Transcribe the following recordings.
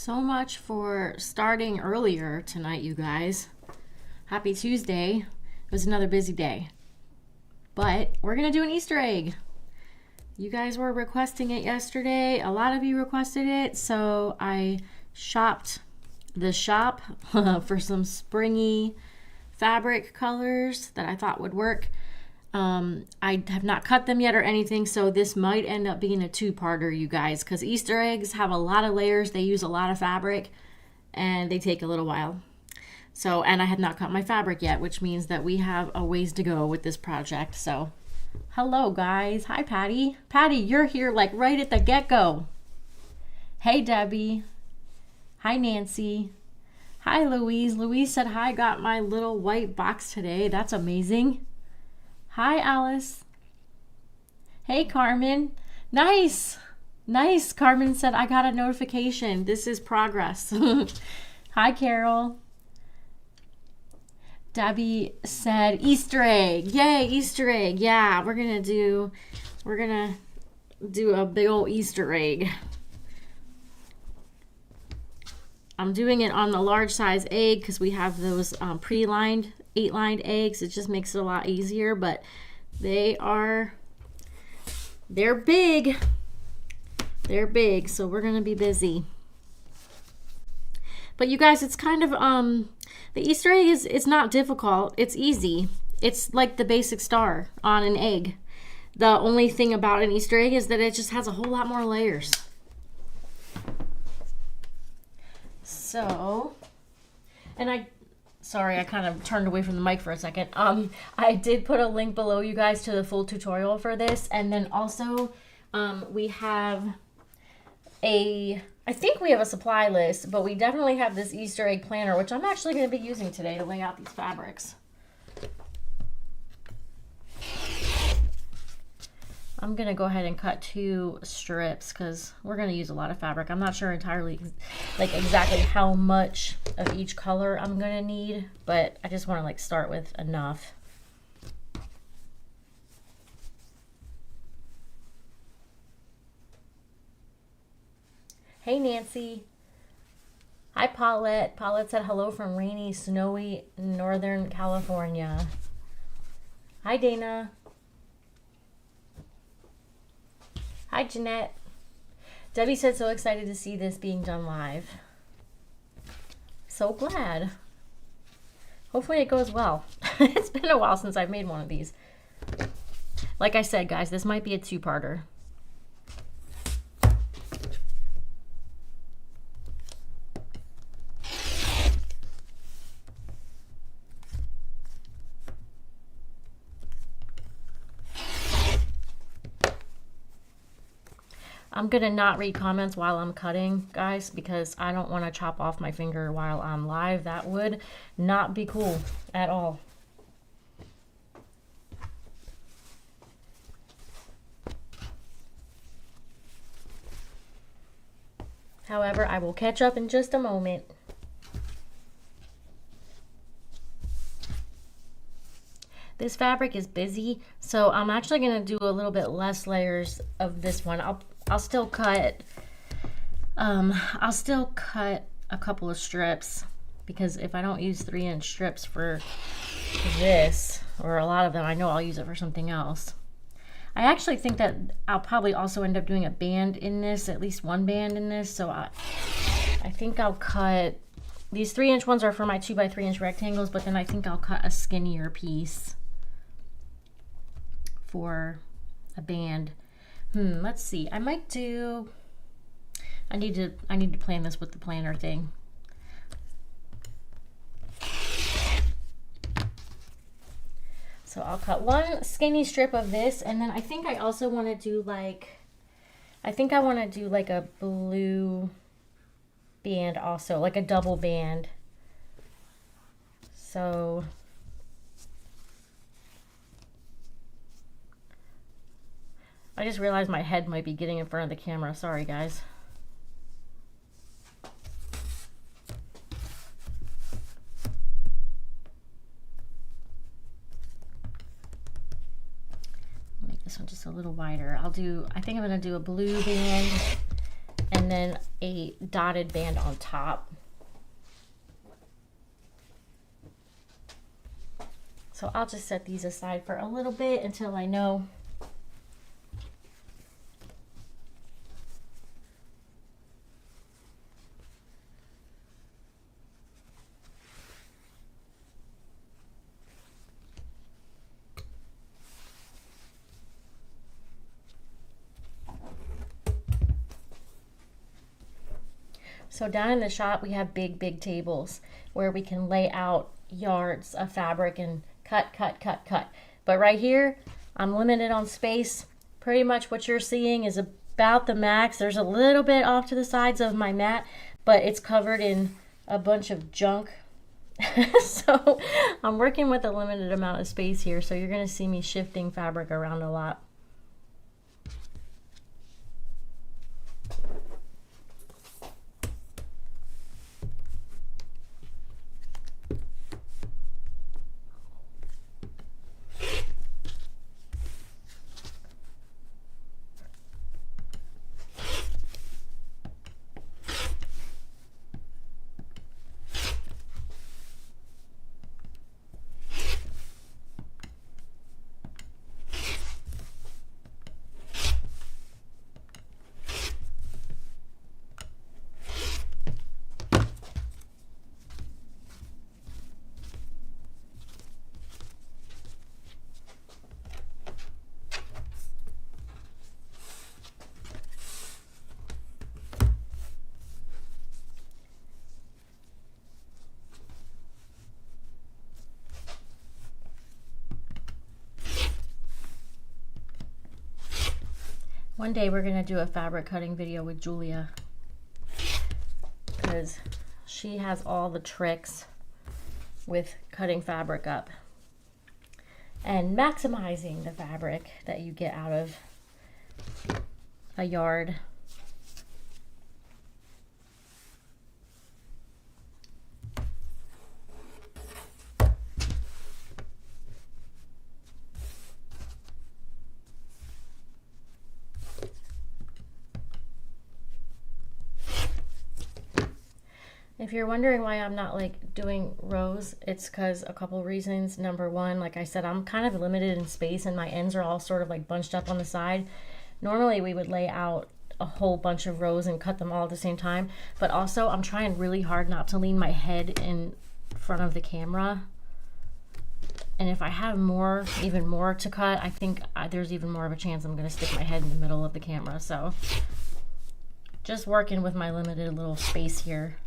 so much for starting earlier tonight, you guys. Happy Tuesday. It was another busy day. But we're going to do an Easter egg. You guys were requesting it yesterday. A lot of you requested it, so I shopped the shop for some springy fabric colors that I thought would work. I have not cut them yet or anything, so this might end up being a two-parter, you guys, because Easter eggs have a lot of layers. They use a lot of fabric, and they take a little while. So, and I have not cut my fabric yet, which means that we have a ways to go with this project. So, hello, guys. Hi, Patty. Patty, you're here like right at the get-go. Hey, Debbie. Hi, Nancy. Hi, Louise. Louise said, hi, got my little white box today. That's amazing. Hi, Alice. Hey, Carmen. Nice. Nice. Carmen said, I got a notification. This is progress. Hi, Carol. Debbie said, Easter egg. Yay, Easter egg. Yeah, we're going to do a big old Easter egg. I'm doing it on the large size egg because we have those pre-lined 8-lined eggs. It just makes it a lot easier, but they're big. They're big, so we're gonna be busy. But you guys, it's kind of the Easter egg it's not difficult. It's easy. It's like the basic star on an egg. The only thing about an Easter egg is that it just has a whole lot more layers. So, and sorry, I kind of turned away from the mic for a second. I did put a link below, you guys, to the full tutorial for this. And then also, we have I think we have a supply list, but we definitely have this Easter egg planner, which I'm actually going to be using today to lay out these fabrics. I'm going to go ahead and cut 2 strips because we're going to use a lot of fabric. I'm not sure entirely like exactly how much of each color I'm going to need, but I just want to like start with enough. Hey, Nancy. Hi, Paulette. Paulette said hello from rainy, snowy Northern California. Hi, Dana. Hi, Jeanette. Debbie said, so excited to see this being done live. So glad. Hopefully it goes well. It's been a while since I've made one of these. Like I said, guys, this might be a two-parter. I'm going to not read comments while I'm cutting, guys, because I don't want to chop off my finger while I'm live. That would not be cool at all. However, I will catch up in just a moment. This fabric is busy, so I'm actually going to do a little bit less layers of this one. I'll still cut a couple of strips, because if I don't use 3-inch strips for this, or a lot of them, I know I'll use it for something else. I actually think that I'll probably also end up doing a band in this, at least one band in this, so I think I'll cut, these 3-inch ones are for my 2 by 3-inch rectangles, but then I think I'll cut a skinnier piece for a band. Let's see. I might do, I need to plan this with the planner thing. So I'll cut one skinny strip of this, and then I think I also want to do like, I think I want to do like a blue band also, like a double band. So I just realized my head might be getting in front of the camera. Sorry, guys. Make this one just a little wider. I think I'm going to do a blue band and and then a dotted band on top. So I'll just set these aside for a little bit until I know. So down in the shop, we have big tables where we can lay out yards of fabric and cut. But right here, I'm limited on space. Pretty much what you're seeing is about the max. There's a little bit off to the sides of my mat, but it's covered in a bunch of junk. So I'm working with a limited amount of space here. So you're gonna see me shifting fabric around a lot. One day we're going to do a fabric cutting video with Julia because she has all the tricks with cutting fabric up and maximizing the fabric that you get out of a yard. If you're wondering why I'm not like doing rows, it's because a couple reasons. Number one, like I said, I'm kind of limited in space and my ends are all sort of like bunched up on the side. Normally we would lay out a whole bunch of rows and cut them all at the same time, but also I'm trying really hard not to lean my head in front of the camera. And if I have even more to cut, I think there's even more of a chance I'm going to stick my head in the middle of the camera. So just working with my limited little space here.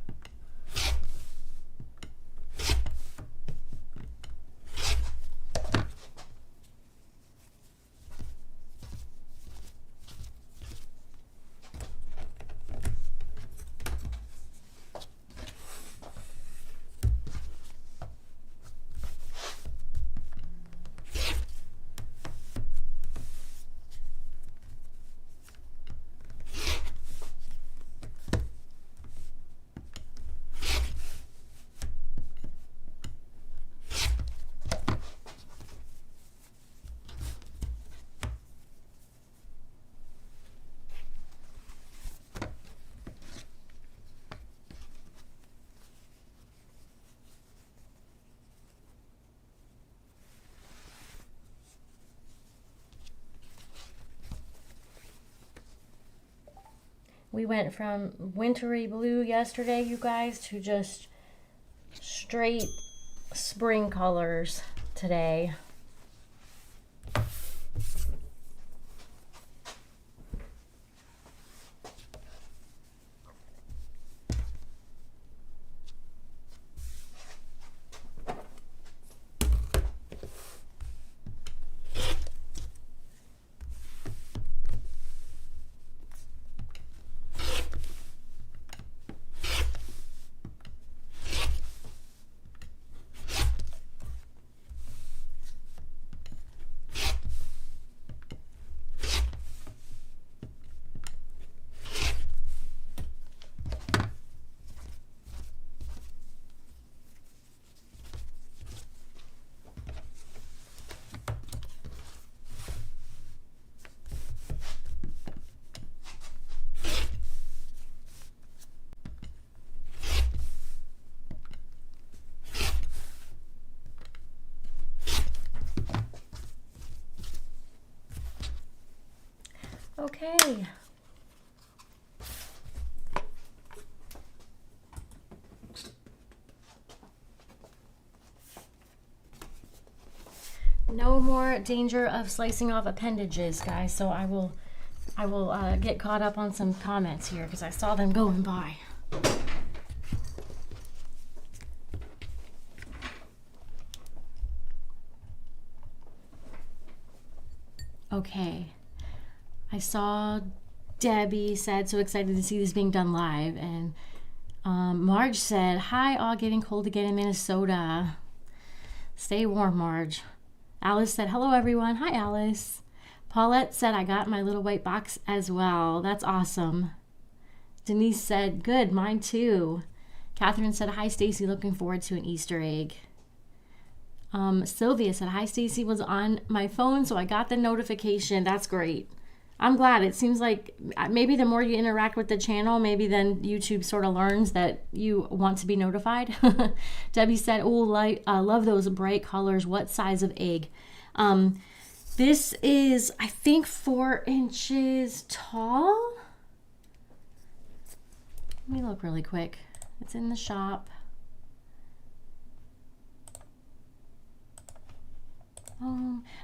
We went from wintry blue yesterday, you guys, to just straight spring colors today. Okay. No more danger of slicing off appendages, guys. So I will get caught up on some comments here because I saw them going by. Okay. I saw Debbie said, so excited to see this being done live. And Marge said, hi, all getting cold again in Minnesota. Stay warm, Marge. Alice said, hello, everyone. Hi, Alice. Paulette said, I got my little white box as well. That's awesome. Denise said, good, mine too. Catherine said, hi, Stacy. Looking forward to an Easter egg. Sylvia said, hi, Stacy. Was on my phone, so I got the notification. That's great. I'm glad. It seems like maybe the more you interact with the channel, maybe then YouTube sort of learns that you want to be notified. Debbie said, oh, love those bright colors. What size of egg? This is, I think, 4 inches tall. Let me look really quick. It's in the shop.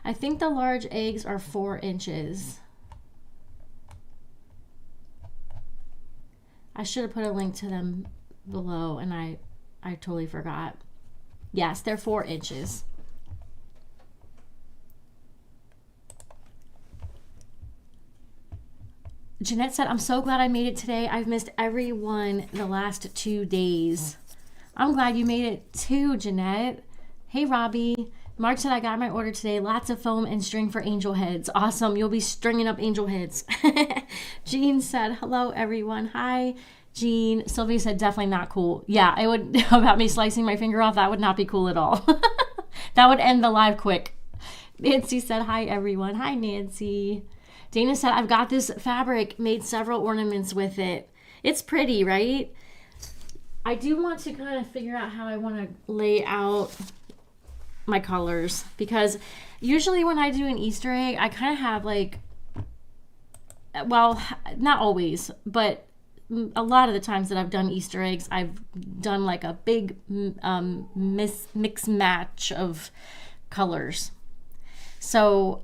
I think the large eggs are 4 inches. I should have put a link to them below, and I totally forgot. Yes, they're 4 inches. Jeanette said, I'm so glad I made it today. I've missed everyone the last 2 days. I'm glad you made it too, Jeanette. Hey, Robbie. Mark said, I got my order today. Lots of foam and string for angel heads. Awesome. You'll be stringing up angel heads. Jean said, hello, everyone. Hi, Jean. Sylvia said, definitely not cool. Yeah, it would, about me slicing my finger off, that would not be cool at all. That would end the live quick. Nancy said, hi, everyone. Hi, Nancy. Dana said, I've got this fabric, made several ornaments with it. It's pretty, right? I do want to kind of figure out how I want to lay out my colors, because usually when I do an Easter egg, I kind of have like, well, not always, but a lot of the times that I've done Easter eggs, I've done like a big mix match of colors. So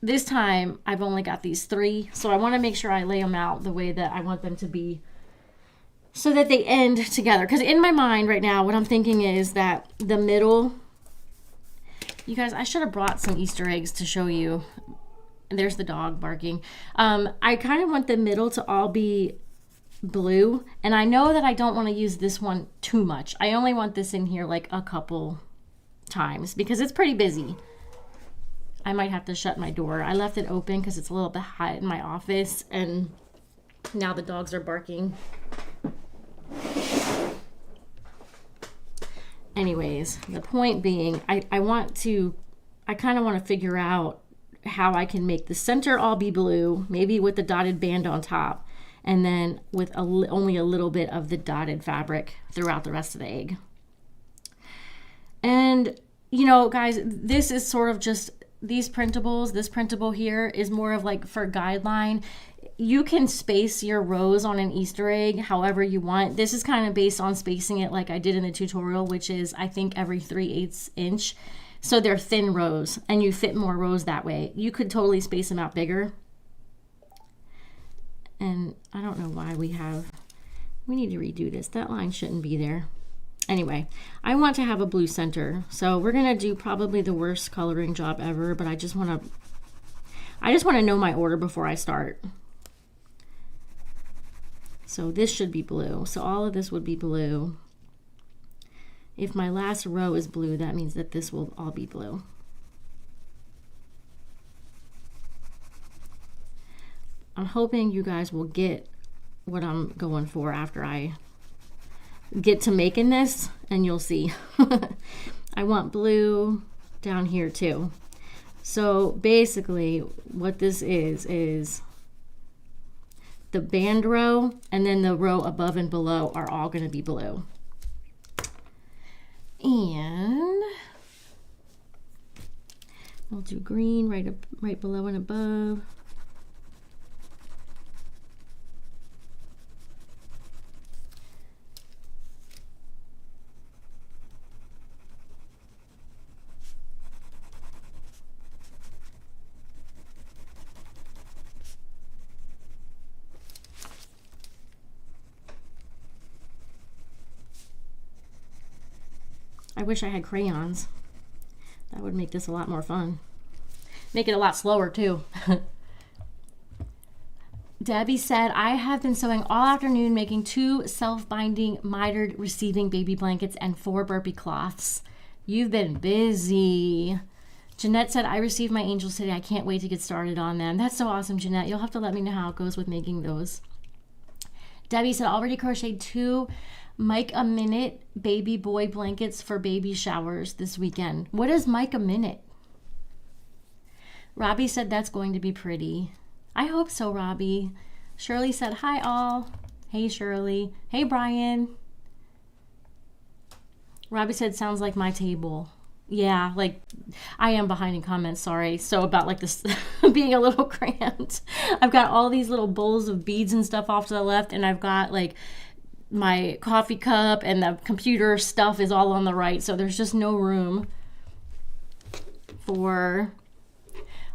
this time I've only got these 3, so I want to make sure I lay them out the way that I want them to be so that they end together. Because in my mind right now, what I'm thinking is that the middle, you guys, I should have brought some Easter eggs to show you. There's the dog barking. I kind of want the middle to all be blue, and I know that I don't want to use this one too much. I only want this in here like a couple times because it's pretty busy. I might have to shut my door. I left it open because it's a little bit hot in my office, and now the dogs are barking. Anyways, the point being, I kind of want to figure out how I can make the center all be blue, maybe with the dotted band on top, and then with only a little bit of the dotted fabric throughout the rest of the egg. And, you know, guys, this is sort of just these printables. This printable here is more of like for guideline. You can space your rows on an Easter egg however you want. This is kind of based on spacing it like I did in the tutorial, which is I think every 3/8 inch. So they're thin rows and you fit more rows that way. You could totally space them out bigger. And I don't know why we need to redo this. That line shouldn't be there. Anyway, I want to have a blue center. So we're going to do probably the worst coloring job ever, but I just want to know my order before I start. So this should be blue. So all of this would be blue. If my last row is blue, that means that this will all be blue. I'm hoping you guys will get what I'm going for after I get to making this, and you'll see. I want blue down here too. So basically what this is the band row, and then the row above and below are all going to be blue. And we'll do green right below and above. wish I had crayons. That would make this a lot more fun. Make it a lot slower too. Debbie said, I have been sewing all afternoon, making 2 self-binding mitered receiving baby blankets and 4 burpee cloths. You've been busy. Jeanette said, I received my angels today. I can't wait to get started on them. That's so awesome, Jeanette. You'll have to let me know how it goes with making those. Debbie said, already crocheted 2 Mike a Minute baby boy blankets for baby showers this weekend. What is Mike a Minute? Robbie said, that's going to be pretty. I hope so, Robbie. Shirley said, hi all. Hey, Shirley. Hey, Brian. Robbie said, sounds like my table. Yeah, like I am behind in comments, sorry. So about like this being a little cramped. I've got all these little bowls of beads and stuff off to the left, and I've got like my coffee cup and the computer stuff is all on the right. So there's just no room for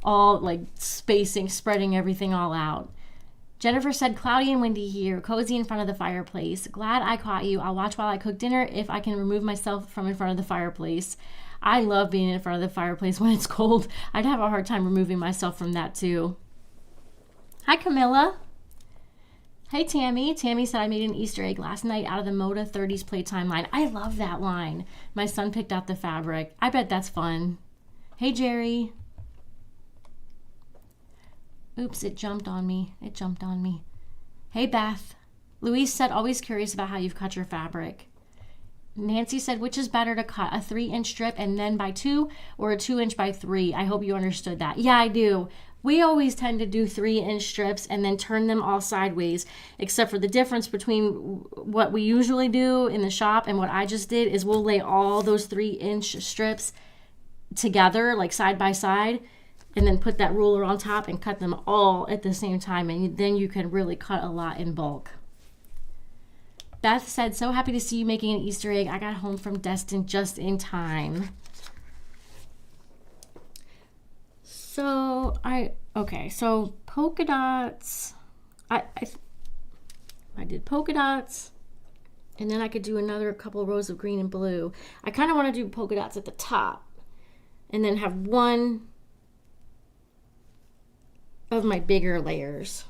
all like spacing, spreading everything all out. Jennifer said, cloudy and windy here, cozy in front of the fireplace. Glad I caught you. I'll watch while I cook dinner if I can remove myself from in front of the fireplace. I love being in front of the fireplace when it's cold. I'd have a hard time removing myself from that too. Hi, Camilla. Hey, Tammy. Tammy said, I made an Easter egg last night out of the Moda 30s Playtime line. I love that line. My son picked out the fabric. I bet that's fun. Hey, Jerry. Oops, it jumped on me. It jumped on me. Hey, Beth. Louise said, always curious about how you've cut your fabric. Nancy said, which is better to cut, a 3-inch strip and then by 2 or a 2-inch by 3? I hope you understood that. Yeah, I do. We always tend to do 3-inch strips and then turn them all sideways, except for the difference between what we usually do in the shop and what I just did is we'll lay all those 3-inch strips together, like side by side, and then put that ruler on top and cut them all at the same time, and then you can really cut a lot in bulk. Beth said, so happy to see you making an Easter egg. I got home from Destin just in time. So so polka dots. I did polka dots, and then I could do another couple rows of green and blue. I kind of want to do polka dots at the top and then have one of my bigger layers.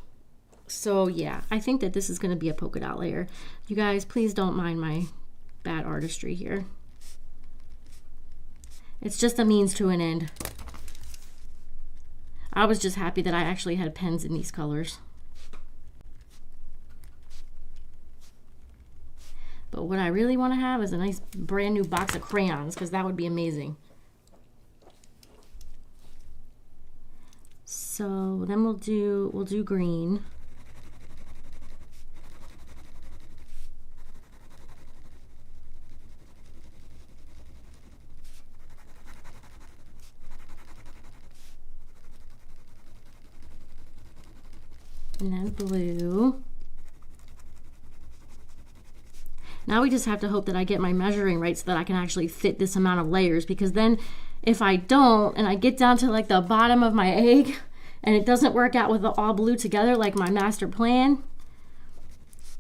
So yeah, I think that this is going to be a polka dot layer. You guys, please don't mind my bad artistry here. It's just a means to an end. I was just happy that I actually had pens in these colors. But what I really want to have is a nice brand new box of crayons, because that would be amazing. So then we'll do green. And then blue. Now we just have to hope that I get my measuring right so that I can actually fit this amount of layers, because then if I don't and I get down to like the bottom of my egg and it doesn't work out with the all blue together like my master plan,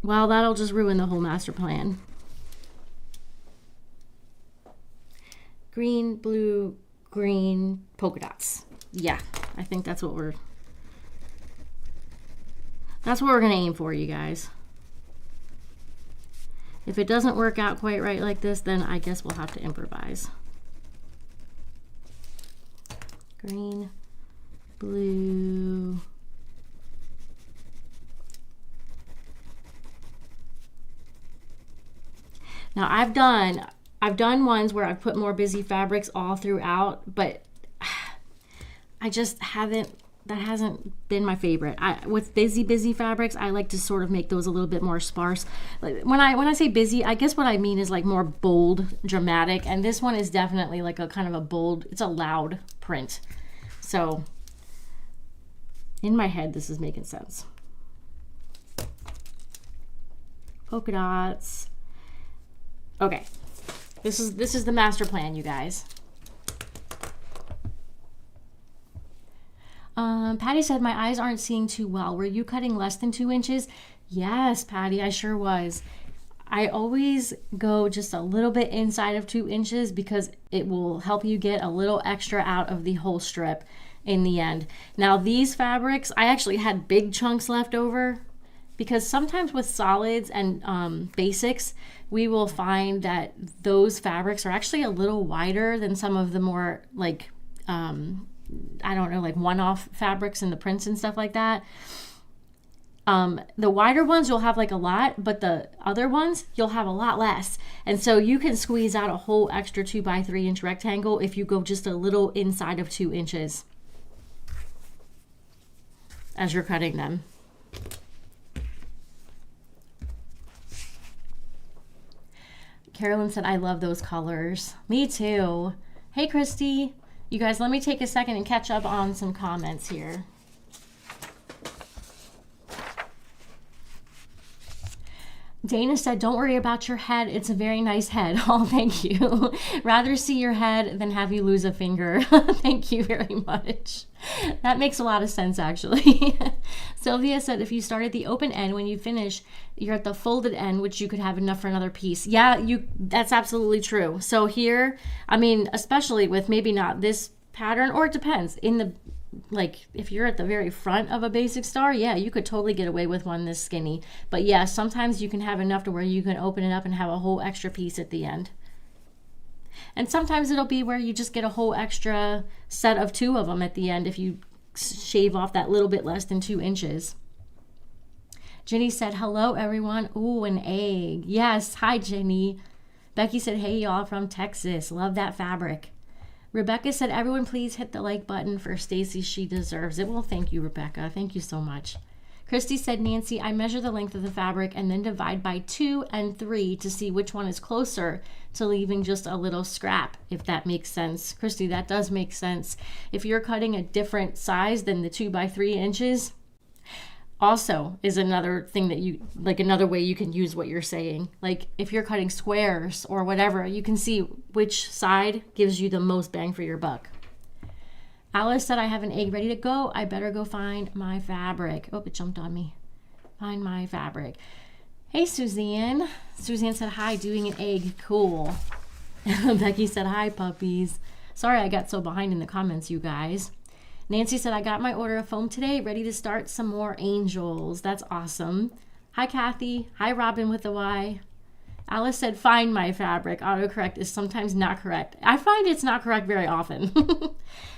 well, that'll just ruin the whole master plan. Green, blue, green, polka dots. Yeah, I think that's what we're going to aim for, you guys. If it doesn't work out quite right like this, then I guess we'll have to improvise. Green, blue. Now I've done ones where I've put more busy fabrics all throughout, but I just haven't, that hasn't been my favorite. With busy fabrics, I like to sort of make those a little bit more sparse. Like when I say busy, I guess what I mean is like more bold, dramatic, and this one is definitely like a kind of a bold, it's a loud print. So in my head, this is making sense. Polka dots. Okay, this is the master plan, you guys. Patty said, my eyes aren't seeing too well. Were you cutting less than 2 inches? Yes, Patty, I sure was. I always go just a little bit inside of 2 inches because it will help you get a little extra out of the whole strip in the end. Now these fabrics, I actually had big chunks left over because sometimes with solids and basics, we will find that those fabrics are actually a little wider than some of the more like, I don't know, like one-off fabrics in the prints and stuff like that. The wider ones you'll have like a lot, but the other ones you'll have a lot less. And so you can squeeze out a whole extra 2 by 3 inch rectangle if you go just a little inside of 2 inches as you're cutting them. Carolyn said, I love those colors. Me too. Hey, Christy. You guys, let me take a second and catch up on some comments here. Dana said, don't worry about your head. It's a very nice head. Oh, thank you. Rather see your head than have you lose a finger. Thank you very much. That makes a lot of sense, actually. Sylvia said, if you start at the open end, when you finish, you're at the folded end, which you could have enough for another piece. Yeah, that's absolutely true. So here, I mean, especially with maybe not this pattern, or it depends. In the like if you're at the very front of a basic star, yeah, you could totally get away with one this skinny. But yeah, sometimes you can have enough to where you can open it up and have a whole extra piece at the end. And sometimes it'll be where you just get a whole extra set of 2 of them at the end if you shave off that little bit less than 2 inches. Jenny said, hello everyone. Ooh, an egg. Yes, hi Jenny. Becky said, hey y'all from Texas. Love that fabric. Rebecca said, everyone please hit the like button for Stacy. She deserves it. Well, thank you, Rebecca. Thank you so much. Christy said, Nancy, I measure the length of the fabric and then divide by 2 and 3 to see which one is closer to leaving just a little scrap, if that makes sense. Christy, that does make sense. If you're cutting a different size than the 2 by 3 inches, also is another thing that you, like another way you can use what you're saying. Like if you're cutting squares or whatever, you can see which side gives you the most bang for your buck. Alice said, I have an egg ready to go. I better go find my fabric. Oh, it jumped on me. Find my fabric. Hey, Suzanne. Suzanne said, hi, doing an egg. Cool. Becky said, hi, puppies. Sorry I got so behind in the comments, you guys. Nancy said, I got my order of foam today, ready to start some more angels. That's awesome. Hi, Kathy. Hi, Robin with a Y. Alice said, find my fabric. Autocorrect is sometimes not correct. I find it's not correct very often.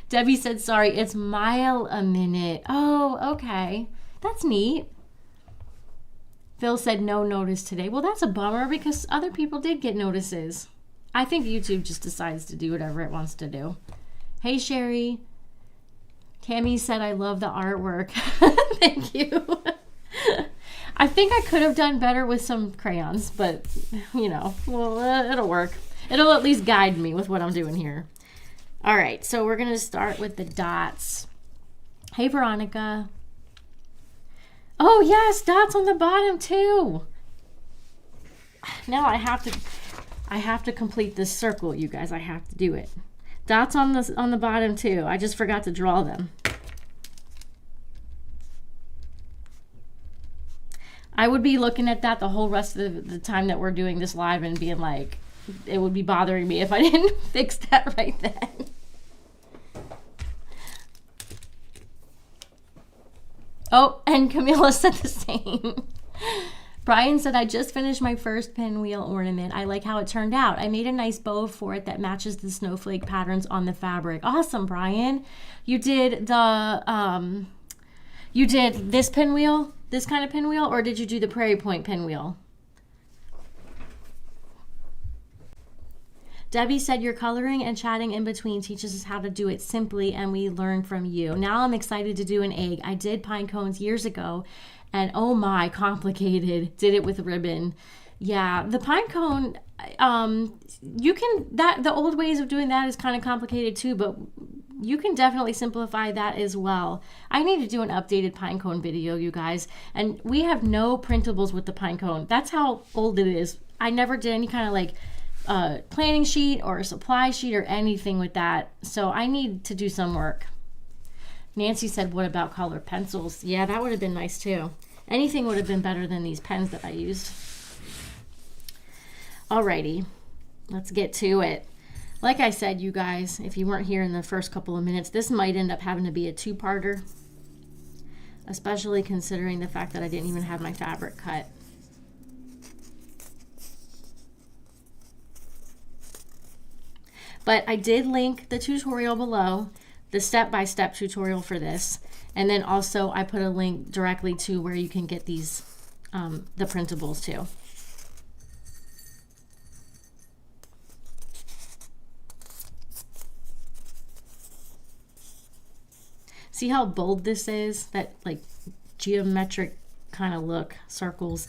Debbie said, sorry, it's mile a minute. Oh, okay. That's neat. Phil said, no notice today. Well, that's a bummer because other people did get notices. I think YouTube just decides to do whatever it wants to do. Hey, Sherry. Tammy said, I love the artwork. Thank you. I think I could have done better with some crayons, but, you know, well, it'll work. It'll at least guide me with what I'm doing here. All right, so we're going to start with the dots. Hey, Veronica. Oh, yes, dots on the bottom, too. Now I have to complete this circle, you guys. I have to do it. Dots on the bottom too. I just forgot to draw them. I would be looking at that the whole rest of the time that we're doing this live and being like, it would be bothering me if I didn't fix that right then. Oh, and Camilla said the same. Brian said, I just finished my first pinwheel ornament. I like how it turned out. I made a nice bow for it that matches the snowflake patterns on the fabric. Awesome, Brian. You did this pinwheel, this kind of pinwheel, or did you do the Prairie Point pinwheel? Debbie said, your coloring and chatting in between teaches us how to do it simply, and we learn from you. Now I'm excited to do an egg. I did pine cones years ago, and oh my, complicated. Did it with ribbon. Yeah, the pine cone, the old ways of doing that is kind of complicated too, but you can definitely simplify that as well. I need to do an updated pine cone video, you guys, and we have no printables with the pine cone. That's how old it is. I never did any kind of like planning sheet or a supply sheet or anything with that, so I need to do some work. Nancy said, what about colored pencils? Yeah, that would have been nice too. Anything would have been better than these pens that I used. Alrighty, let's get to it. Like I said, you guys, if you weren't here in the first couple of minutes, this might end up having to be a two-parter, especially considering the fact that I didn't even have my fabric cut. But I did link the tutorial below, the step-by-step tutorial for this. And then also I put a link directly to where you can get these, the printables too. See how bold this is? That like geometric kind of look, circles.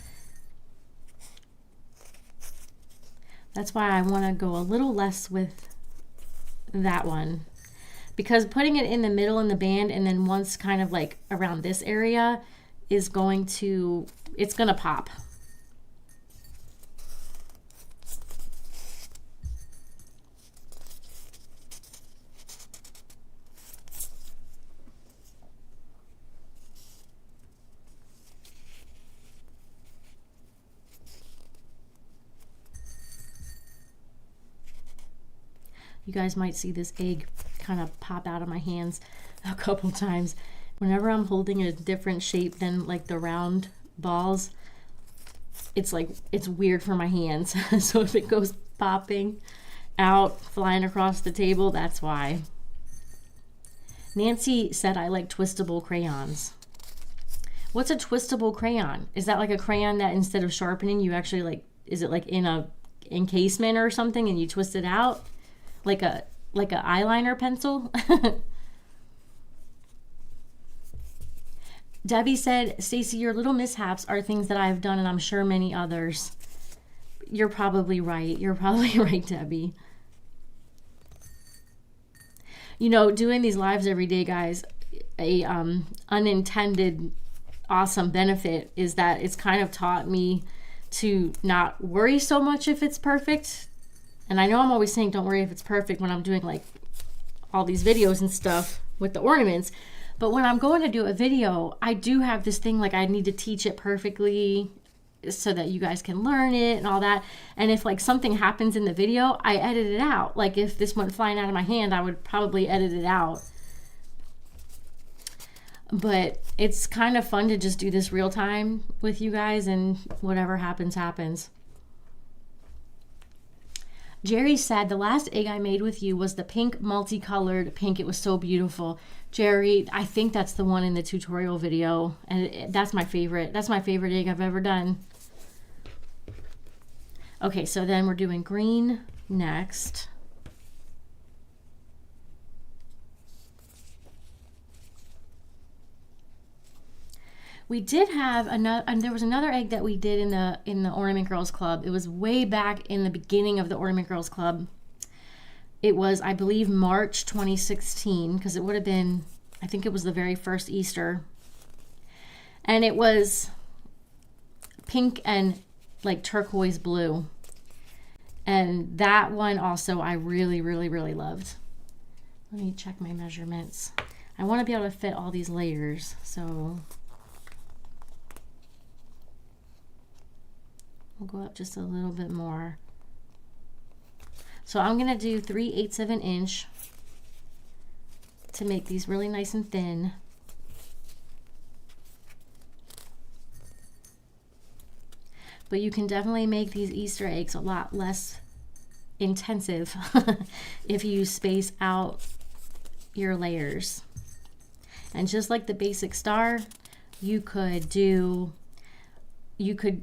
That's why I want to go a little less with that one, because putting it in the middle in the band and then once kind of like around this area is going to, it's going to pop. You guys might see this egg kind of pop out of my hands a couple times. Whenever I'm holding a different shape than like the round balls, it's like, it's weird for my hands. So if it goes popping out, flying across the table, that's why. Nancy said I like twistable crayons. What's a twistable crayon? Is that like a crayon that instead of sharpening, you actually like, is it like in a encasement or something and you twist it out? Like a eyeliner pencil. Debbie said, Stacy, your little mishaps are things that I've done and I'm sure many others. You're probably right. You're probably right, Debbie. You know, doing these lives every day, guys, a unintended awesome benefit is that it's kind of taught me to not worry so much if it's perfect. And I know I'm always saying don't worry if it's perfect when I'm doing like all these videos and stuff with the ornaments. But when I'm going to do a video, I do have this thing like I need to teach it perfectly so that you guys can learn it and all that. And if like something happens in the video, I edit it out. Like if this went flying out of my hand, I would probably edit it out. But it's kind of fun to just do this real time with you guys, and whatever happens, happens. Jerry said, the last egg I made with you was the pink, multicolored pink. It was so beautiful. Jerry, I think that's the one in the tutorial video. And that's my favorite. That's my favorite egg I've ever done. Okay, so then we're doing green next. We did have another, and there was another egg that we did in the Ornament Girls Club. It was way back in the beginning of the Ornament Girls Club. It was, I believe, March 2016, because it would have been, I think it was the very first Easter. And it was pink and like turquoise blue. And that one also I really, really, really loved. Let me check my measurements. I want to be able to fit all these layers, so we'll go up just a little bit more. So I'm going to do 3/8 of an inch to make these really nice and thin. But you can definitely make these Easter eggs a lot less intensive if you space out your layers. And just like the basic star, you could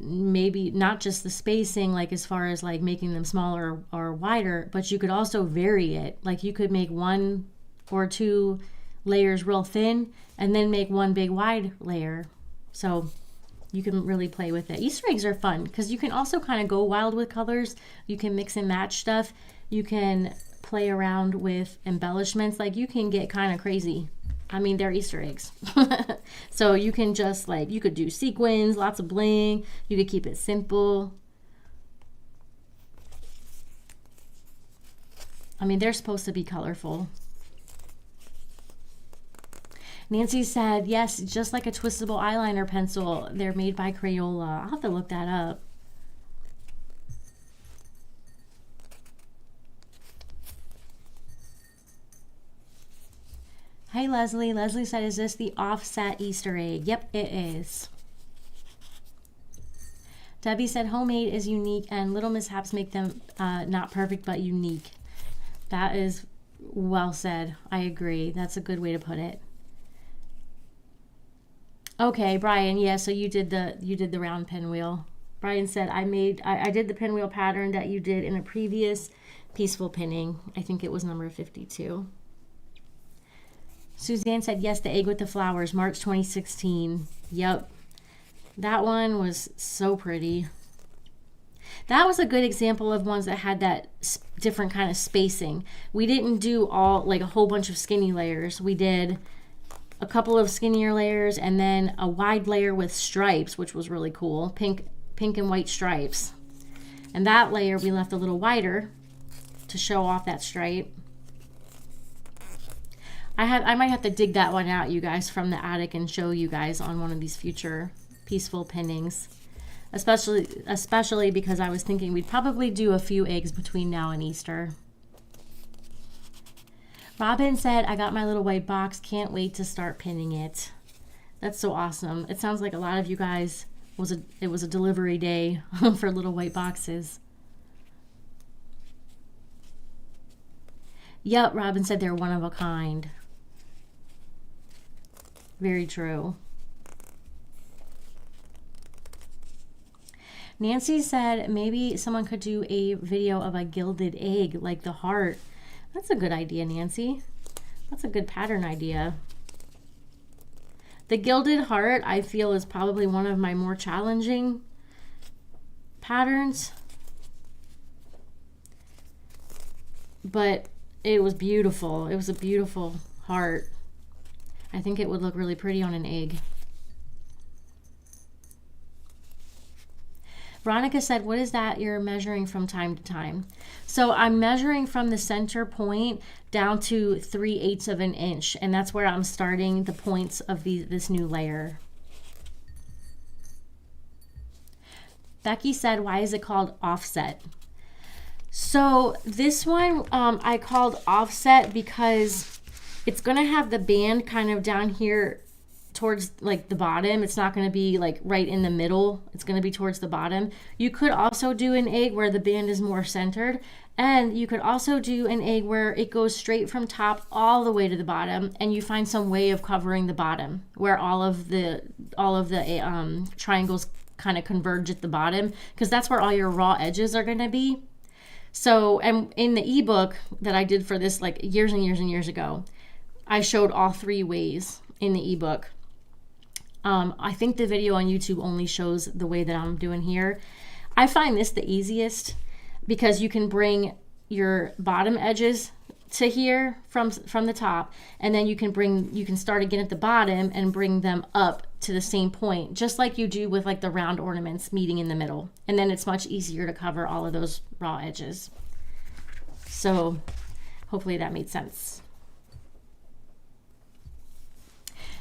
maybe not just the spacing, like as far as like making them smaller or wider, but you could also vary it. Like you could make 1 or 2 layers real thin and then make one big wide layer. So you can really play with it. Easter eggs are fun because you can also kind of go wild with colors. You can mix and match stuff. You can play around with embellishments. Like you can get kind of crazy. I mean, they're Easter eggs. So you can just like, you could do sequins, lots of bling. You could keep it simple. I mean, they're supposed to be colorful. Nancy said, yes, just like a twistable eyeliner pencil. They're made by Crayola. I'll have to look that up. Hey, Leslie. Leslie said, is this the offset Easter egg? Yep, it is. Debbie said, homemade is unique and little mishaps make them not perfect but unique. That is well said. I agree. That's a good way to put it. Okay, Brian. Yeah, so you did the round pinwheel. Brian said, I did the pinwheel pattern that you did in a previous peaceful pinning. I think it was number 52. Suzanne said, yes, the egg with the flowers, March 2016. Yep. That one was so pretty. That was a good example of ones that had that different kind of spacing. We didn't do all, like a whole bunch of skinny layers. We did a couple of skinnier layers and then a wide layer with stripes, which was really cool. Pink and white stripes. And that layer we left a little wider to show off that stripe. I might have to dig that one out, you guys, from the attic and show you guys on one of these future peaceful pinnings. Especially because I was thinking we'd probably do a few eggs between now and Easter. Robin said, I got my little white box. Can't wait to start pinning it. That's so awesome. It sounds like a lot of you guys, it was a delivery day for little white boxes. Yep, Robin said they're one of a kind. Very true. Nancy said maybe someone could do a video of a gilded egg like the heart. That's a good idea, Nancy. That's a good pattern idea. The gilded heart, I feel, is probably one of my more challenging patterns. But it was beautiful. It was a beautiful heart. I think it would look really pretty on an egg. Veronica said, what is that you're measuring from time to time? So I'm measuring from the center point down to 3/8 of an inch, and that's where I'm starting the points of this new layer. Becky said, why is it called offset? So this one I called offset because it's going to have the band kind of down here towards like the bottom. It's not going to be like right in the middle. It's going to be towards the bottom. You could also do an egg where the band is more centered, and you could also do an egg where it goes straight from top all the way to the bottom, and you find some way of covering the bottom where all of the triangles kind of converge at the bottom, because that's where all your raw edges are going to be. So, and in the ebook that I did for this like years and years and years ago, I showed all 3 ways in the ebook. I think the video on YouTube only shows the way that I'm doing here. I find this the easiest because you can bring your bottom edges to here from the top, and then you can start again at the bottom and bring them up to the same point, just like you do with like the round ornaments meeting in the middle. And then it's much easier to cover all of those raw edges. So hopefully that made sense.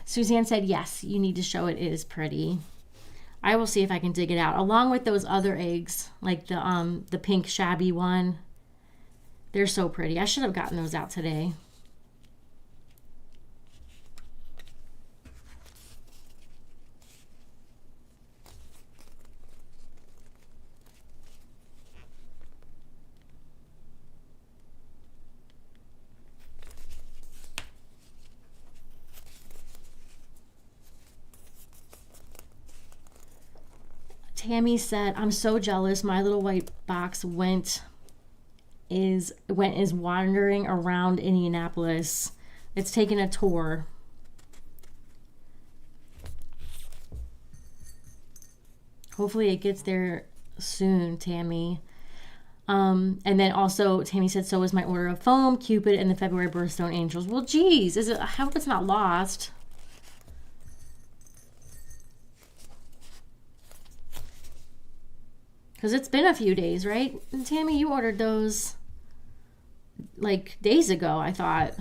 Suzanne said, yes, you need to show it. It is pretty. I will see if I can dig it out, along with those other eggs, like the pink shabby one. They're so pretty. I should have gotten those out today. Tammy said, I'm so jealous. My little white box is wandering around Indianapolis. It's taking a tour. Hopefully it gets there soon, Tammy. And then also Tammy said, so is my order of foam, Cupid, and the February birthstone angels. Well, geez, I hope it's not lost. Because it's been a few days, right? And Tammy, you ordered those like days ago, I thought.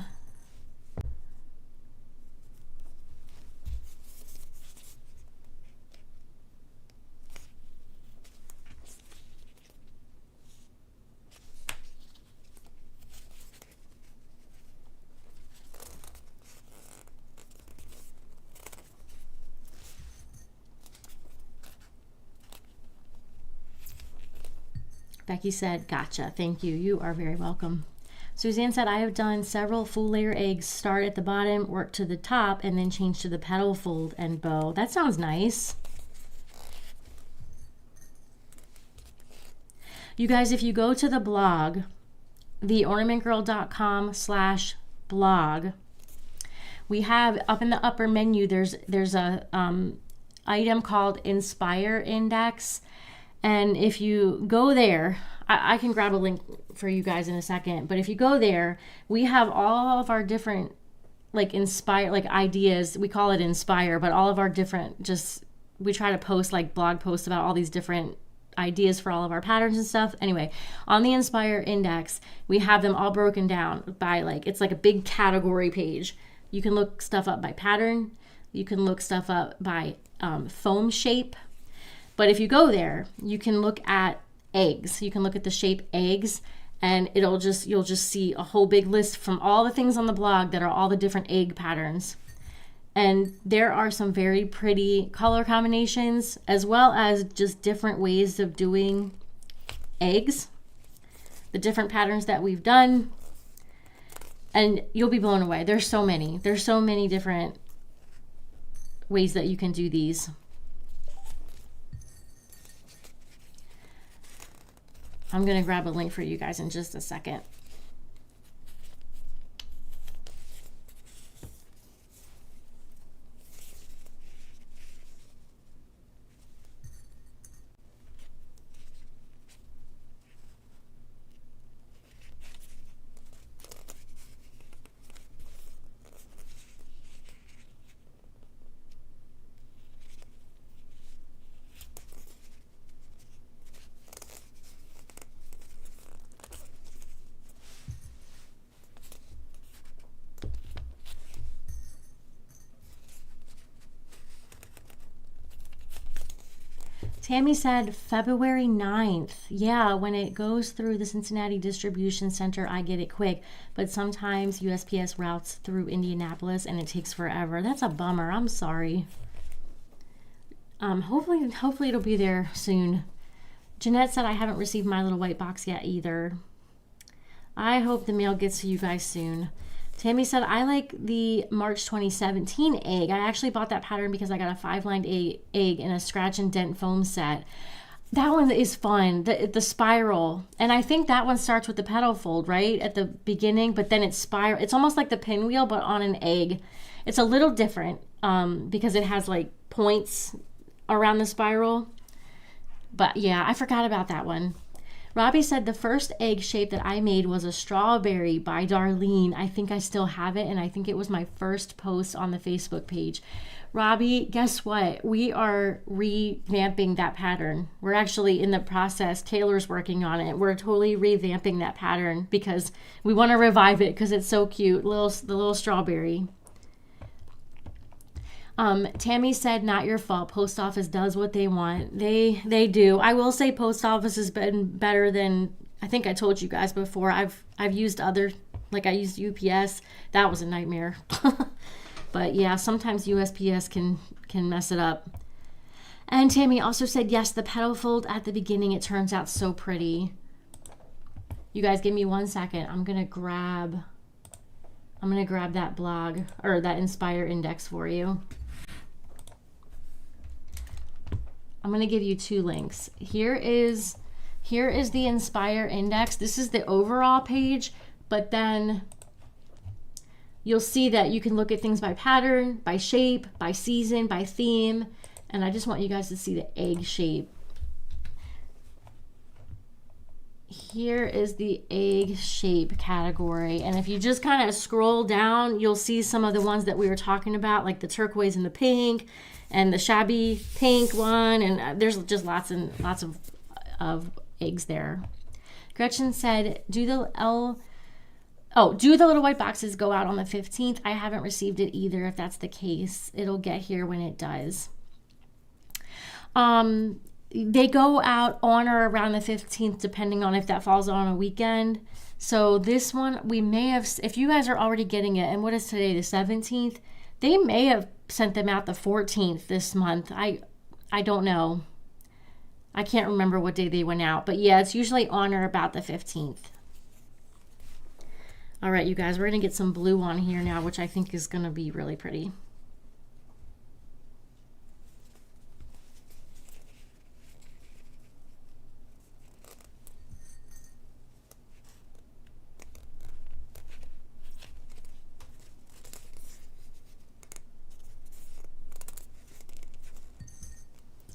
Becky said, gotcha. Thank you. You are very welcome. Suzanne said, I have done several full layer eggs. Start at the bottom, work to the top, and then change to the petal fold and bow. That sounds nice. You guys, if you go to the blog, theornamentgirl.com/blog, we have up in the upper menu, there's a item called Inspire Index. And if you go there, I can grab a link for you guys in a second, but if you go there, we have all of our different ideas. We call it Inspire, but all of our different, we try to post like blog posts about all these different ideas for all of our patterns and stuff. Anyway, on the Inspire Index, we have them all broken down by it's like a big category page. You can look stuff up by pattern. You can look stuff up by foam shape. But if you go there, you can look at eggs. You can look at the shape eggs, and you'll just see a whole big list from all the things on the blog that are all the different egg patterns. And there are some very pretty color combinations, as well as just different ways of doing eggs, the different patterns that we've done, and you'll be blown away. There's so many different ways that you can do these. I'm going to grab a link for you guys in just a second. Tammy said February 9th. Yeah, when it goes through the Cincinnati Distribution Center, I get it quick. But sometimes USPS routes through Indianapolis and it takes forever. That's a bummer. I'm sorry. Hopefully it'll be there soon. Jeanette said I haven't received my little white box yet either. I hope the mail gets to you guys soon. Tammy said, I like the March 2017 egg. I actually bought that pattern because I got a 5-lined egg in a scratch and dent foam set. That one is fun, the spiral. And I think that one starts with the petal fold, right? At the beginning, but then it's spiral. It's almost like the pinwheel, but on an egg. It's a little different because it has like points around the spiral. But yeah, I forgot about that one. Robbie said the first egg shape that I made was a strawberry by Darlene. I think I still have it, and I think it was my first post on the Facebook page. Robbie, guess what? We are revamping that pattern. We're actually in the process. Taylor's working on it. We're totally revamping that pattern because we want to revive it because it's so cute. The little strawberry. Tammy said, not your fault. Post office does what they want. They do. I will say post office has been better than, I think I told you guys before. I've used other, I used UPS. That was a nightmare. But yeah, sometimes USPS can mess it up. And Tammy also said, yes, the petal fold at the beginning, it turns out so pretty. You guys give me 1 second. I'm going to grab that blog or that Inspire Index for you. I'm going to give you 2 links. Here is the Inspire Index. This is the overall page, but then you'll see that you can look at things by pattern, by shape, by season, by theme, and I just want you guys to see the egg shape. Here is the egg shape category, and if you just kind of scroll down, you'll see some of the ones that we were talking about, like the turquoise and the pink, and the shabby pink one, and there's just lots and lots of eggs there. Gretchen said, do the little white boxes go out on the 15th? I haven't received it either. If that's the case, it'll get here when it does. They go out on or around the 15th, depending on if that falls on a weekend. So this one, we may have, if you guys are already getting it, and what is today, the 17th? They may have sent them out the 14th this month. I don't know. I can't remember what day they went out, but yeah, it's usually on or about the 15th. All right, you guys, we're going to get some blue on here now, which I think is going to be really pretty.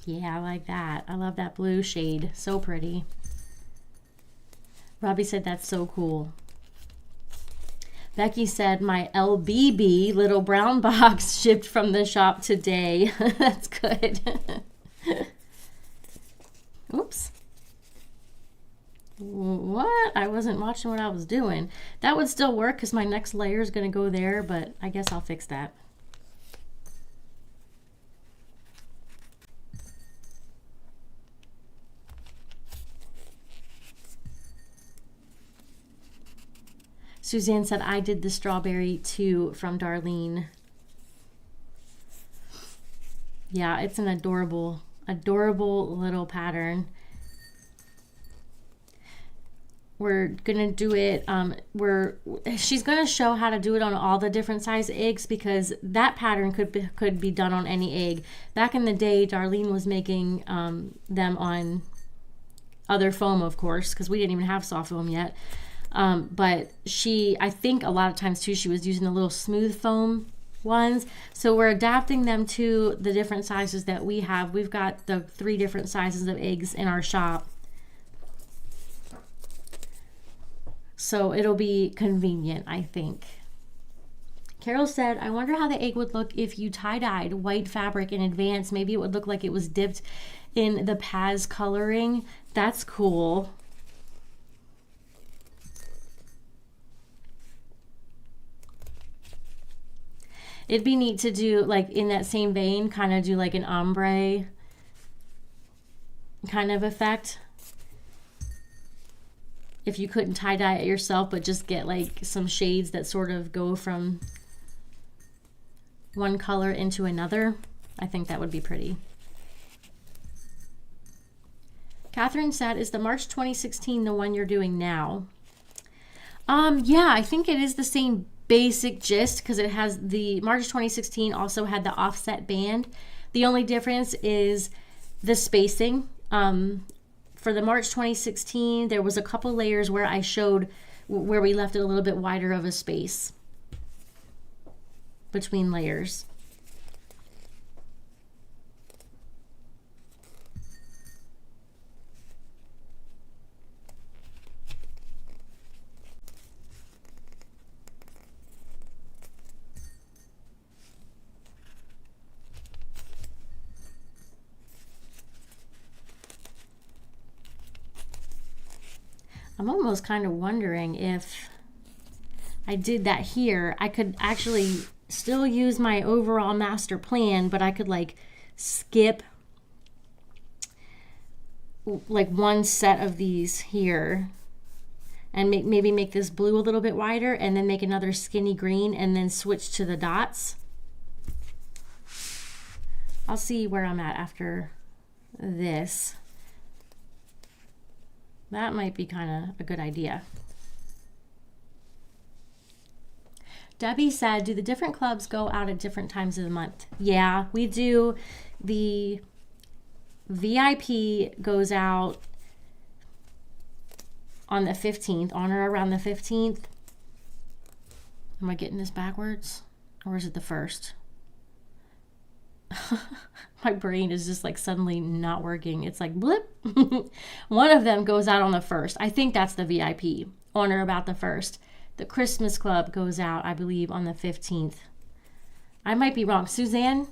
Yeah, I like that. I love that blue shade. So pretty. Robbie said that's so cool. Becky said my LBB little brown box shipped from the shop today. That's good. Oops. What? I wasn't watching what I was doing. That would still work because my next layer is going to go there, but I guess I'll fix that. Suzanne said, I did the strawberry too from Darlene. Yeah, it's an adorable, adorable little pattern. We're gonna do it, she's gonna show how to do it on all the different size eggs because that pattern could be done on any egg. Back in the day, Darlene was making them on other foam, of course, because we didn't even have soft foam yet. But I think a lot of times too, she was using the little smooth foam ones. So we're adapting them to the different sizes that we have. We've got the 3 different sizes of eggs in our shop. So it'll be convenient, I think. Carol said, I wonder how the egg would look if you tie-dyed white fabric in advance. Maybe it would look like it was dipped in the Paz coloring. That's cool. It'd be neat to do, like, in that same vein, kind of do like an ombre kind of effect. If you couldn't tie-dye it yourself, but just get like some shades that sort of go from one color into another, I think that would be pretty. Catherine said, is the March 2016 the one you're doing now? Yeah, I think it is the same basic gist because it has the March 2016 also had the offset band. The only difference is the spacing. For the March 2016, there was a couple layers where I showed where we left it a little bit wider of a space between layers. I'm almost kind of wondering if I did that here, I could actually still use my overall master plan, but I could like skip like one set of these here and maybe make this blue a little bit wider and then make another skinny green and then switch to the dots. I'll see where I'm at after this. That might be kind of a good idea. Debbie said, do the different clubs go out at different times of the month? Yeah, we do. The VIP goes out on the 15th, on or around the 15th. Am I getting this backwards? Or is it the 1st? My brain is just like suddenly not working. It's like blip. One of them goes out on the 1st. I think that's the VIP, on or about the 1st. The Christmas Club goes out, I believe, on the 15th. I might be wrong. Suzanne?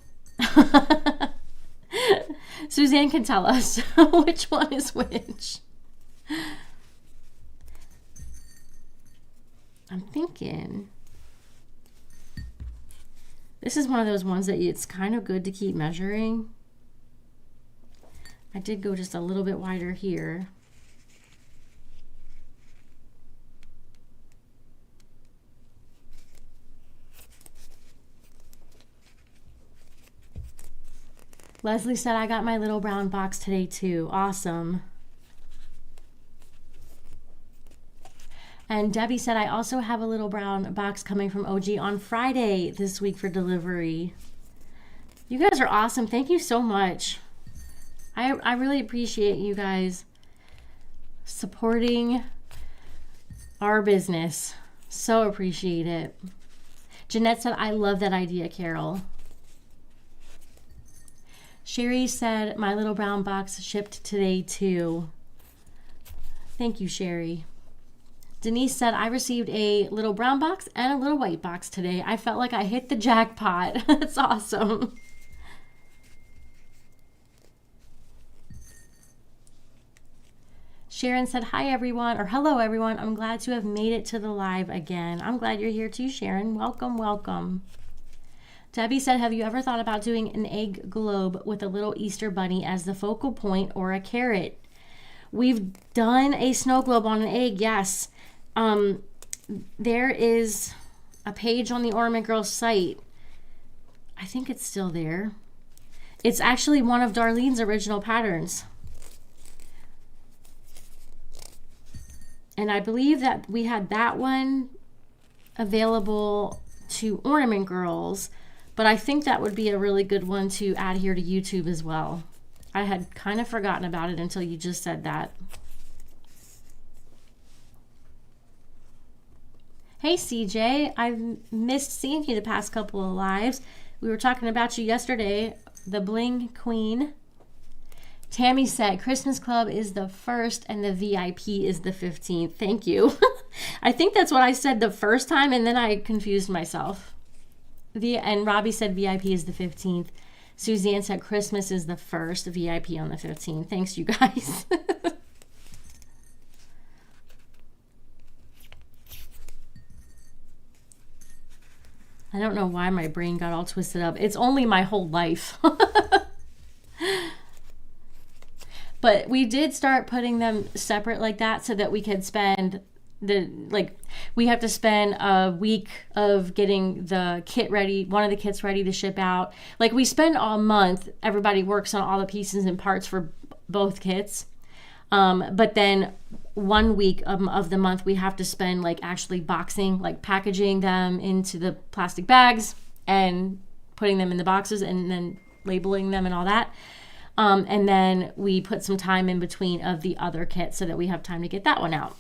Suzanne can tell us which one is which. I'm thinking this is one of those ones that it's kind of good to keep measuring. I did go just a little bit wider here. Leslie said, I got my little brown box today too. Awesome. And Debbie said, I also have a little brown box coming from OG on Friday this week for delivery. You guys are awesome. Thank you so much. I really appreciate you guys supporting our business. So appreciate it. Jeanette said, I love that idea, Carol. Sherry said, my little brown box shipped today too. Thank you, Sherry. Denise said, I received a little brown box and a little white box today. I felt like I hit the jackpot. That's awesome. Sharon said, hi everyone, or hello everyone. I'm glad to have made it to the live again. I'm glad you're here too, Sharon. Welcome, welcome. Debbie said, have you ever thought about doing an egg globe with a little Easter bunny as the focal point or a carrot? We've done a snow globe on an egg, yes. There is a page on the Ornament Girls site. I think it's still there. It's actually one of Darlene's original patterns. And I believe that we had that one available to Ornament Girls, but I think that would be a really good one to add here to YouTube as well. I had kind of forgotten about it until you just said that. Hey CJ, I've missed seeing you the past couple of lives. We were talking about you yesterday, the Bling Queen. Tammy said, Christmas Club is the 1st and the VIP is the 15th. Thank you. I think that's what I said the first time and then I confused myself. And Robbie said VIP is the 15th. Suzanne said Christmas is the 1st, VIP on the 15th. Thanks, you guys. I don't know why my brain got all twisted up. It's only my whole life. But we did start putting them separate like that so that we could spend we have to spend a week of getting the kit ready, one of the kits ready to ship out. Like we spend all month, everybody works on all the pieces and parts for both kits. But then 1 week of the month we have to spend like actually boxing, like packaging them into the plastic bags and putting them in the boxes and then labeling them and all that. And then we put some time in between of the other kit so that we have time to get that one out.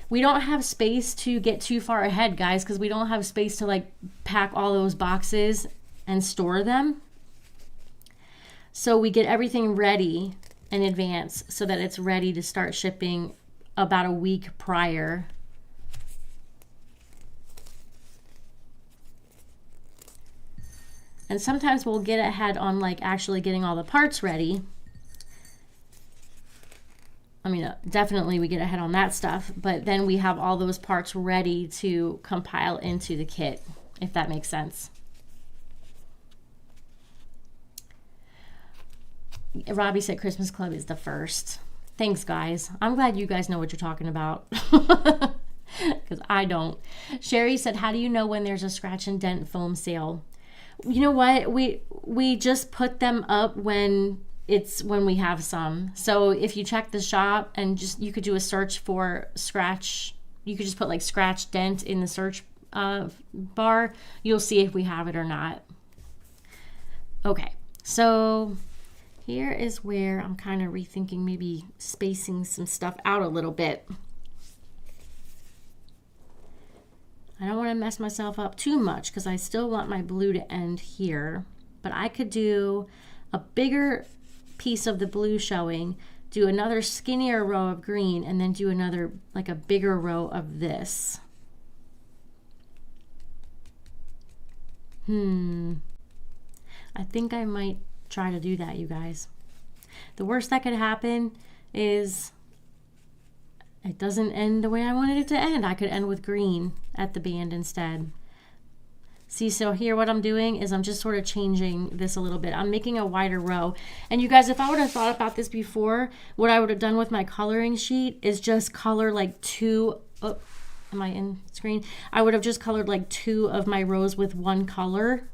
We don't have space to get too far ahead, guys, because we don't have space to like pack all those boxes and store them. So we get everything ready in advance so that it's ready to start shipping about a week prior. And sometimes we'll get ahead on like actually getting all the parts ready. I mean, definitely we get ahead on that stuff, but then we have all those parts ready to compile into the kit, if that makes sense. Robbie said Christmas Club is the 1st. Thanks, guys. I'm glad you guys know what you're talking about. Because I don't. Sherry said, how do you know when there's a scratch and dent foam sale? You know what? We just put them up when we have some. So if you check the shop and you could do a search for scratch, you could just put like scratch dent in the search bar. You'll see if we have it or not. Okay, so here is where I'm kind of rethinking maybe spacing some stuff out a little bit. I don't want to mess myself up too much because I still want my blue to end here, but I could do a bigger piece of the blue showing, do another skinnier row of green, and then do another, like a bigger row of this. I think I might try to do that, you guys. The worst that could happen is it doesn't end the way I wanted it to end. I could end with green at the band instead. See, so here what I'm doing is I'm just sort of changing this a little bit. I'm making a wider row. And you guys, if I would have thought about this before, what I would have done with my coloring sheet is just color like am I in screen? I would have just colored like 2 of my rows with one color.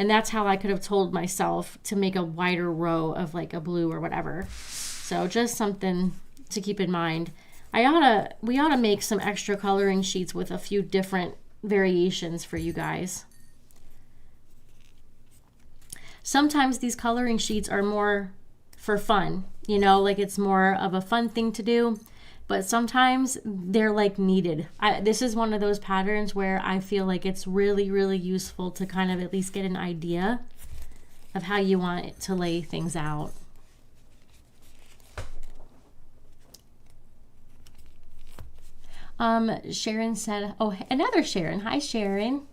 And that's how I could have told myself to make a wider row of like a blue or whatever. So just something to keep in mind. We ought to make some extra coloring sheets with a few different variations for you guys. Sometimes these coloring sheets are more for fun, you know, like it's more of a fun thing to do, but sometimes they're like needed. This is one of those patterns where I feel like it's really, really useful to kind of at least get an idea of how you want it to lay things out. Sharon said, oh, another Sharon. Hi, Sharon.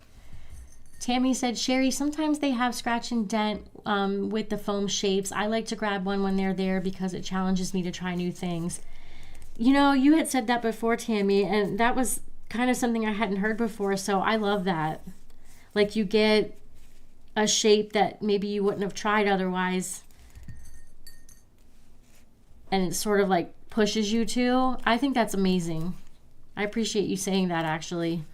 Tammy said, Sherry, sometimes they have scratch and dent with the foam shapes. I like to grab one when they're there because it challenges me to try new things. You know, you had said that before, Tammy, and that was kind of something I hadn't heard before, so I love that. Like you get a shape that maybe you wouldn't have tried otherwise, and it sort of like pushes you to. I think that's amazing. I appreciate you saying that, actually.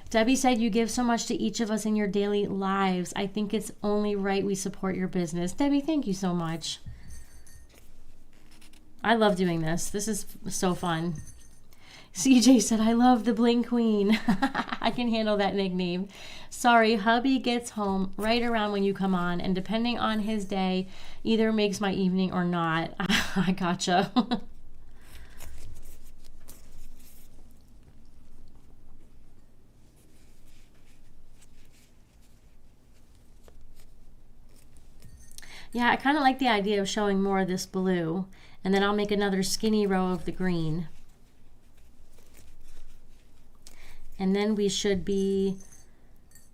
Debbie said, you give so much to each of us in your daily lives. I think it's only right we support your business. Debbie, thank you so much. I love doing this. This is so fun. CJ said, I love the Bling Queen. I can handle that nickname. Sorry, hubby gets home right around when you come on, and depending on his day, either makes my evening or not. I gotcha. Yeah, I kind of like the idea of showing more of this blue, and then I'll make another skinny row of the green. And then we should be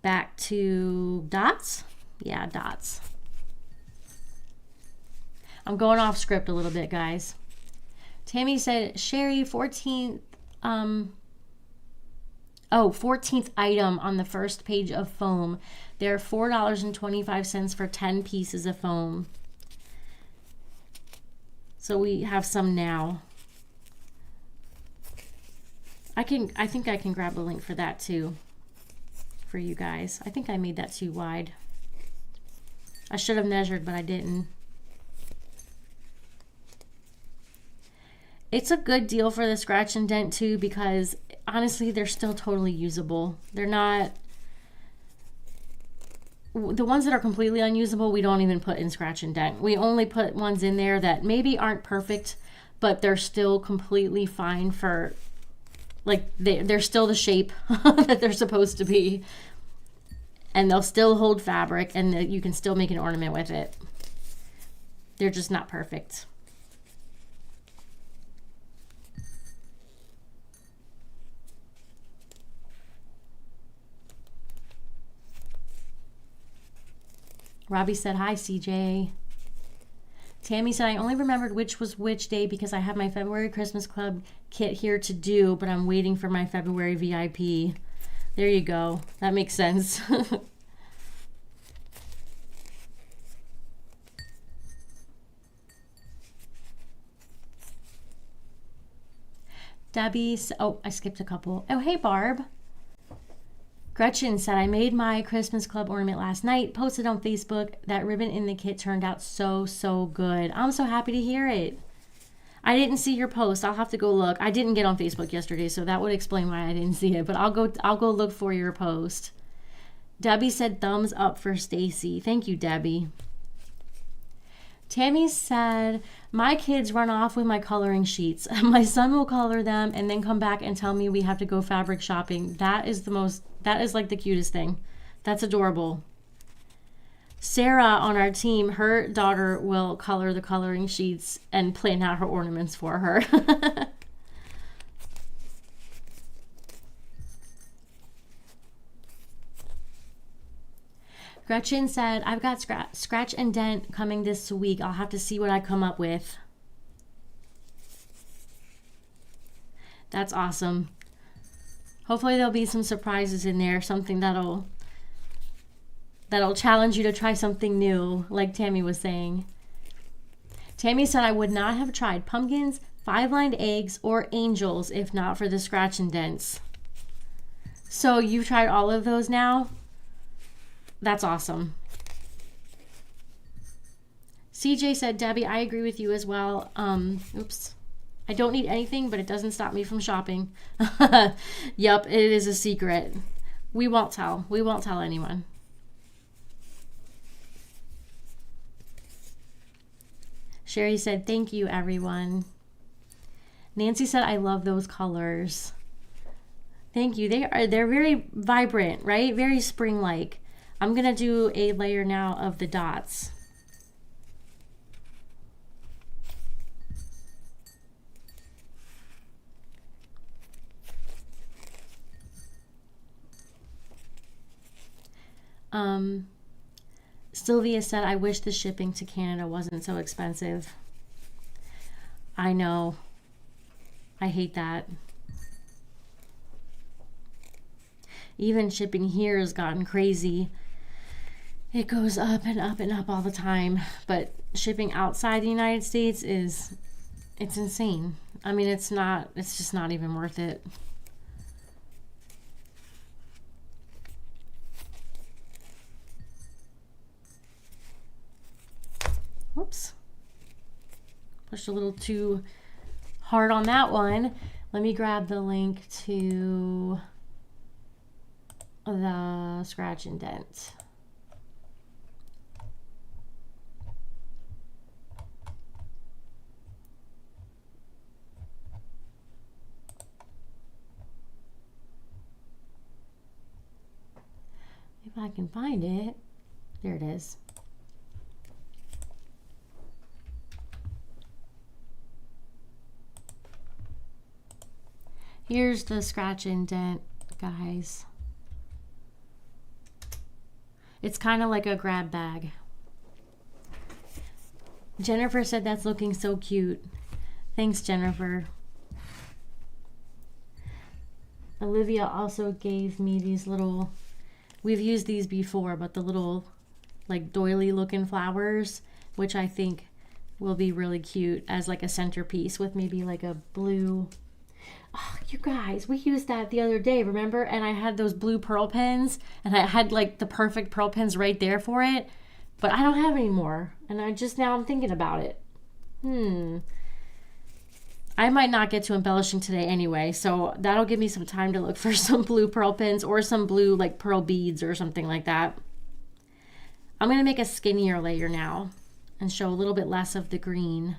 back to dots. Yeah, dots. I'm going off script a little bit, guys. Tammy said, Sherry, 14th item on the first page of foam. They're $4.25 for 10 pieces of foam. So we have some now. I think I can grab a link for that too, for you guys. I think I made that too wide. I should have measured, but I didn't. It's a good deal for the scratch and dent too, because honestly, they're still totally usable. They're not, the ones that are completely unusable, we don't even put in scratch and dent. We only put ones in there that maybe aren't perfect, but they're still completely fine for, like, they're still the shape that they're supposed to be. And they'll still hold fabric, and you can still make an ornament with it. They're just not perfect. Robbie said, hi, CJ. Tammy said, I only remembered which was which day because I have my February Christmas Club kit here to do, but I'm waiting for my February VIP. There you go. That makes sense. Debbie, oh, I skipped a couple. Oh, hey, Barb. Gretchen said, I made my Christmas Club ornament last night, posted on Facebook. That ribbon in the kit turned out so, so good. I'm so happy to hear it. I didn't see your post. I'll have to go look. I didn't get on Facebook yesterday, so that would explain why I didn't see it, but I'll go look for your post. Debbie said, thumbs up for Stacy. Thank you, Debbie. Tammy said, my kids run off with my coloring sheets. My son will color them and then come back and tell me we have to go fabric shopping. That is like the cutest thing. That's adorable. Sarah on our team, her daughter will color the coloring sheets and plan out her ornaments for her. Gretchen said, I've got scratch and dent coming this week. I'll have to see what I come up with. That's awesome. Hopefully there'll be some surprises in there, something that'll challenge you to try something new, like Tammy was saying. Tammy said, I would not have tried pumpkins, 5-lined eggs, or angels if not for the scratch and dents. So you've tried all of those now? That's awesome. CJ said, Debbie, I agree with you as well. Oops. I don't need anything, but it doesn't stop me from shopping. Yep, it is a secret. We won't tell. We won't tell anyone. Sherry said, thank you, everyone. Nancy said, I love those colors. Thank you. They're very vibrant, right? Very spring-like. I'm going to do a layer now of the dots. Sylvia said, I wish the shipping to Canada wasn't so expensive. I know. I hate that. Even shipping here has gotten crazy. It goes up and up and up all the time. But shipping outside the United States it's insane. I mean, it's just not even worth it. Whoops. Pushed a little too hard on that one. Let me grab the link to the scratch and dent. If I can find it. There it is. Here's the scratch and dent, guys. It's kind of like a grab bag. Jennifer said that's looking so cute. Thanks, Jennifer. Olivia also gave me these little, we've used these before, but the little like doily looking flowers, which I think will be really cute as like a centerpiece with maybe like a blue. Oh, you guys, we used that the other day, remember? And I had those blue pearl pens, and I had like the perfect pearl pens right there for it, but I don't have any more. And I'm thinking about it. I might not get to embellishing today anyway, so that'll give me some time to look for some blue pearl pens or some blue like pearl beads or something like that. I'm going to make a skinnier layer now and show a little bit less of the green.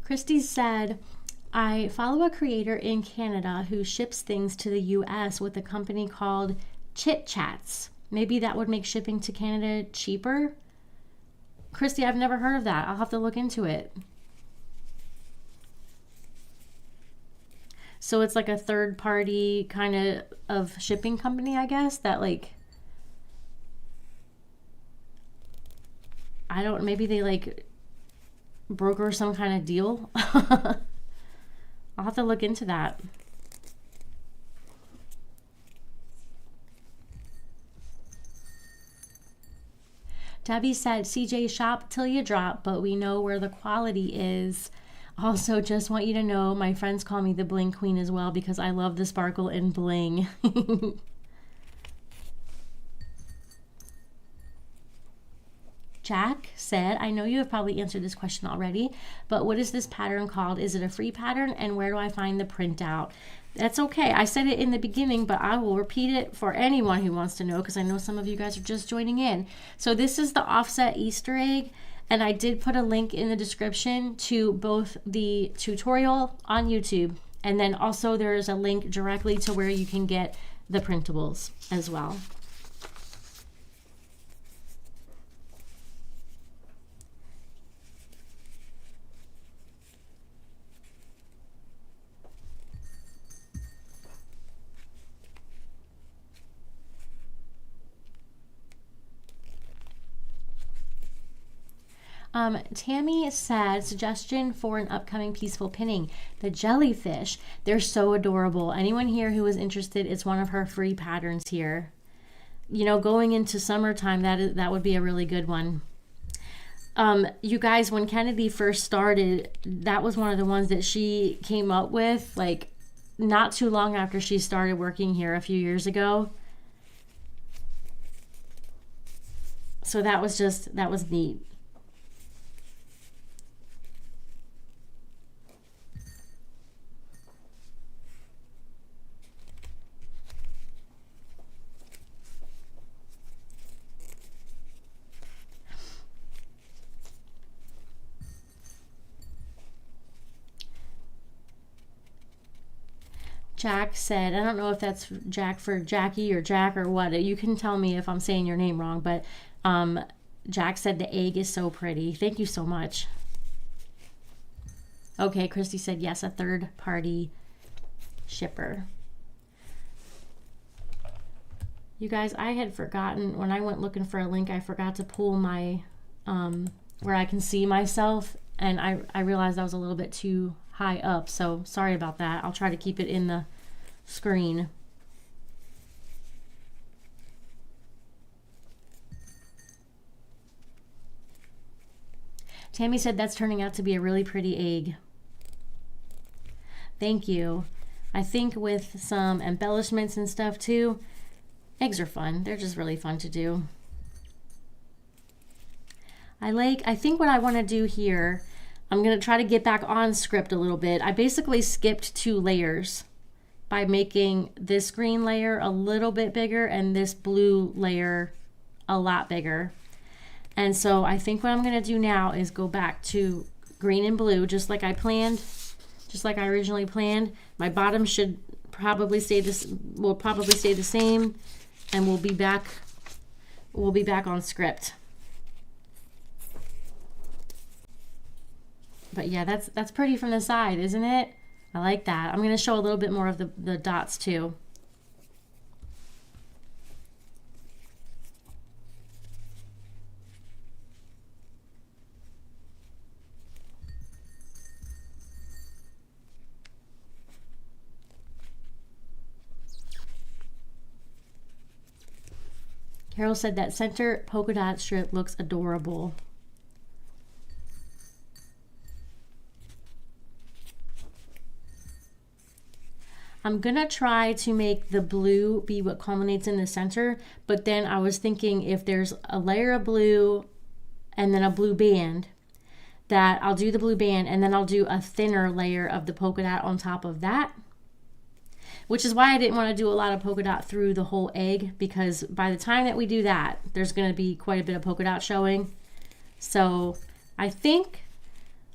Christy said, I follow a creator in Canada who ships things to the US with a company called Chit Chats. Maybe that would make shipping to Canada cheaper? Christy, I've never heard of that. I'll have to look into it. So it's like a third party kind of shipping company, I guess, that like, I don't, maybe they like broker some kind of deal. I'll have to look into that. Debbie said, CJ, shop till you drop, but we know where the quality is. Also, just want you to know my friends call me the bling queen as well because I love the sparkle and bling. Jack said, I know you have probably answered this question already, but what is this pattern called? Is it a free pattern? And where do I find the printout? That's okay. I said it in the beginning, but I will repeat it for anyone who wants to know because I know some of you guys are just joining in. So this is the offset Easter egg, and I did put a link in the description to both the tutorial on YouTube, and then also there is a link directly to where you can get the printables as well. Tammy said, suggestion for an upcoming peaceful pinning. The jellyfish. They're so adorable. Anyone here who is interested, it's one of her free patterns here. You know, going into summertime, that would be a really good one. You guys, when Kennedy first started, that was one of the ones that she came up with, like, not too long after she started working here a few years ago. So that was neat. Jack said, I don't know if that's Jack for Jackie or Jack or what. You can tell me if I'm saying your name wrong, but Jack said the egg is so pretty. Thank you so much. Okay, Christy said yes, a third party shipper. You guys, I had forgotten when I went looking for a link, I forgot to pull my where I can see myself, and I realized I was a little bit too high up, so sorry about that. I'll try to keep it in the screen. Tammy said that's turning out to be a really pretty egg. Thank you. I think with some embellishments and stuff too, eggs are fun. They're just really fun to do. I think what I want to do here, I'm going to try to get back on script a little bit. I basically skipped 2 layers by making this green layer a little bit bigger and this blue layer a lot bigger. And so I think what I'm going to do now is go back to green and blue, just like I planned, just like I originally planned. My bottom should probably stay will probably stay the same, and we'll be back on script. But yeah, that's pretty from the side, isn't it? I like that. I'm going to show a little bit more of the dots too. Carol said that center polka dot strip looks adorable. I'm gonna try to make the blue be what culminates in the center, but then I was thinking if there's a layer of blue and then a blue band, that I'll do the blue band and then I'll do a thinner layer of the polka dot on top of that, which is why I didn't want to do a lot of polka dot through the whole egg, because by the time that we do that, there's gonna be quite a bit of polka dot showing. So I think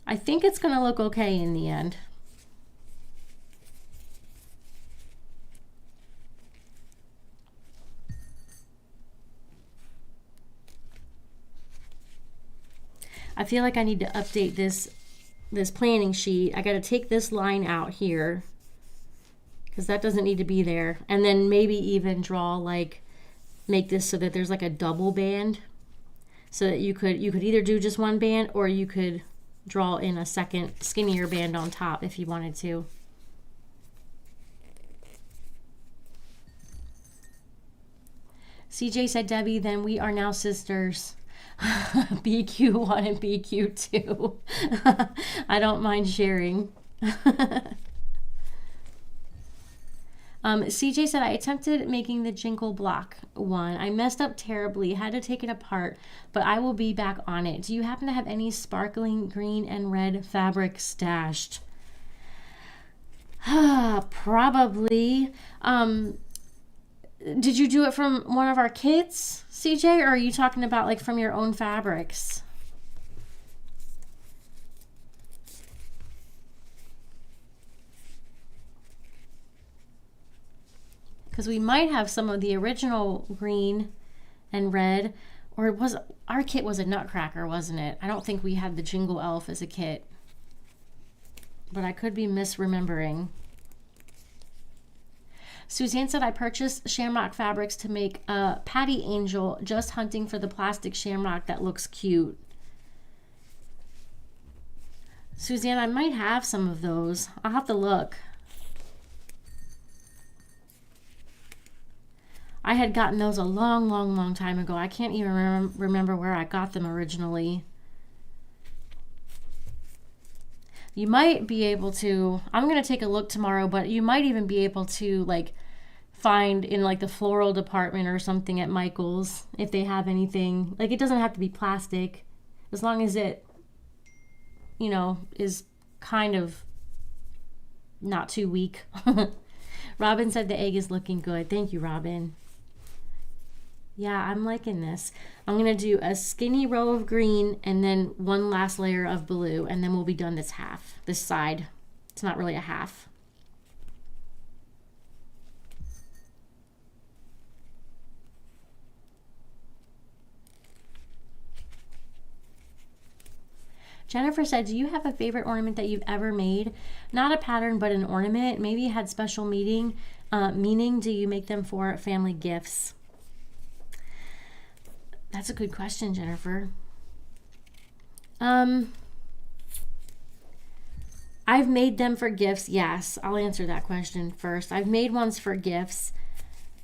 it's gonna look okay in the end. I feel like I need to update this planning sheet. I got to take this line out here because that doesn't need to be there. And then maybe even draw, like, make this so that there's like a double band, so that you could either do just one band or you could draw in a second skinnier band on top if you wanted to. CJ said, Debbie, then we are now sisters. BQ1 and BQ2. I don't mind sharing. CJ said, I attempted making the Jinkle block one. I messed up terribly, had to take it apart, but I will be back on it. Do you happen to have any sparkling green and red fabric stashed? Probably. Did you do it from one of our kits, CJ, or are you talking about like from your own fabrics? Because we might have some of the original green and red, or was our kit was a Nutcracker, wasn't it? I don't think we had the Jingle Elf as a kit, but I could be misremembering. Suzanne said, I purchased shamrock fabrics to make a Patty Angel, just hunting for the plastic shamrock that looks cute. Suzanne, I might have some of those. I'll have to look. I had gotten those a long time ago. I can't even remember where I got them originally. You might be able to, I'm going to take a look tomorrow, but you might even be able to like find in like the floral department or something at Michael's if they have anything. Like it doesn't have to be plastic as long as it, you know, is kind of not too weak. Robin said the egg is looking good. Thank you, Robin. Yeah, I'm liking this. I'm going to do a skinny row of green and then one last layer of blue, and then we'll be done this half, this side. It's not really a half. Jennifer said, do you have a favorite ornament that you've ever made? Not a pattern, but an ornament. Maybe it had special meaning. Do you make them for family gifts? That's a good question, Jennifer. I've made them for gifts. Yes, I'll answer that question first. I've made ones for gifts.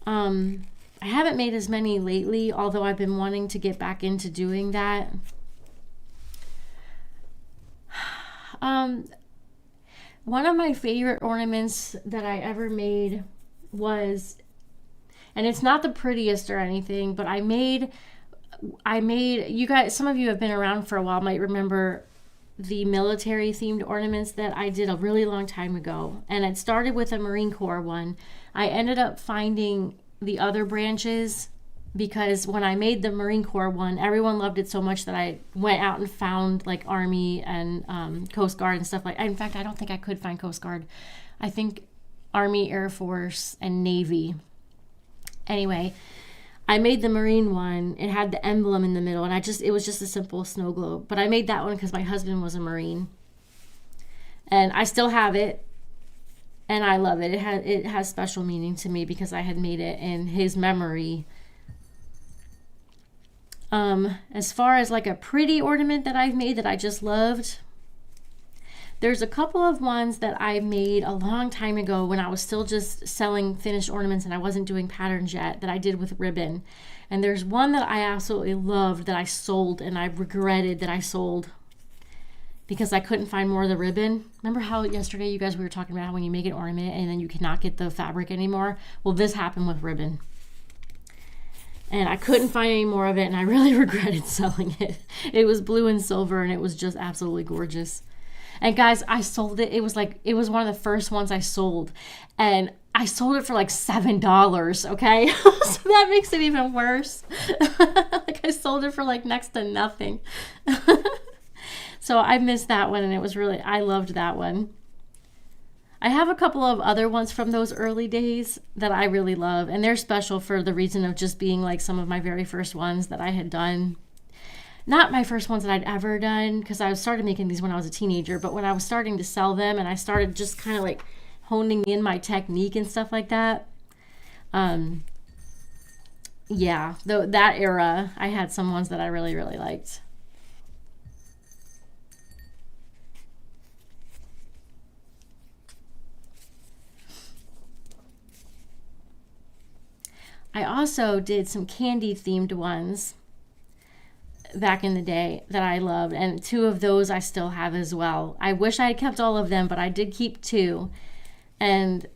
I haven't made as many lately, although I've been wanting to get back into doing that. One of my favorite ornaments that I ever made was, and it's not the prettiest or anything, but I made, you guys, some of you have been around for a while, might remember the military themed ornaments that I did a really long time ago. And it started with a Marine Corps one. I ended up finding the other branches because when I made the Marine Corps one, everyone loved it so much that I went out and found like Army and Coast Guard and stuff like that. In fact, I don't think I could find Coast Guard. I think Army, Air Force, and Navy. Anyway, I made the Marine one. It had the emblem in the middle, and it was just a simple snow globe. But I made that one because my husband was a Marine. And I still have it, and I love it. It has special meaning to me because I had made it in his memory. As far as like a pretty ornament that I've made that I just loved, there's a couple of ones that I made a long time ago when I was still just selling finished ornaments and I wasn't doing patterns yet, that I did with ribbon. And there's one that I absolutely loved that I sold, and I regretted that I sold because I couldn't find more of the ribbon. Remember how yesterday you guys, we were talking about how when you make an ornament and then you cannot get the fabric anymore? Well, this happened with ribbon. And I couldn't find any more of it, and I really regretted selling it. It was blue and silver, and it was just absolutely gorgeous. And guys, I sold it. It was one of the first ones I sold. And I sold it for like $7, okay? So that makes it even worse. Like I sold it for like next to nothing. So I missed that one, and it was really, I loved that one. I have a couple of other ones from those early days that I really love, and they're special for the reason of just being like some of my very first ones that I had done. Not my first ones that I'd ever done, because I started making these when I was a teenager, but when I was starting to sell them and I started just kind of like honing in my technique and stuff like that. Yeah, that era, I had some ones that I really, really liked. I also did some candy themed ones back in the day that I loved, and 2 of those I still have as well. I wish I had kept all of them, but I did keep 2, and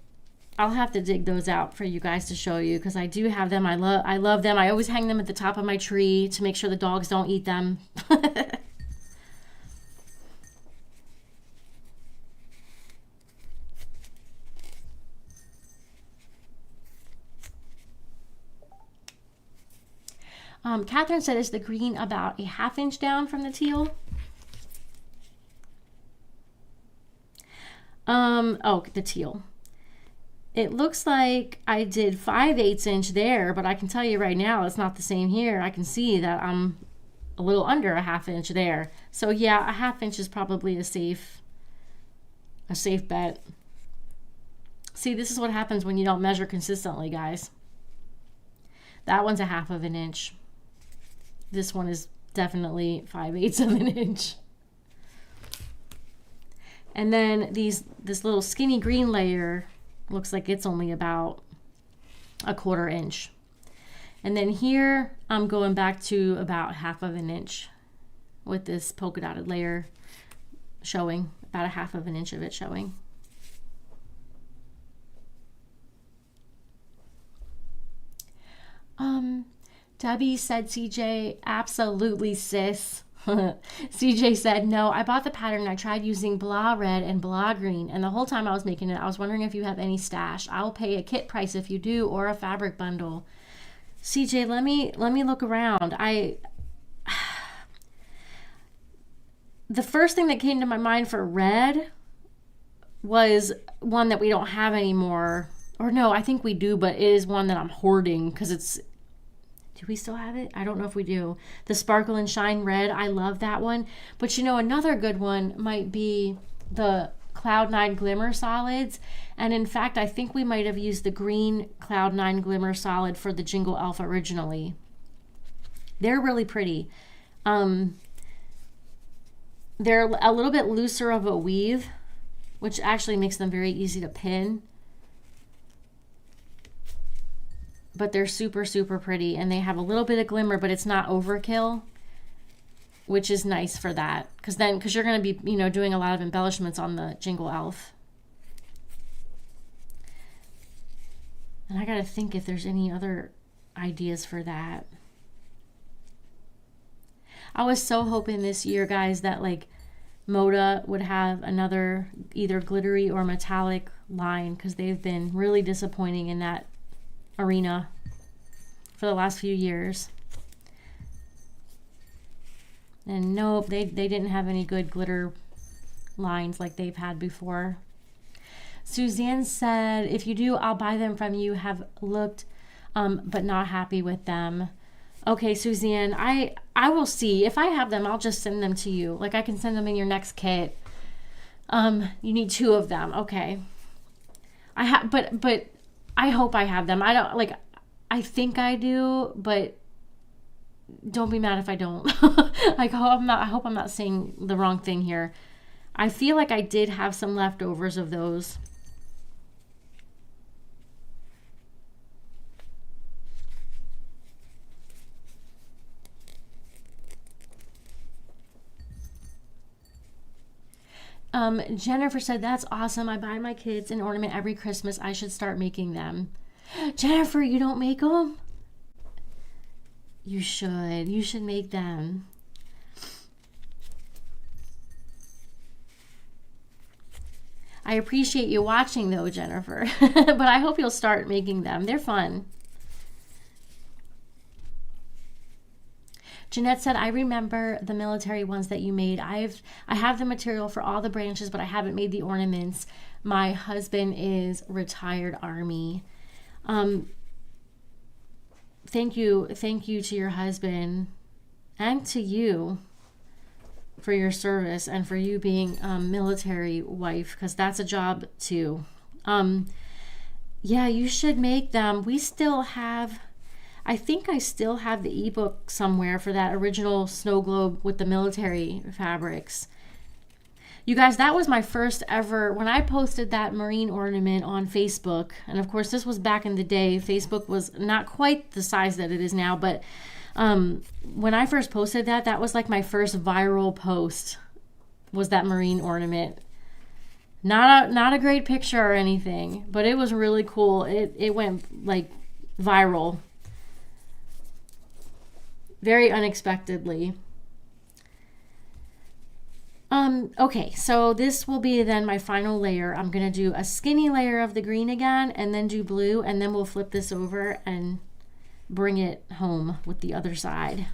I'll have to dig those out for you guys to show you because I do have them. I love them. I always hang them at the top of my tree to make sure the dogs don't eat them. Catherine said, is the green about a 1/2 inch down from the teal? Oh, the teal. It looks like I did 5/8 inch there, but I can tell you right now, it's not the same here. I can see that I'm a little under a 1/2 inch there. So yeah, a 1/2 inch is probably a safe bet. See, this is what happens when you don't measure consistently, guys. That one's a 1/2 of an inch. This one is definitely 5/8 of an inch. And then this little skinny green layer looks like it's only about a 1/4 inch. And then here I'm going back to about 1/2 inch with this polka dotted layer showing, about 1/2 inch of it showing. Debbie said, CJ, absolutely, sis. CJ said, no, I bought the pattern. I tried using blah red and blah green, and the whole time I was making it, I was wondering if you have any stash. I'll pay a kit price if you do, or a fabric bundle. CJ, let me look around. The first thing that came to my mind for red was one that we don't have anymore. Or no, I think we do, but it is one that I'm hoarding because it's... Do we still have it? I don't know if we do. The Sparkle and Shine Red. I love that one. But you know, another good one might be the Cloud 9 Glimmer Solids. And in fact, I think we might have used the green Cloud 9 Glimmer Solid for the Jingle Elf originally. They're really pretty. They're a little bit looser of a weave, which actually makes them very easy to pin. But they're super, super pretty, and they have a little bit of glimmer, but it's not overkill, which is nice for that. Because you're going to be, you know, doing a lot of embellishments on the Jingle Elf. And I got to think if there's any other ideas for that. I was so hoping this year, guys, that like Moda would have another either glittery or metallic line, because they've been really disappointing in that arena for the last few years. And nope, they didn't have any good glitter lines like they've had before. Suzanne said, if you do, I'll buy them from you. Have looked but not happy with them. Okay, Suzanne, I will see. If I have them, I'll just send them to you. Like, I can send them in your next kit. You need 2 of them. Okay. I have, but I hope I have them. I don't, like, I think I do, but don't be mad if I don't. Like, I hope I'm not saying the wrong thing here. I feel like I did have some leftovers of those. Jennifer said, that's awesome. I buy my kids an ornament every Christmas. I should start making them. Jennifer, you don't make them? You should. You should make them. I appreciate you watching though, Jennifer. But I hope you'll start making them. They're fun. Jeanette said, I remember the military ones that you made. I have the material for all the branches, but I haven't made the ornaments. My husband is retired Army. Thank you to your husband and to you for your service and for you being a military wife, because that's a job too. Yeah, you should make them. We still have... I think I still have the ebook somewhere for that original snow globe with the military fabrics. You guys, that was my first ever, when I posted that marine ornament on Facebook, and of course this was back in the day, Facebook was not quite the size that it is now, but when I first posted that, that was like my first viral post, was that marine ornament. Not a great picture or anything, but it was really cool. It went like viral. Very unexpectedly. Okay, so this will be then my final layer. I'm going to do a skinny layer of the green again, and then do blue, and then we'll flip this over and bring it home with the other side.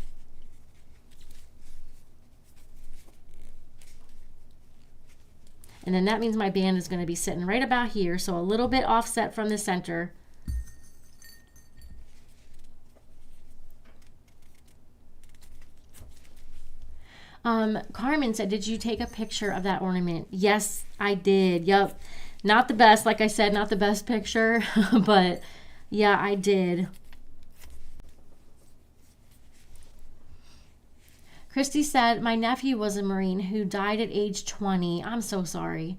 And then that means my band is going to be sitting right about here, so a little bit offset from the center. Carmen said, did you take a picture of that ornament? Yes, I did. Yep. Not the best, like I said, not the best picture, but yeah, I did. Christy said, my nephew was a Marine who died at age 20. I'm so sorry.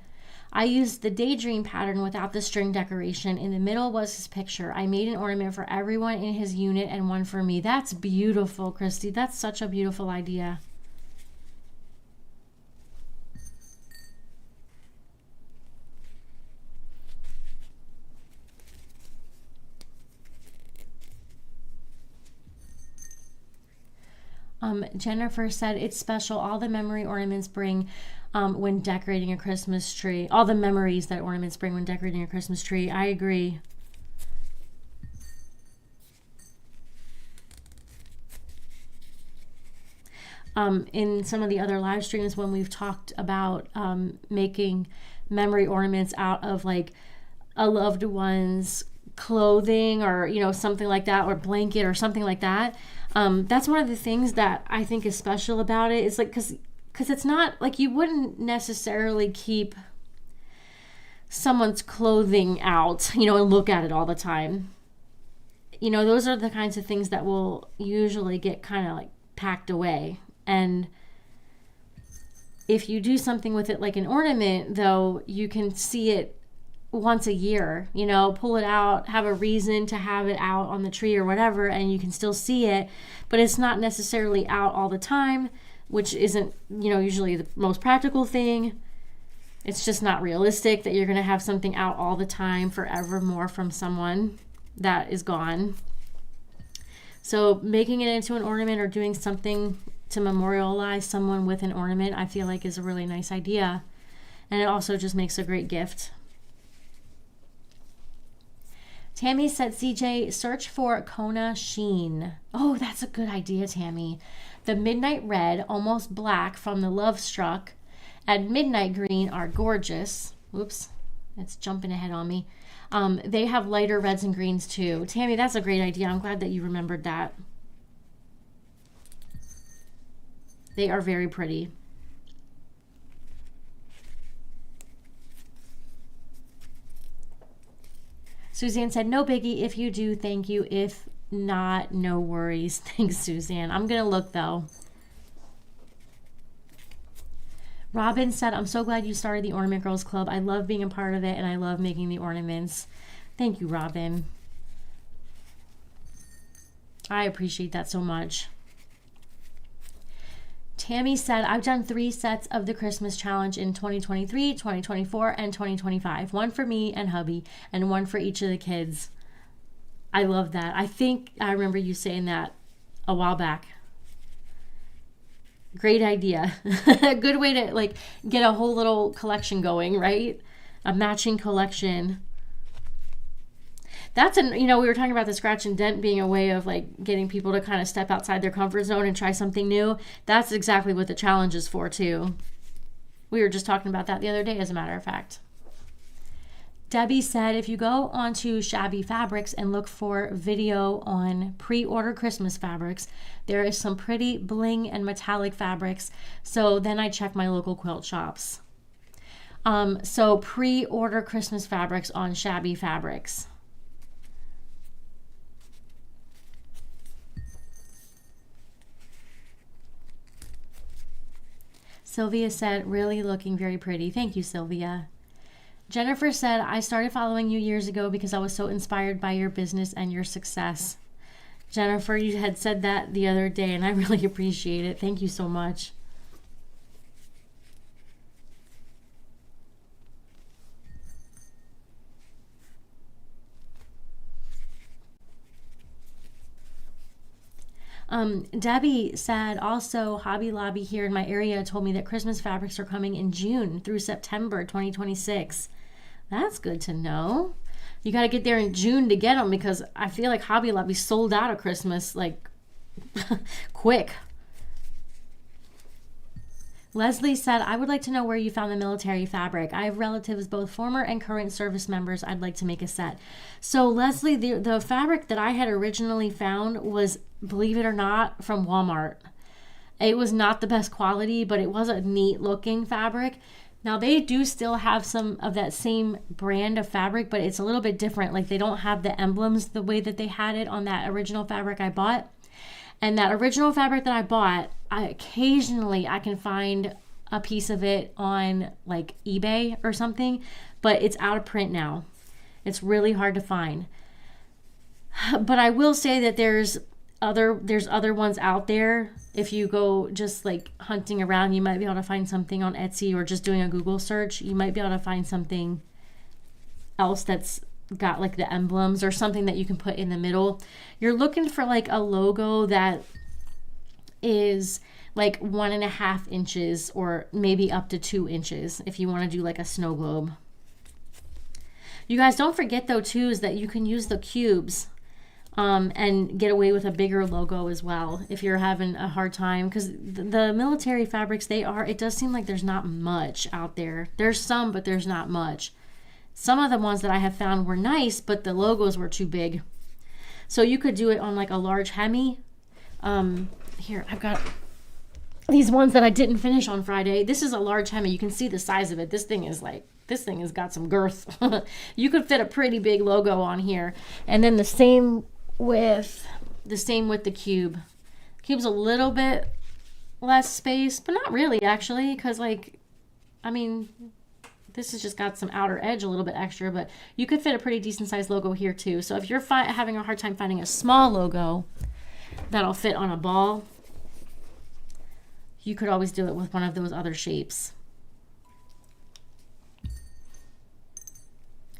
I used the daydream pattern without the string decoration. In the middle was his picture. I made an ornament for everyone in his unit and one for me. That's beautiful, Christy. That's such a beautiful idea. Jennifer said, it's special. All the memory ornaments bring when decorating a Christmas tree. All the memories that ornaments bring when decorating a Christmas tree. I agree. In some of the other live streams when we've talked about making memory ornaments out of like a loved one's clothing or, you know, something like that, or blanket or something like that. That's one of the things that I think is special about it. It's like, because it's not like you wouldn't necessarily keep someone's clothing out, you know, and look at it all the time. You know, those are the kinds of things that will usually get kind of like packed away. And if you do something with it like an ornament, though, you can see it once a year, you know, pull it out, have a reason to have it out on the tree or whatever, and you can still see it, but it's not necessarily out all the time, which isn't, you know, usually the most practical thing. It's just not realistic that you're going to have something out all the time forevermore from someone that is gone. So making it into an ornament or doing something to memorialize someone with an ornament, I feel like is a really nice idea. And it also just makes a great gift. Tammy said, CJ, search for Kona Sheen. Oh, that's a good idea, Tammy. The midnight red, almost black from the Love Struck, and midnight green are gorgeous. Whoops, it's jumping ahead on me. They have lighter reds and greens too. Tammy, that's a great idea. I'm glad that you remembered that. They are very pretty. Suzanne said, no biggie. If you do, thank you. If not, no worries. Thanks, Suzanne. I'm going to look, though. Robin said, I'm so glad you started the Ornament Girls Club. I love being a part of it, and I love making the ornaments. Thank you, Robin. I appreciate that so much. Tammy said, I've done 3 sets of the Christmas challenge in 2023, 2024, and 2025. One for me and hubby, and one for each of the kids. I love that. I think I remember you saying that a while back. Great idea. A good way to like get a whole little collection going, right? A matching collection. That's you know, we were talking about the scratch and dent being a way of like getting people to kind of step outside their comfort zone and try something new. That's exactly what the challenge is for too. We were just talking about that the other day, as a matter of fact. Debbie said, if you go onto Shabby Fabrics and look for video on pre-order Christmas fabrics, there is some pretty bling and metallic fabrics. So then I check my local quilt shops. So pre-order Christmas fabrics on Shabby Fabrics. Sylvia said, really looking very pretty. Thank you, Sylvia. Jennifer said, I started following you years ago because I was so inspired by your business and your success. Jennifer, you had said that the other day, and I really appreciate it. Thank you so much. Debbie said, also, Hobby Lobby here in my area told me that Christmas fabrics are coming in June through September 2026. That's good to know. You got to get there in June to get them, because I feel like Hobby Lobby sold out of Christmas like quick. Leslie said, I would like to know where you found the military fabric. I have relatives, both former and current service members. I'd like to make a set. So Leslie, the fabric that I had originally found was, believe it or not, from Walmart. It was not the best quality, but it was a neat looking fabric. Now they do still have some of that same brand of fabric, but it's a little bit different. Like they don't have the emblems the way that they had it on that original fabric I bought. And that original fabric that I bought, occasionally I can find a piece of it on like eBay or something, but it's out of print now. It's really hard to find. But I will say that there's other ones out there. If you go just like hunting around, you might be able to find something on Etsy, or just doing a Google search, you might be able to find something else that's got like the emblems or something that you can put in the middle. You're looking for like a logo that is like 1.5 inches or maybe up to 2 inches if you want to do like a snow globe. You guys, don't forget though too is that you can use the cubes and get away with a bigger logo as well if you're having a hard time, because the military fabrics, it does seem like there's not much out there. There's some, but there's not much. Some of the ones that I have found were nice, but the logos were too big. So you could do it on like a large hemi. Here, I've got these ones that I didn't finish on Friday. This is a large hemi. You can see the size of it. This thing has got some girth. You could fit a pretty big logo on here. And then the same with the cube. Cube's a little bit less space, but not really actually, because like, I mean, this has just got some outer edge a little bit extra, but you could fit a pretty decent sized logo here too. So if you're having a hard time finding a small logo that'll fit on a ball, you could always do it with one of those other shapes.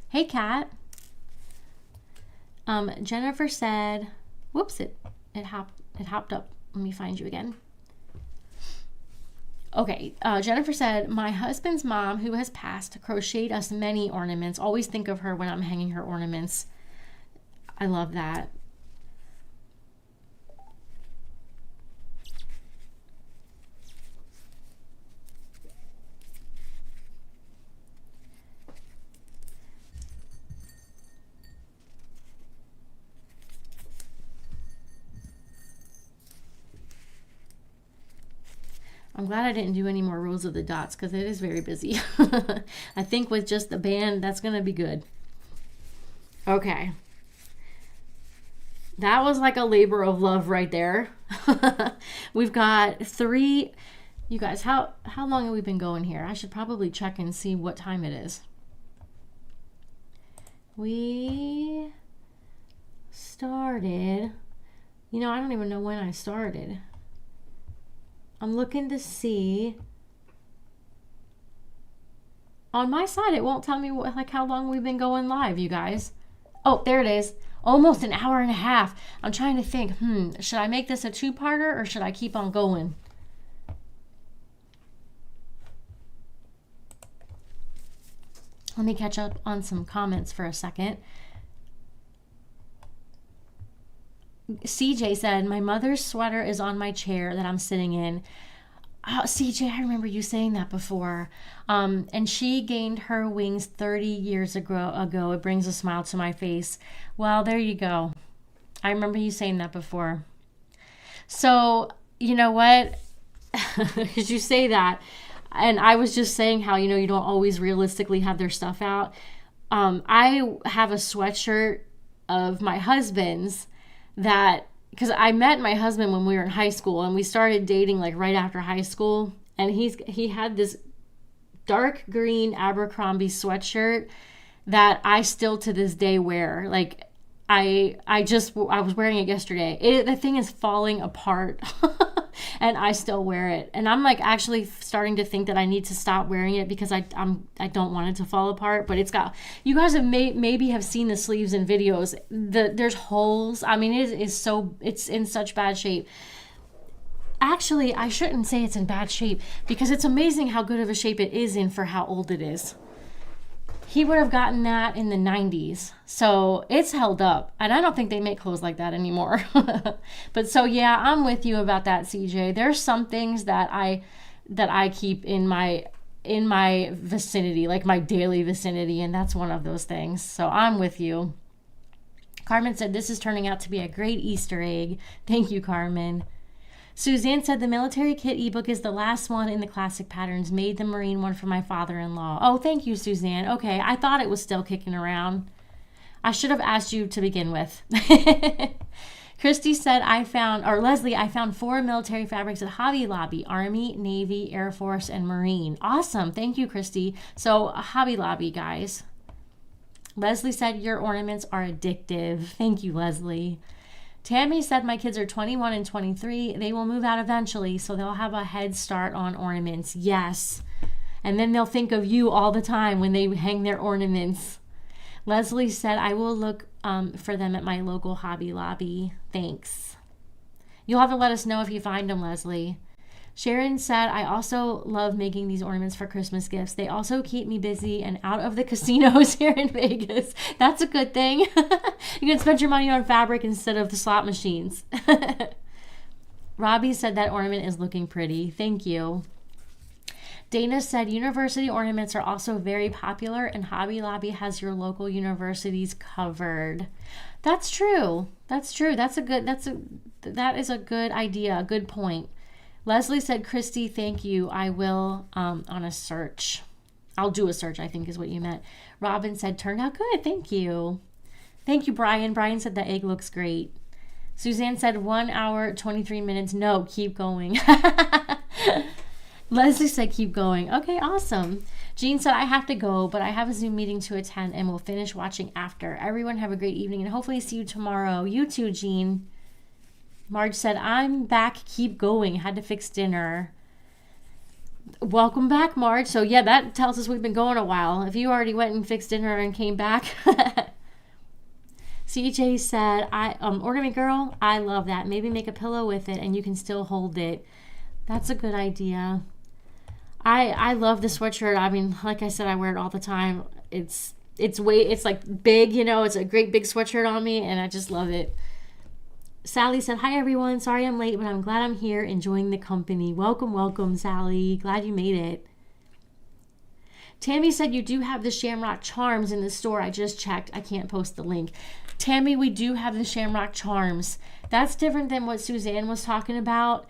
Hey, Kat. Jennifer said, whoops, it hopped up. Let me find you again. Okay, Jennifer said, my husband's mom, who has passed, crocheted us many ornaments. Always think of her when I'm hanging her ornaments. I love that. I'm glad I didn't do any more rows of the dots because it is very busy. I think with just the band, that's going to be good. Okay. That was like a labor of love right there. We've got 3. You guys, how long have we been going here? I should probably check and see what time it is. We started, I don't even know when I started. I'm looking to see. On my side, it won't tell me how long we've been going live, you guys. Oh, there it is. Almost an hour and a half. I'm trying to think, should I make this a 2-parter or should I keep on going? Let me catch up on some comments for a second. CJ said, my mother's sweater is on my chair that I'm sitting in. Oh, CJ, I remember you saying that before. And she gained her wings 30 years ago. It brings a smile to my face. Well, there you go. I remember you saying that before. So, you know what? Because you say that. And I was just saying how, you don't always realistically have their stuff out. I have a sweatshirt of my husband's because I met my husband when we were in high school, and we started dating like right after high school, and he had this dark green Abercrombie sweatshirt that I still to this day wear. Like I was wearing it yesterday. The thing is falling apart and I still wear it. And I'm like actually starting to think that I need to stop wearing it because I don't want it to fall apart. But you guys have maybe have seen the sleeves in videos. There's holes. I mean, it's in such bad shape. Actually, I shouldn't say it's in bad shape because it's amazing how good of a shape it is in for how old it is. He would have gotten that in the 90s. So it's held up. And I don't think they make clothes like that anymore. But so yeah, I'm with you about that, CJ. There's some things that I keep in my vicinity, like my daily vicinity, and that's one of those things. So I'm with you. Carmen said, this is turning out to be a great Easter egg. Thank you, Carmen. Suzanne said, the military kit ebook is the last one in the classic patterns. Made the Marine one for my father-in-law. Oh, thank you, Suzanne. Okay, I thought it was still kicking around. I should have asked you to begin with. Christy said, Leslie, I found 4 military fabrics at Hobby Lobby: Army, Navy, Air Force, and Marine. Awesome. Thank you, Christy. So Hobby Lobby, guys. Leslie said, your ornaments are addictive. Thank you, Leslie. Tammy said, my kids are 21 and 23. They will move out eventually, so they'll have a head start on ornaments. Yes. And then they'll think of you all the time when they hang their ornaments. Leslie said, I will look for them at my local Hobby Lobby. Thanks. You'll have to let us know if you find them, Leslie. Sharon said, I also love making these ornaments for Christmas gifts. They also keep me busy and out of the casinos here in Vegas. That's a good thing. You can spend your money on fabric instead of the slot machines. Robbie said that ornament is looking pretty. Thank you. Dana said, university ornaments are also very popular, and Hobby Lobby has your local universities covered. That's true. That is a good idea, a good point. Leslie said, Christy, thank you. I will on a search. I'll do a search, I think is what you meant. Robin said, turned out good. Thank you. Thank you, Brian. Brian said the egg looks great. Suzanne said 1 hour, 23 minutes. No, keep going. Leslie said, keep going. Okay, awesome. Jean said, I have to go, but I have a Zoom meeting to attend and we'll finish watching after. Everyone have a great evening and hopefully see you tomorrow. You too, Jean. Marge said, I'm back. Keep going. Had to fix dinner. Welcome back, Marge. So yeah, that tells us we've been going a while. If you already went and fixed dinner and came back. CJ said, Ornament Girl, I love that. Maybe make a pillow with it and you can still hold it. That's a good idea. I love the sweatshirt. I mean, like I said, I wear it all the time. It's like big, you know, it's a great big sweatshirt on me and I just love it. Sally said, hi everyone. Sorry I'm late, but I'm glad I'm here enjoying the company. Welcome, welcome, Sally. Glad you made it. Tammy said, you do have the Shamrock Charms in the store. I just checked. I can't post the link. Tammy, we do have the Shamrock Charms. That's different than what Suzanne was talking about.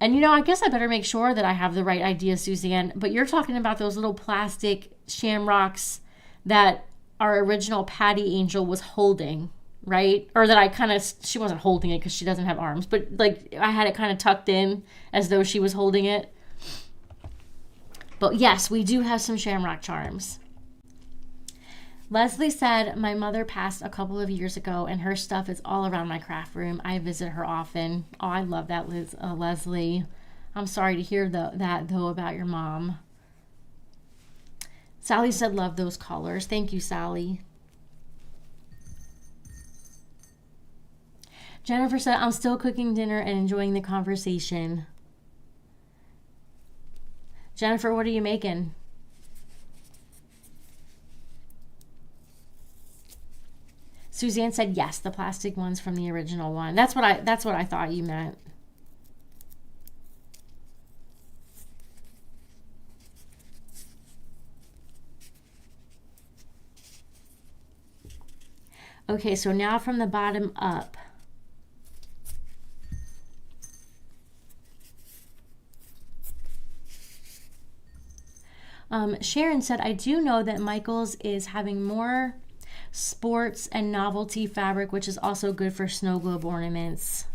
And, you know, I guess I better make sure that I have the right idea, Suzanne. But you're talking about those little plastic shamrocks that our original Patty Angel was holding, right? Or that she wasn't holding it because she doesn't have arms. But, like, I had it kind of tucked in as though she was holding it. But, yes, we do have some Shamrock Charms. Leslie said, my mother passed a couple of years ago and her stuff is all around my craft room. I visit her often. Oh, I love that, Leslie. I'm sorry to hear that, though, about your mom. Sally said, love those colors. Thank you, Sally. Jennifer said, I'm still cooking dinner and enjoying the conversation. Jennifer, what are you making? Suzanne said, yes, the plastic ones from the original one. That's what I thought you meant. Okay, so now from the bottom up. Sharon said, I do know that Michael's is having more sports and novelty fabric, which is also good for snow globe ornaments.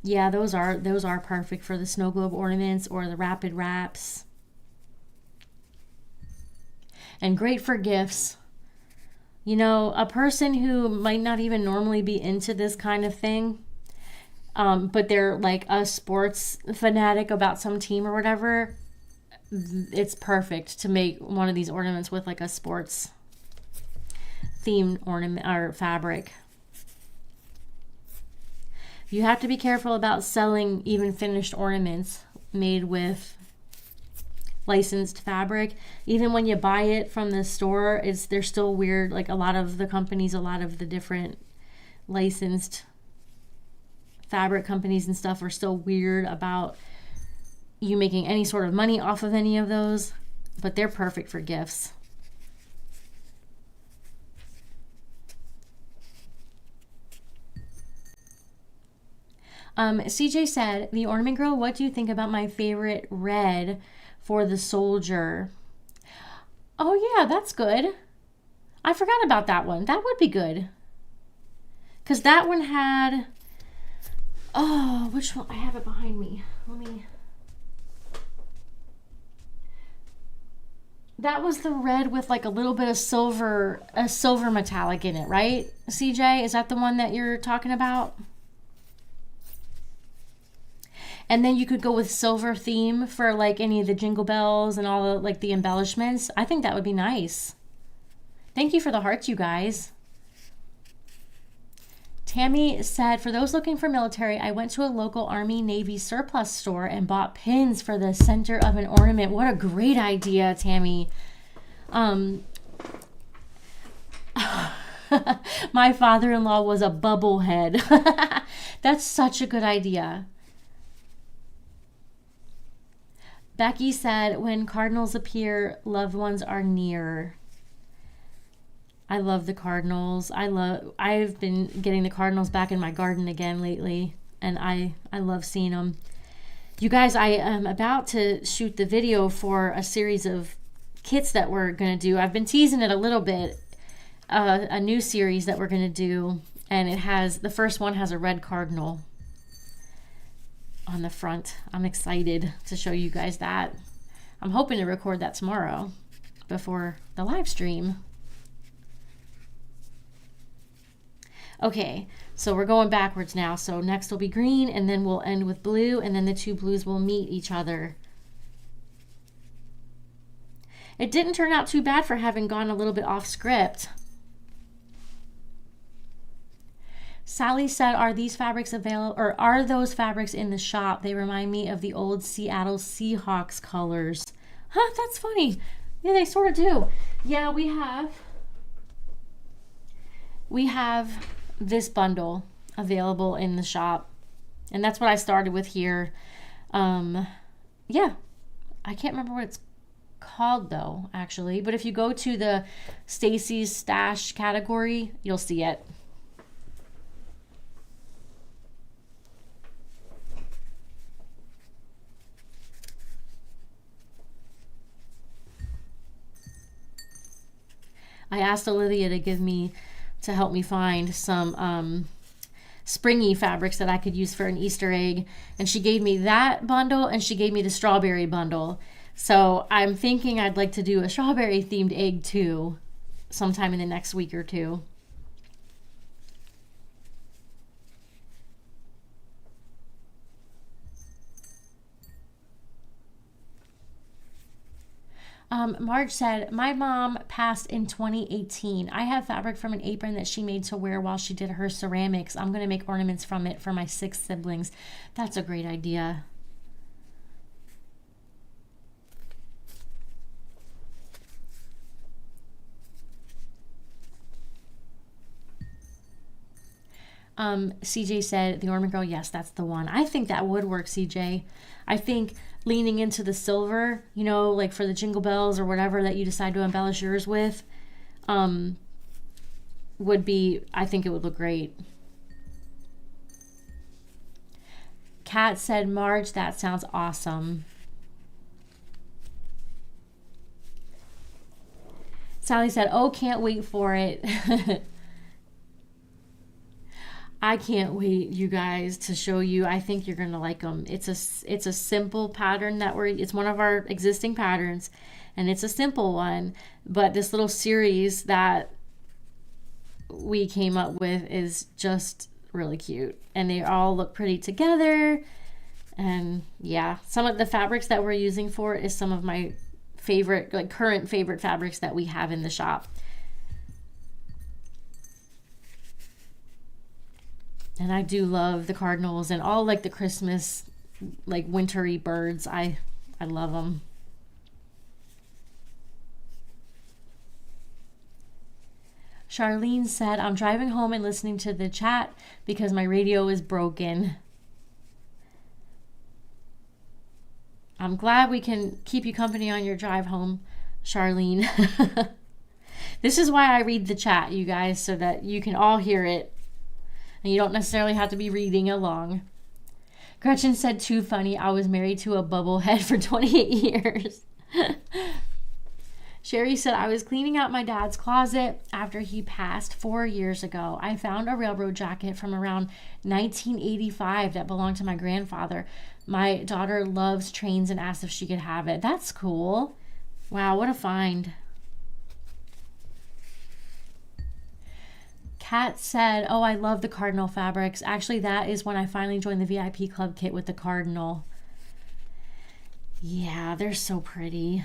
Yeah, those are perfect for the snow globe ornaments or the rapid wraps. And great for gifts. You know, a person who might not even normally be into this kind of thing, but they're like a sports fanatic about some team or whatever, it's perfect to make one of these ornaments with like a sports themed ornament or fabric. You have to be careful about selling even finished ornaments made with licensed fabric. Even when you buy it from the store, they're still weird. Like a lot of the companies, a lot of the different licensed fabric companies and stuff are still weird about you making any sort of money off of any of those, but they're perfect for gifts. CJ said, the Ornament Girl, what do you think about my favorite red for the soldier? Oh yeah, that's good. I forgot about that one. That would be good. Because that one had, oh, which one? I have it behind me. Let me. That was the red with like a little bit of silver, a silver metallic in it, right? CJ, is that the one that you're talking about? And then you could go with silver theme for like any of the jingle bells and all the, like the embellishments. I think that would be nice. Thank you for the hearts, you guys. Tammy said, for those looking for military, I went to a local Army Navy surplus store and bought pins for the center of an ornament. What a great idea, Tammy. My father-in-law was a bubblehead. That's such a good idea. Becky said, when cardinals appear, loved ones are near. I love the cardinals. I've been getting the cardinals back in my garden again lately, and I love seeing them. You guys, I am about to shoot the video for a series of kits that we're going to do. I've been teasing it a little bit, a new series that we're going to do, and it has, the first one has a red cardinal on the front. I'm excited to show you guys that. I'm hoping to record that tomorrow before the live stream. Okay, so we're going backwards now. So next will be green, and then we'll end with blue, and then the two blues will meet each other. It didn't turn out too bad for having gone a little bit off script. Sally said, are these fabrics available, or are those fabrics in the shop? They remind me of the old Seattle Seahawks colors. Huh, that's funny. Yeah, they sort of do. Yeah, we have this bundle available in the shop, and that's what I started with here. Yeah, I can't remember what it's called though, actually, but if you go to the Stacy's Stash category, you'll see it. I asked Olivia to help me find some springy fabrics that I could use for an Easter egg, and she gave me that bundle, and she gave me the strawberry bundle. So I'm thinking I'd like to do a strawberry themed egg too sometime in the next week or two. Marge said, my mom passed in 2018. I have fabric from an apron that she made to wear while she did her ceramics. I'm going to make ornaments from it for my 6 siblings. That's a great idea. CJ said, the Ornament Girl, yes, that's the one. I think that would work, CJ. I think leaning into the silver, you know, like for the jingle bells or whatever that you decide to embellish yours with, would be, I think it would look great. Kat said, Marge, that sounds awesome. Sally said, oh, can't wait for it. I can't wait, you guys, to show you. I think you're gonna like them. It's a simple pattern that it's one of our existing patterns, and it's a simple one. But this little series that we came up with is just really cute, and they all look pretty together. And yeah, some of the fabrics that we're using for it is some of my favorite, like current favorite fabrics that we have in the shop. And I do love the cardinals and all like the Christmas, like wintry birds. I love them. Charlene said, I'm driving home and listening to the chat because my radio is broken. I'm glad we can keep you company on your drive home, Charlene. This is why I read the chat, you guys, so that you can all hear it. And you don't necessarily have to be reading along. Gretchen said, too funny. I was married to a bubblehead for 28 years. Sherry said, I was cleaning out my dad's closet after he passed 4 years ago. I found a railroad jacket from around 1985 that belonged to my grandfather. My daughter loves trains and asked if she could have it. That's cool. Wow, what a find. Kat said, oh, I love the cardinal fabrics. Actually, that is when I finally joined the VIP club kit with the cardinal. Yeah, they're so pretty.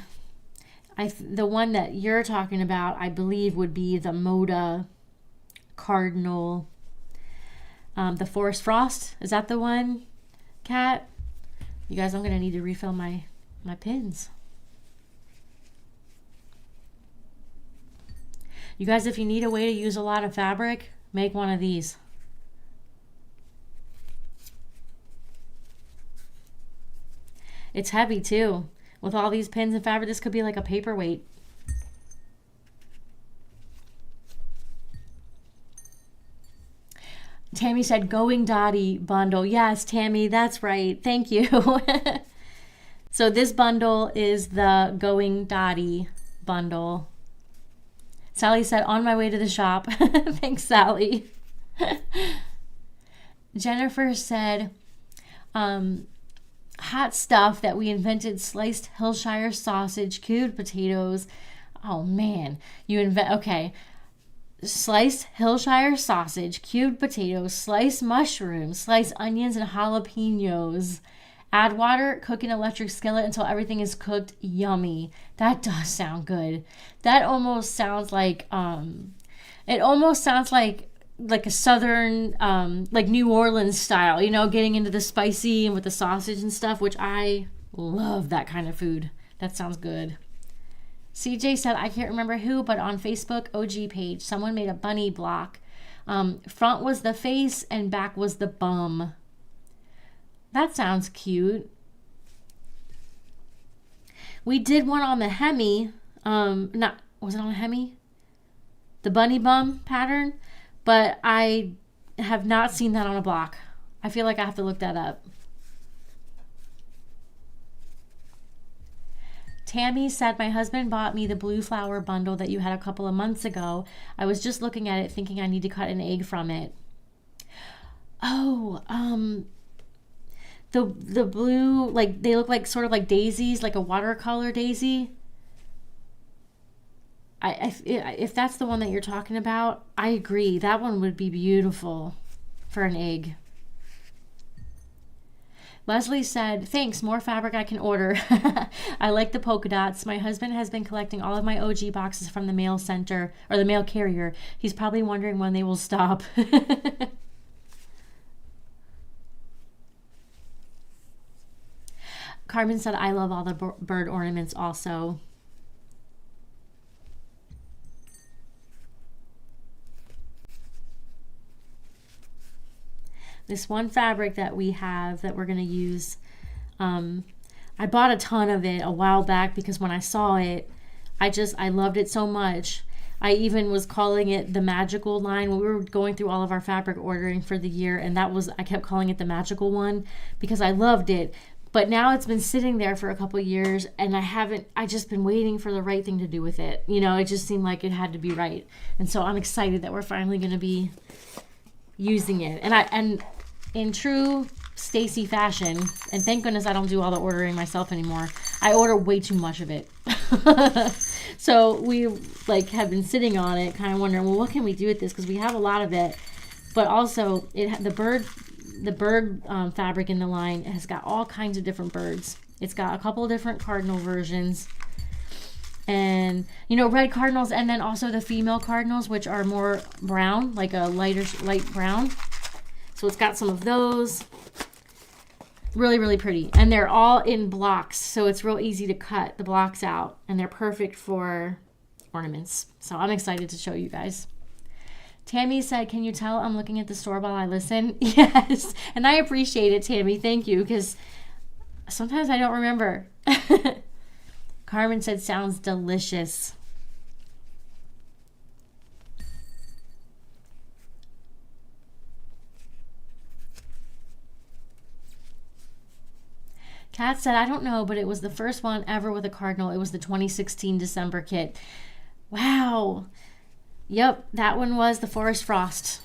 The one that you're talking about, I believe, would be the Moda Cardinal. The Forest Frost. Is that the one, Kat? You guys, I'm going to need to refill my pins. You guys, if you need a way to use a lot of fabric, make one of these. It's heavy too. With all these pins and fabric, this could be like a paperweight. Tammy said, Going Dottie bundle. Yes, Tammy, that's right. Thank you. So this bundle is the Going Dottie bundle. Sally said, on my way to the shop. Thanks, Sally. Jennifer said, hot stuff that we invented, sliced Hillshire sausage, cubed potatoes. Oh man, okay. Sliced Hillshire sausage, cubed potatoes, sliced mushrooms, sliced onions and jalapenos. Add water, cook in electric skillet until everything is cooked. Yummy. That does sound good. That almost sounds like like a southern, like New Orleans style, you know, getting into the spicy and with the sausage and stuff, which I love that kind of food. That sounds good. CJ said, I can't remember who, but on Facebook OG page, someone made a bunny block. Front was the face and back was the bum. That sounds cute. We did one on the Hemi. Was it on the Hemi? The bunny bum pattern. But I have not seen that on a block. I feel like I have to look that up. Tammy said, my husband bought me the blue flower bundle that you had a couple of months ago. I was just looking at it thinking I need to cut an egg from it. Oh, the blue, like they look like sort of like daisies, like a watercolor daisy. If that's the one that you're talking about, I agree. That one would be beautiful for an egg. Leslie said, thanks, more fabric I can order. I like the polka dots. My husband has been collecting all of my OG boxes from the mail center, or the mail carrier. He's probably wondering when they will stop. Carmen said, I love all the bird ornaments also. This one fabric that we have that we're going to use, I bought a ton of it a while back because when I saw it, I loved it so much. I even was calling it the magical line when we were going through all of our fabric ordering for the year, and I kept calling it the magical one because I loved it. But now it's been sitting there for a couple years, and I just been waiting for the right thing to do with it. You know, it just seemed like it had to be right. And so I'm excited that we're finally going to be using it. And in true Stacy fashion, and thank goodness I don't do all the ordering myself anymore. I order way too much of it. So we have been sitting on it, kind of wondering, well, what can we do with this? Because we have a lot of it, but also the bird fabric in the line has got all kinds of different birds. It's got a couple of different cardinal versions, and red cardinals, and then also the female cardinals, which are more brown, like a light brown. So it's got some of those. Really, really pretty. And they're all in blocks, so it's real easy to cut the blocks out, and they're perfect for ornaments. So I'm excited to show you guys. Tammy said, can you tell I'm looking at the store while I listen? Yes, and I appreciate it, Tammy. Thank you, because sometimes I don't remember. Carmen said, sounds delicious. Kat said, I don't know, but it was the first one ever with a cardinal. It was the 2016 December kit. Wow. Yep, that one was the Forest Frost.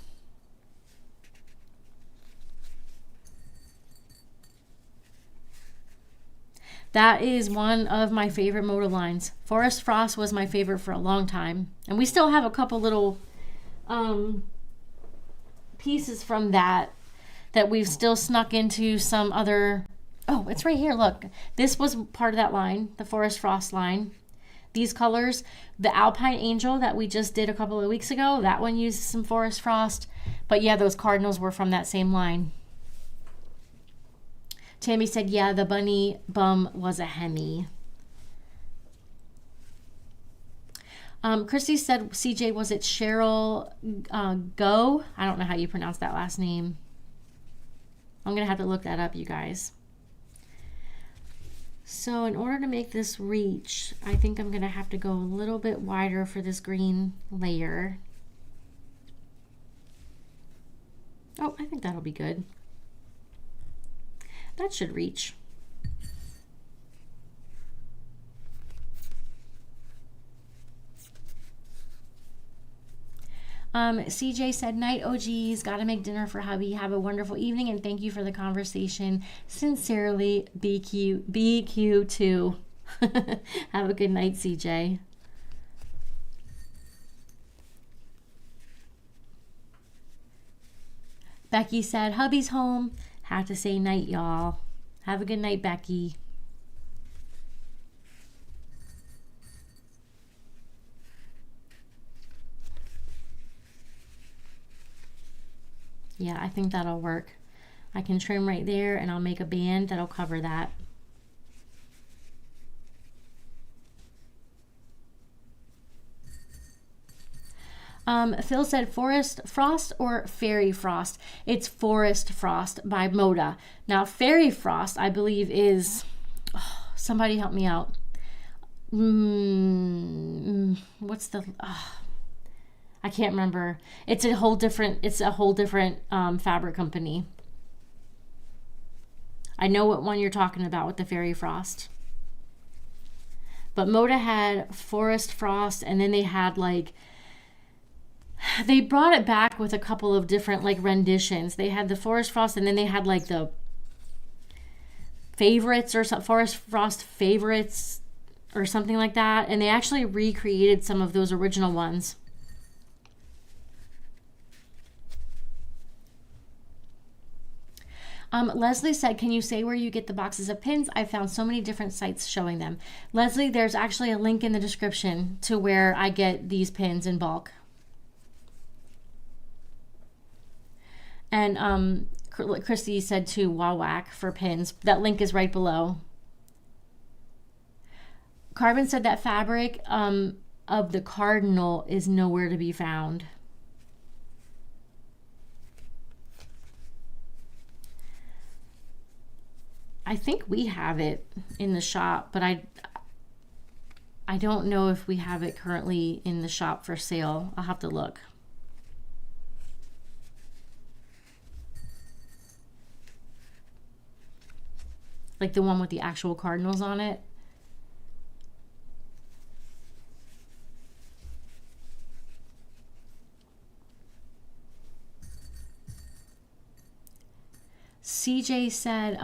That is one of my favorite motor lines. Forest Frost was my favorite for a long time. And we still have a couple little pieces from that we've still snuck into some other. Oh, it's right here. Look, this was part of that line, the Forest Frost line. These colors, the Alpine Angel that we just did a couple of weeks ago, that one used some Forest Frost. But yeah, those cardinals were from that same line. Tammy said, yeah, the bunny bum was a Hemi. Christy said, CJ, was it Cheryl Go? I don't know how you pronounce that last name. I'm going to have to look that up, you guys. So in order to make this reach, I think I'm going to have to go a little bit wider for this green layer. Oh, I think that'll be good. That should reach. CJ said, night OGs, gotta make dinner for hubby. Have a wonderful evening and thank you for the conversation. Sincerely, BQ2. Have a good night, CJ. Becky said, hubby's home. Have to say night, y'all. Have a good night, Becky. Yeah, I think that'll work. I can trim right there and I'll make a band that'll cover that. Phil said Forest Frost or Fairy Frost. It's Forest Frost by Moda. Now, Fairy Frost, I believe, is... Oh, somebody help me out. What's the... I can't remember. It's a whole different fabric company. I know what one you're talking about with the Fairy Frost. But Moda had Forest Frost, and then they had like... They brought it back with a couple of different like renditions. They had the Forest Frost, and then they had like the favorites or some Forest Frost favorites or something like that. And they actually recreated some of those original ones. Leslie said, can you say where you get the boxes of pins? I found so many different sites showing them. Leslie, there's actually a link in the description to where I get these pins in bulk. And Christy said to Wawak for pins. That link is right below. Carbon said that fabric of the cardinal is nowhere to be found. I think we have it in the shop, but I don't know if we have it currently in the shop for sale. I'll have to look. Like the one with the actual cardinals on it. CJ said,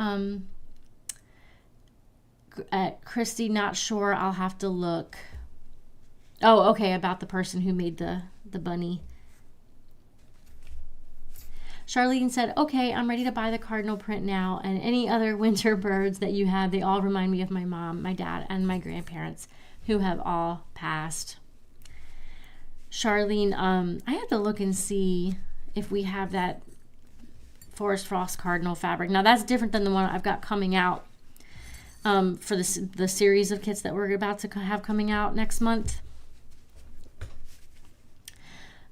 Christy, not sure. I'll have to look. Oh, okay, about the person who made the bunny. Charlene said, okay, I'm ready to buy the cardinal print now, and any other winter birds that you have, they all remind me of my mom, my dad, and my grandparents, who have all passed. Charlene, I have to look and see if we have that Forest Frost cardinal fabric. Now, that's different than the one I've got coming out for the series of kits that we're about to have coming out next month.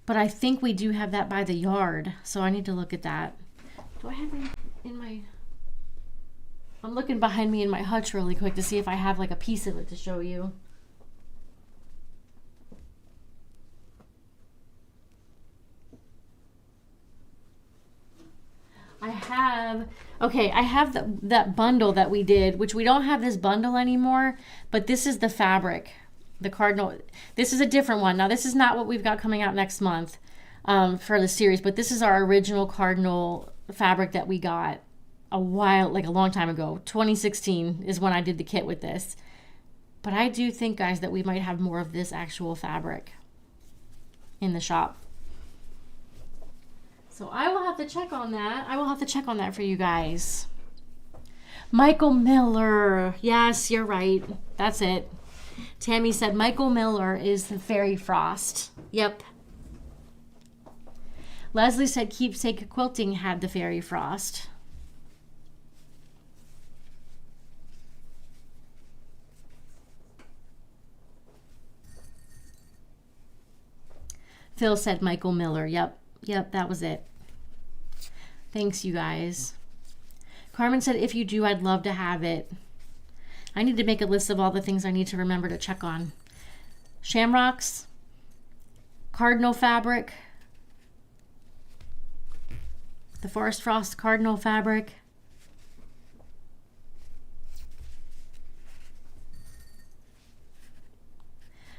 But I think we do have that by the yard, so I need to look at that. Do I have it in my... I'm looking behind me in my hutch really quick to see if I have like a piece of it to show you. I have, okay, I have that bundle that we did, which we don't have this bundle anymore, but this is the fabric, the cardinal. This is a different one. Now, this is not what we've got coming out next month for the series, but this is our original cardinal fabric that we got a long time ago. 2016 is when I did the kit with this. But I do think, guys, that we might have more of this actual fabric in the shop. So I will have to check on that. I will have to check on that for you guys. Michael Miller. Yes, you're right. That's it. Tammy said Michael Miller is the Fairy Frost. Yep. Leslie said Keepsake Quilting had the Fairy Frost. Phil said Michael Miller. Yep, that was it. Thanks, you guys. Carmen said, if you do, I'd love to have it. I need to make a list of all the things I need to remember to check on. Shamrocks, cardinal fabric, the Forest Frost cardinal fabric.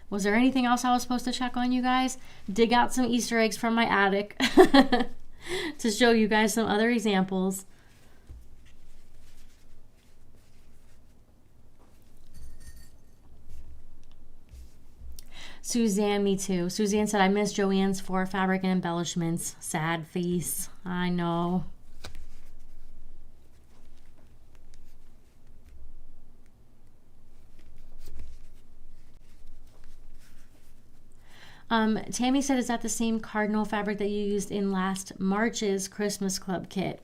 Was there anything else I was supposed to check on, you guys? Dig out some Easter eggs from my attic to show you guys some other examples. Suzanne, me too. Suzanne said, I miss Joanne's for fabric and embellishments. Sad face. I know. Tammy said, is that the same cardinal fabric that you used in last March's Christmas Club kit?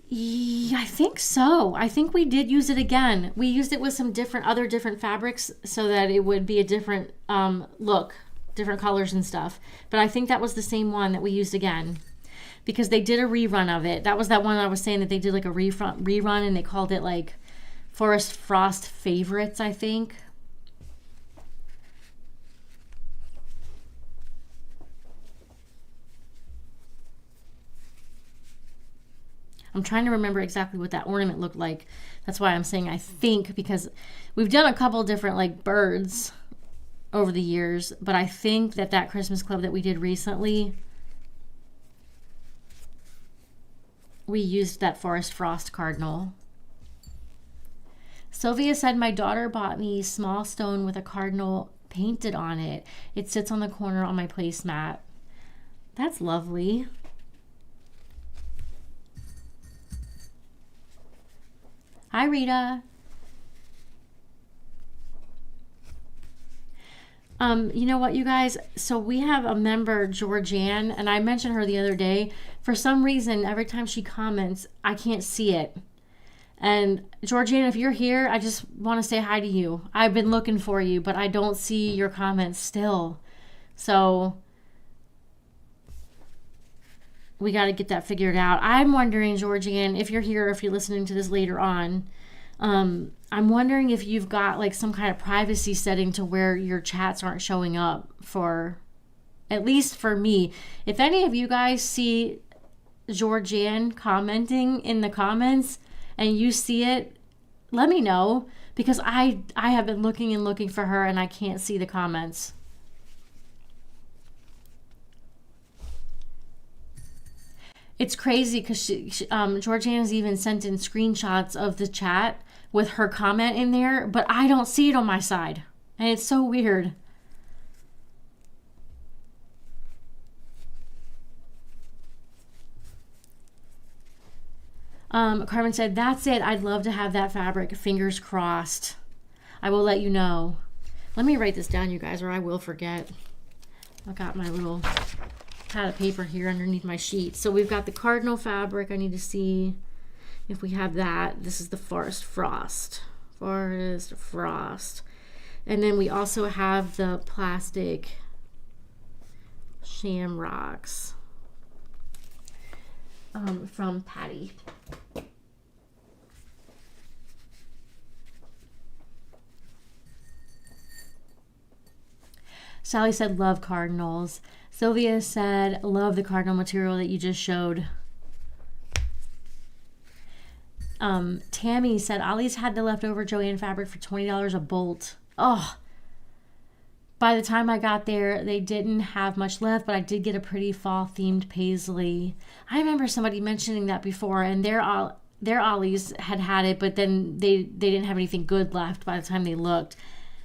Yeah, I think so. I think we did use it again. We used it with some other different fabrics so that it would be a different look, different colors and stuff. But I think that was the same one that we used again because they did a rerun of it. That was that one I was saying that they did like a rerun and they called it like Forest Frost Favorites, I think. I'm trying to remember exactly what that ornament looked like. That's why I'm saying I think, because we've done a couple different like birds over the years, but I think that Christmas Club that we did recently, we used that Forest Frost cardinal. Sylvia said, my daughter bought me a small stone with a cardinal painted on it. It sits on the corner on my placemat. That's lovely. Hi, Rita. You know what, you guys? So we have a member, Georgianne, and I mentioned her the other day. For some reason, every time she comments, I can't see it. And Georgianne, if you're here, I just want to say hi to you. I've been looking for you, but I don't see your comments still. So we got to get that figured out. I'm wondering, Georgianne, if you're here, if you're listening to this later on, I'm wondering if you've got like some kind of privacy setting to where your chats aren't showing up for, at least for me. If any of you guys see Georgianne commenting in the comments and you see it, let me know, because I have been looking and looking for her and I can't see the comments. It's crazy because Georgianne has even sent in screenshots of the chat with her comment in there, but I don't see it on my side. And it's so weird. Carmen said, that's it. I'd love to have that fabric. Fingers crossed. I will let you know. Let me write this down, you guys, or I will forget. I got my little pad of paper here underneath my sheet. So we've got the cardinal fabric. I need to see if we have that. This is the Forest Frost. Forest Frost. And then we also have the plastic shamrocks from Patty. Sally said, love cardinals. Sylvia said, love the cardinal material that you just showed. Tammy said, Ollie's had the leftover Joanne fabric for $20 a bolt. Oh, by the time I got there, they didn't have much left, but I did get a pretty fall-themed paisley. I remember somebody mentioning that before, and their Ollie's had it, but then they didn't have anything good left by the time they looked.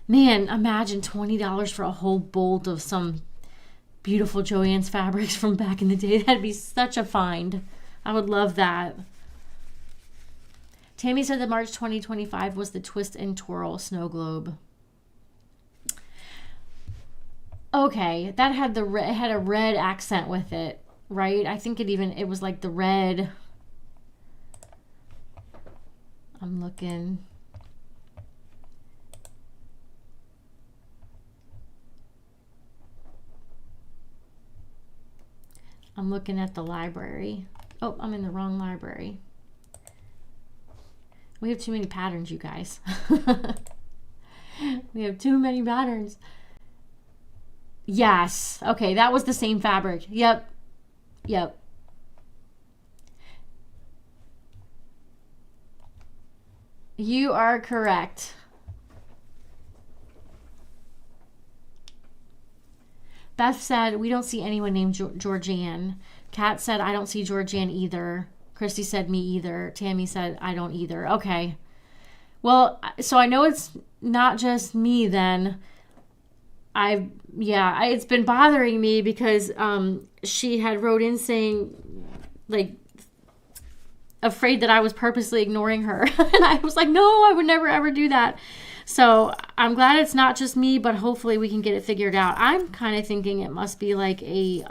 Man, imagine $20 for a whole bolt of some beautiful Joann's fabrics from back in the day. That'd be such a find. I would love that. Tammy said that March 2025 was the Twist and Twirl Snow Globe. Okay, that had it had a red accent with it, right? I think it was like the red. I'm looking. I'm looking at the library. Oh, I'm in the wrong library. We have too many patterns, you guys. We have too many patterns. Yes. Okay, that was the same fabric. Yep. Yep. You are correct. Beth said, we don't see anyone named Georgianne. Kat said, I don't see Georgianne either. Christy said, me either. Tammy said, I don't either. Okay. Well, so I know it's not just me then. It's been bothering me because she had wrote in saying, like, afraid that I was purposely ignoring her. And I was like, no, I would never, ever do that. So I'm glad it's not just me, but hopefully we can get it figured out. I'm kind of thinking it must be like a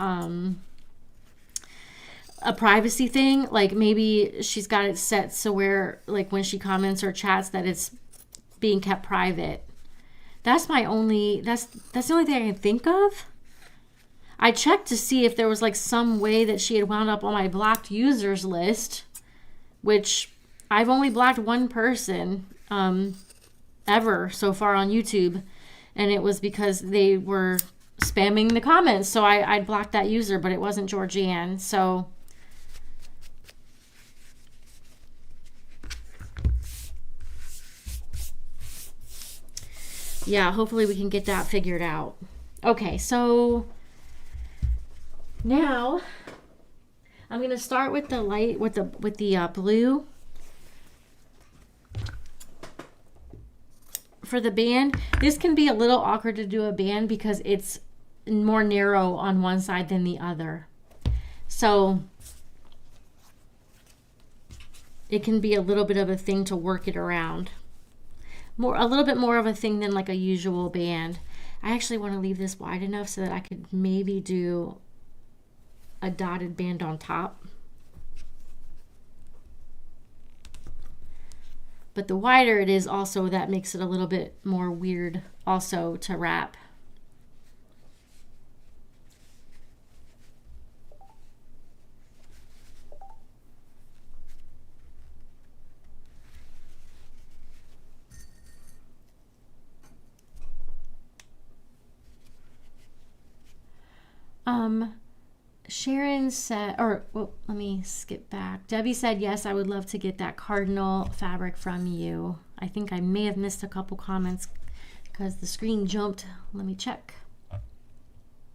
privacy thing. Like maybe she's got it set so where like when she comments or chats that it's being kept private. That's the only thing I can think of. I checked to see if there was like some way that she had wound up on my blocked users list, which I've only blocked one person ever so far on YouTube, and it was because they were spamming the comments. So I blocked that user, but it wasn't Georgianne. So yeah, hopefully we can get that figured out. Okay, so now I'm going to start with the light, with the blue. For the band, this can be a little awkward to do a band because it's more narrow on one side than the other. So it can be a little bit of a thing to work it around. A little bit more of a thing than like a usual band. I actually want to leave this wide enough so that I could maybe do a dotted band on top. But the wider it is also, that makes it a little bit more weird also to wrap. Sharon said, let me skip back. Debbie said, yes, I would love to get that cardinal fabric from you. I think I may have missed a couple comments because the screen jumped. Let me check.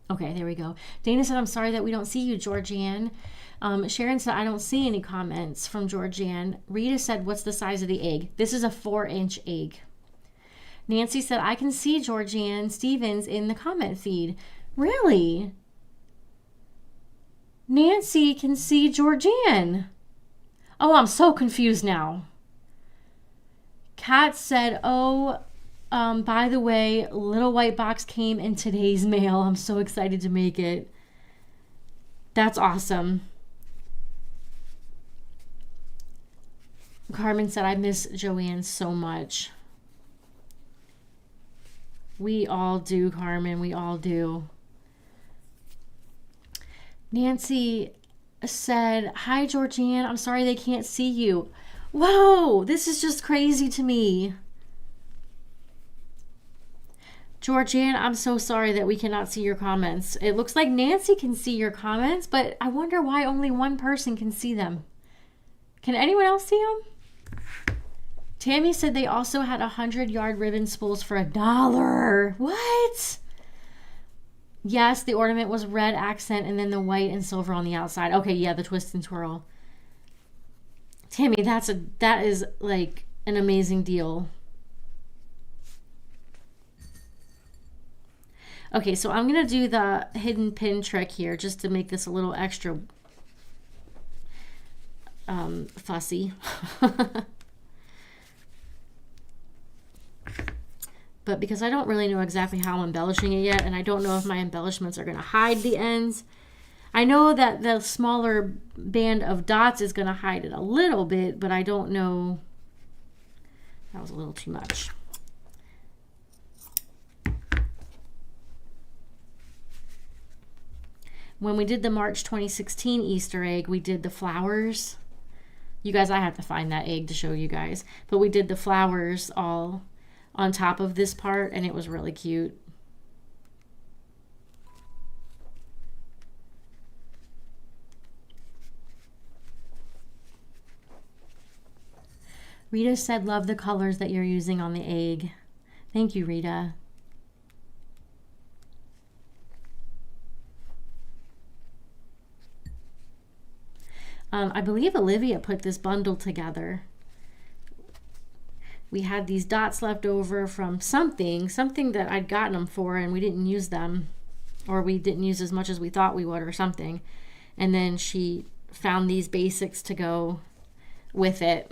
Okay, there we go. Dana said, I'm sorry that we don't see you, Georgianne. Sharon said, I don't see any comments from Georgianne. Rita said, what's the size of the egg? This is a 4-inch egg. Nancy said, I can see Georgianne Stevens in the comment feed. Really? Nancy can see Georgianne. Oh, I'm so confused now. Kat said, by the way, little white box came in today's mail. I'm so excited to make it. That's awesome. Carmen said, I miss Joanne so much. We all do, Carmen. We all do. Nancy said, hi, Georgianne. I'm sorry they can't see you. Whoa, this is just crazy to me. Georgianne, I'm so sorry that we cannot see your comments. It looks like Nancy can see your comments, but I wonder why only one person can see them. Can anyone else see them? Tammy said they also had 100-yard ribbon spools for $1. What? Yes, the ornament was red accent and then the white and silver on the outside. Okay, yeah, the twist and twirl. Tammy, that is like an amazing deal. Okay, so I'm going to do the hidden pin trick here just to make this a little extra fussy. But because I don't really know exactly how I'm embellishing it yet, and I don't know if my embellishments are going to hide the ends. I know that the smaller band of dots is going to hide it a little bit, but I don't know. That was a little too much. When we did the March 2016 Easter egg, we did the flowers. You guys, I have to find that egg to show you guys. But we did the flowers all on top of this part, and it was really cute. Rita said, love the colors that you're using on the egg. Thank you, Rita. I believe Olivia put this bundle together. We had these dots left over from something that I'd gotten them for, and we didn't use them, or we didn't use as much as we thought we would or something. And then she found these basics to go with it.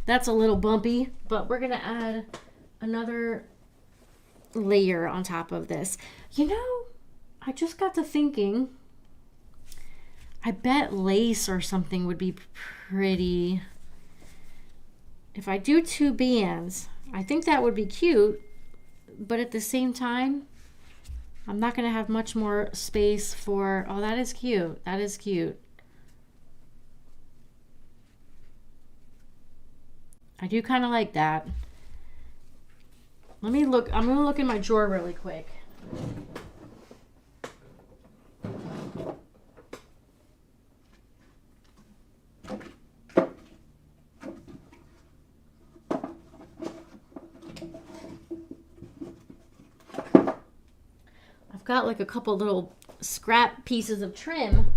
That's a little bumpy, but we're gonna add another layer on top of this. You know, I just got to thinking, I bet lace or something would be pretty. If I do 2 bands, I think that would be cute, but at the same time, I'm not going to have much more space for, oh, that is cute. That is cute. I do kind of like that. Let me look. I'm going to look in my drawer really quick. I've got like a couple little scrap pieces of trim,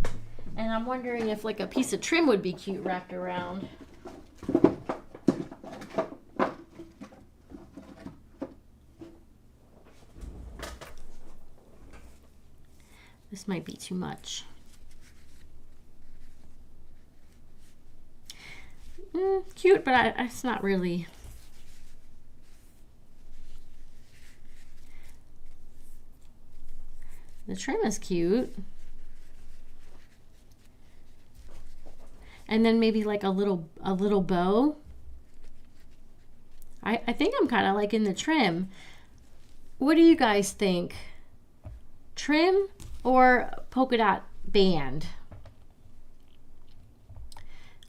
and I'm wondering if like a piece of trim would be cute wrapped around. This might be too much. Cute, but it's not really. The trim is cute. And then maybe like a little bow. I think I'm kind of liking the trim. What do you guys think? Trim or polka dot band?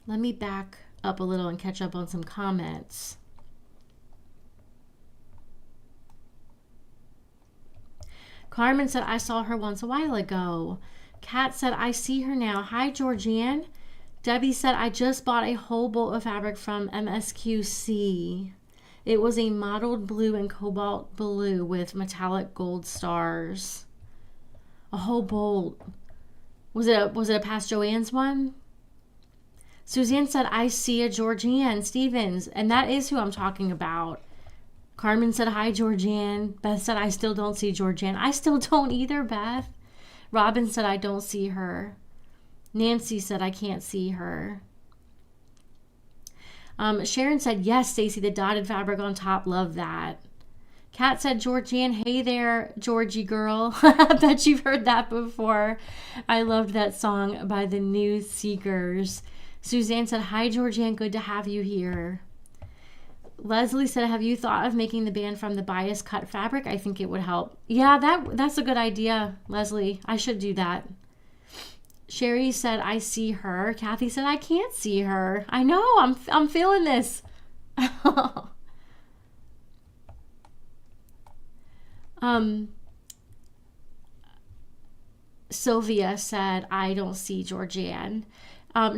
Let me back up a little and catch up on some comments. Carmen said, I saw her once a while ago. Kat said, I see her now. Hi, Georgianne. Debbie said, I just bought a whole bolt of fabric from MSQC. It was a mottled blue and cobalt blue with metallic gold stars. A whole bolt. Was it a past Joanne's one? Suzanne said, I see a Georgianne Stevens, and that is who I'm talking about. Carmen said, hi, Georgianne. Beth said, I still don't see Georgianne. I still don't either, Beth. Robin said, I don't see her. Nancy said, I can't see her. Sharon said, yes, Stacy, the dotted fabric on top. Love that. Kat said, Georgianne, hey there, Georgie girl. I bet you've heard that before. I loved that song by the New Seekers. Suzanne said, hi, Georgianne, good to have you here. Leslie said, have you thought of making the band from the bias cut fabric? I think it would help. Yeah, that's a good idea, Leslie. I should do that. Sherry said, I see her. Kathy said, I can't see her. I know, I'm feeling this. Sylvia said, I don't see Georgianne.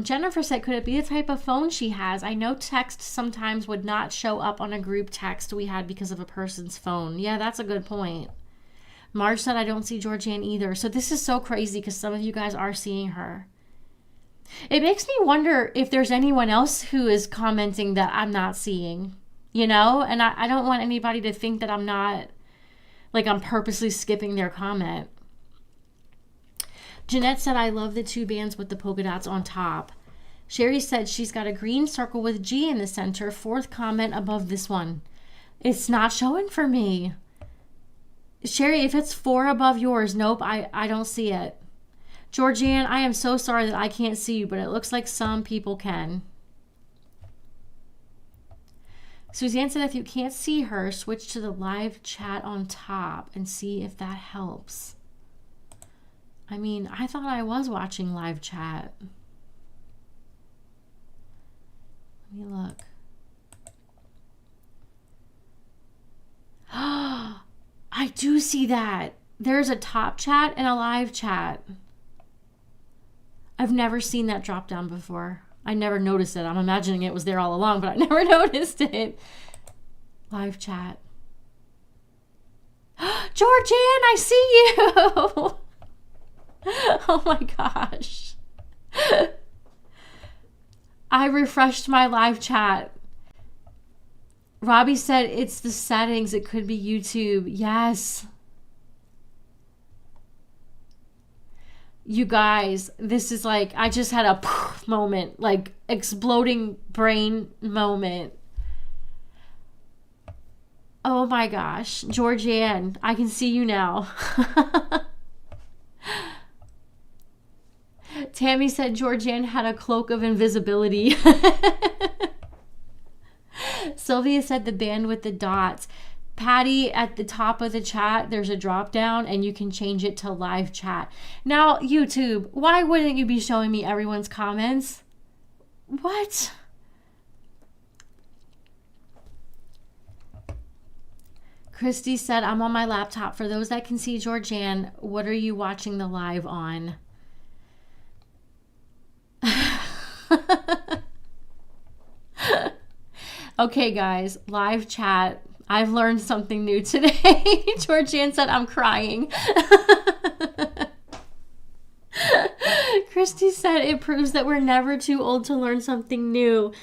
Jennifer said, could it be the type of phone she has? I know text sometimes would not show up on a group text we had because of a person's phone. Yeah, that's a good point. Marge said, I don't see Georgianne either. So this is so crazy because some of you guys are seeing her. It makes me wonder if there's anyone else who is commenting that I'm not seeing, you know? And I don't want anybody to think that I'm not, like I'm purposely skipping their comment. Jeanette said, I love the 2 bands with the polka dots on top. Sherry said she's got a green circle with G in the center. 4th comment above this one. It's not showing for me. Sherry, if it's 4 above yours, nope, I don't see it. Georgianne, I am so sorry that I can't see you, but it looks like some people can. Suzanne said, if you can't see her, switch to the live chat on top and see if that helps. I mean, I thought I was watching live chat. Let me look. I do see that. There's a top chat and a live chat. I've never seen that drop down before. I never noticed it. I'm imagining it was there all along, but I never noticed it. Live chat. Georgianne, I see you. Oh my gosh. I refreshed my live chat. Robbie said it's the settings. It could be YouTube. Yes. You guys, this is like, I just had a moment, like exploding brain moment. Oh my gosh. Georgianne, I can see you now. Tammy said Georgianne had a cloak of invisibility. Sylvia said the band with the dots. Patty, at the top of the chat, there's a drop down and you can change it to live chat. Now, YouTube, why wouldn't you be showing me everyone's comments? What? Christy said, I'm on my laptop. For those that can see Georgianne, what are you watching the live on? Okay, guys, live chat. I've learned something new today. Georgianne said, I'm crying. Christy said, it proves that we're never too old to learn something new.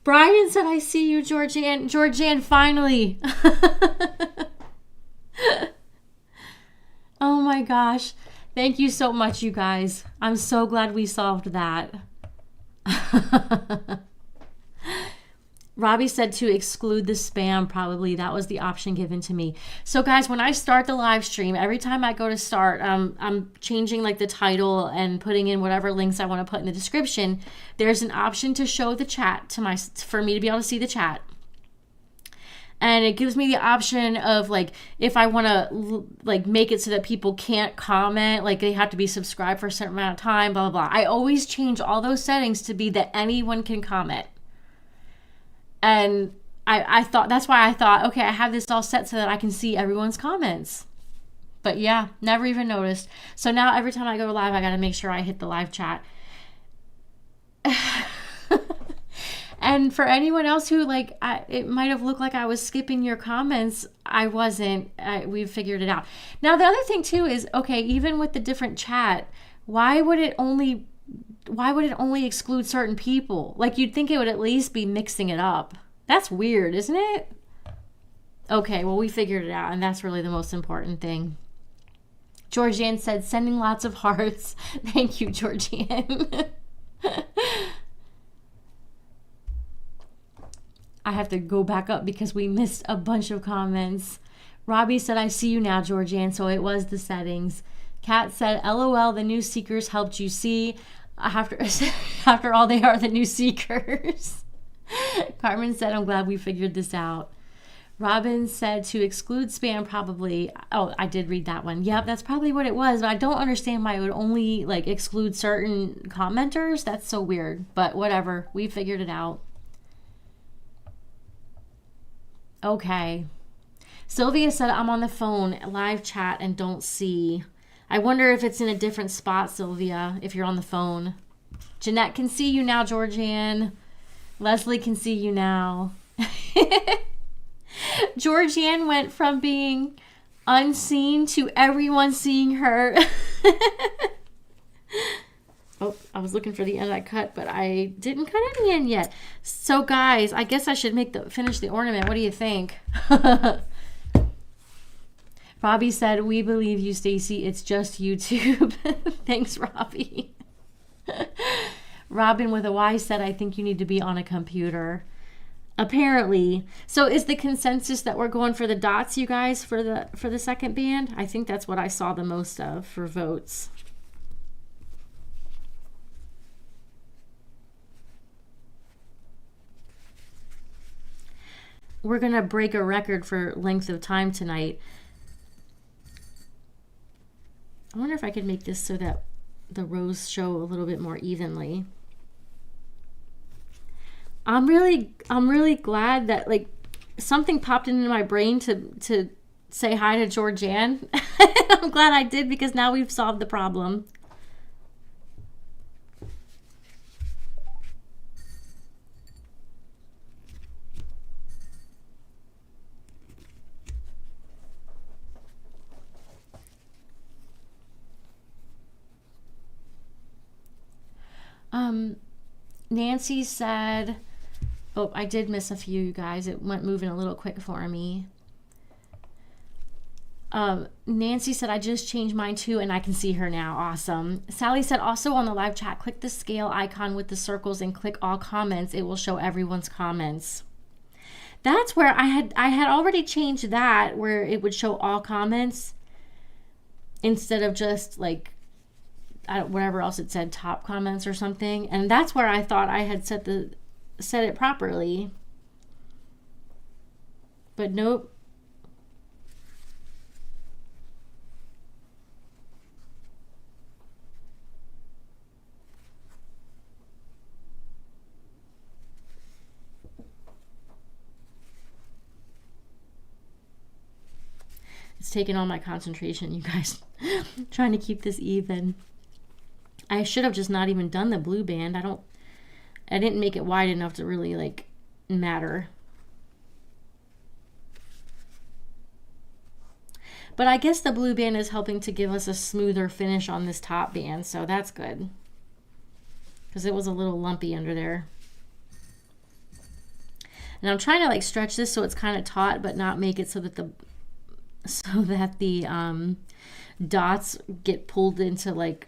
Brian said, I see you, Georgianne. Georgianne, finally. Oh my gosh. Thank you so much, you guys. I'm so glad we solved that. Robbie said to exclude the spam, probably. That was the option given to me. So guys, when I start the live stream, every time I go to start, I'm changing like the title and putting in whatever links I want to put in the description. There's an option to show the chat for me to be able to see the chat. And it gives me the option of like, if I want to like make it so that people can't comment, like they have to be subscribed for a certain amount of time, blah, blah, blah. I always change all those settings to be that anyone can comment. And I thought, that's why I thought, okay, I have this all set so that I can see everyone's comments. But yeah, never even noticed. So now every time I go live, I got to make sure I hit the live chat. And for anyone else who like, it might have looked like I was skipping your comments. I wasn't. We've figured it out. Now, the other thing too is, okay, even with the different chat, why would it only exclude certain people? Like, you'd think it would at least be mixing it up. That's weird, isn't it? Okay, well, we figured it out, and that's really the most important thing. Georgianne said, sending lots of hearts. Thank you, Georgianne. I have to go back up because we missed a bunch of comments. Robbie said, I see you now, Georgianne, so it was the settings. Kat said, LOL, the new seekers helped you see. After all, they are the new seekers. Carmen said, I'm glad we figured this out. Robin said to exclude spam probably. Oh, I did read that one. Yep, that's probably what it was. But I don't understand why it would only like exclude certain commenters. That's so weird. But whatever. We figured it out. Okay. Sylvia said I'm on the phone, live chat, and don't see. I wonder if it's in a different spot, Sylvia, if you're on the phone. Jeanette can see you now, Georgianne. Leslie can see you now. Georgianne went from being unseen to everyone seeing her. Oh, I was looking for the end I cut, but I didn't cut any in yet. So guys, I guess I should finish the ornament. What do you think? Robbie said, we believe you, Stacy. It's just YouTube. Thanks, Robbie. Robin with a Y said, I think you need to be on a computer. Apparently. So is the consensus that we're going for the dots, you guys, for the second band? I think that's what I saw the most of for votes. We're going to break a record for length of time tonight. I wonder if I could make this so that the rows show a little bit more evenly. I'm really glad that like something popped into my brain to say hi to Georgianne. I'm glad I did because now we've solved the problem. Nancy said, oh, I did miss a few, you guys. It went moving a little quick for me. Nancy said, I just changed mine too, and I can see her now. Awesome. Sally said, also on the live chat, click the scale icon with the circles and click all comments. It will show everyone's comments. That's where I had already changed that, where it would show all comments instead of just like whatever else it said, top comments or something. And that's where I thought I had set it properly. But nope. It's taking all my concentration, you guys. Trying to keep this even. I should have just not even done the blue band. I didn't make it wide enough to really like matter. But I guess the blue band is helping to give us a smoother finish on this top band, so that's good. Because it was a little lumpy under there. And I'm trying to like stretch this so it's kind of taut, but not make it so that the dots get pulled into like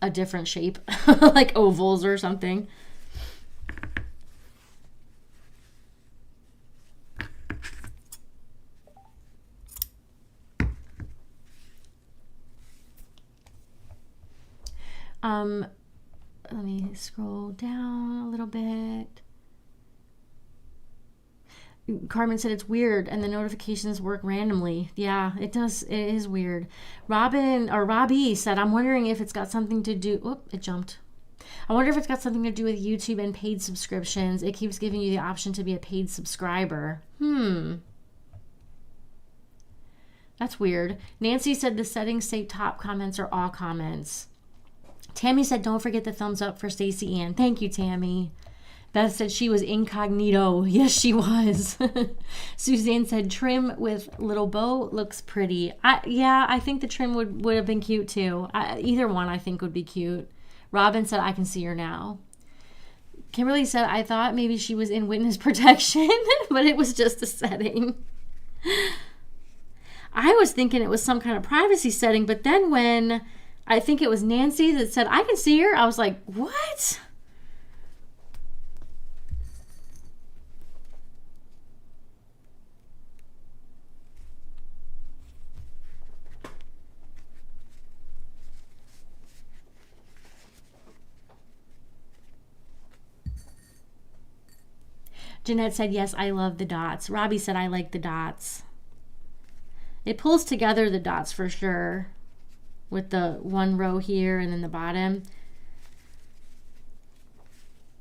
a different shape, like ovals or something. Let me scroll down a little bit. Carmen said it's weird and the notifications work randomly. Yeah, it does. It is weird. Robbie said, I'm wondering if it's got something to do. Oop, it jumped. I wonder if it's got something to do with YouTube and paid subscriptions. It keeps giving you the option to be a paid subscriber. That's weird. Nancy said the settings say top comments or all comments. Tammy said, don't forget the thumbs up for Stacey Ann. Thank you, Tammy. Beth said she was incognito. Yes, she was. Suzanne said trim with little bow looks pretty. Yeah, I think the trim would have been cute too. Either one I think would be cute. Robin said, I can see her now. Kimberly said, I thought maybe she was in witness protection, but it was just a setting. I was thinking it was some kind of privacy setting, but then when I think it was Nancy that said, I can see her, I was like, what? Jeanette said, yes, I love the dots. Robbie said, I like the dots. It pulls together the dots for sure with the one row here and then the bottom.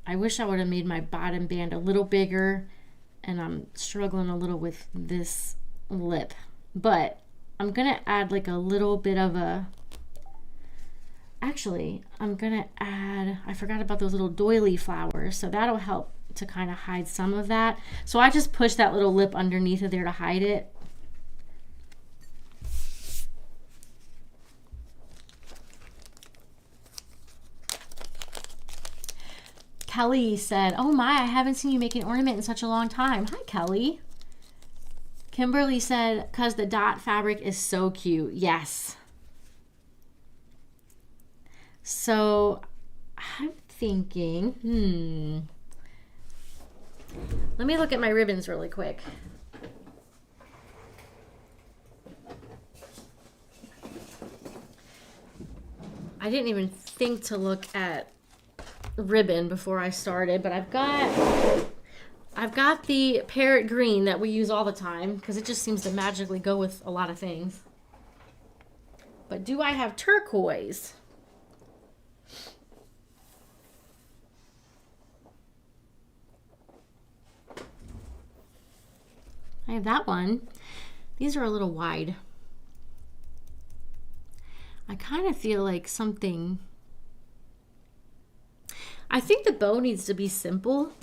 I wish I would have made my bottom band a little bigger, and I'm struggling a little with this lip. But I'm going to add like a little bit of a... Actually, I'm going to add... I forgot about those little doily flowers, so that'll help to kind of hide some of that. So I just pushed that little lip underneath of there to hide it. Kelly said, oh my, I haven't seen you make an ornament in such a long time. Hi, Kelly. Kimberly said, because the dot fabric is so cute. Yes. So I'm thinking, let me look at my ribbons really quick. I didn't even think to look at ribbon before I started, but I've got the parrot green that we use all the time because it just seems to magically go with a lot of things. But do I have turquoise? I have that one. These are a little wide. I kind of feel like something... I think the bow needs to be simple.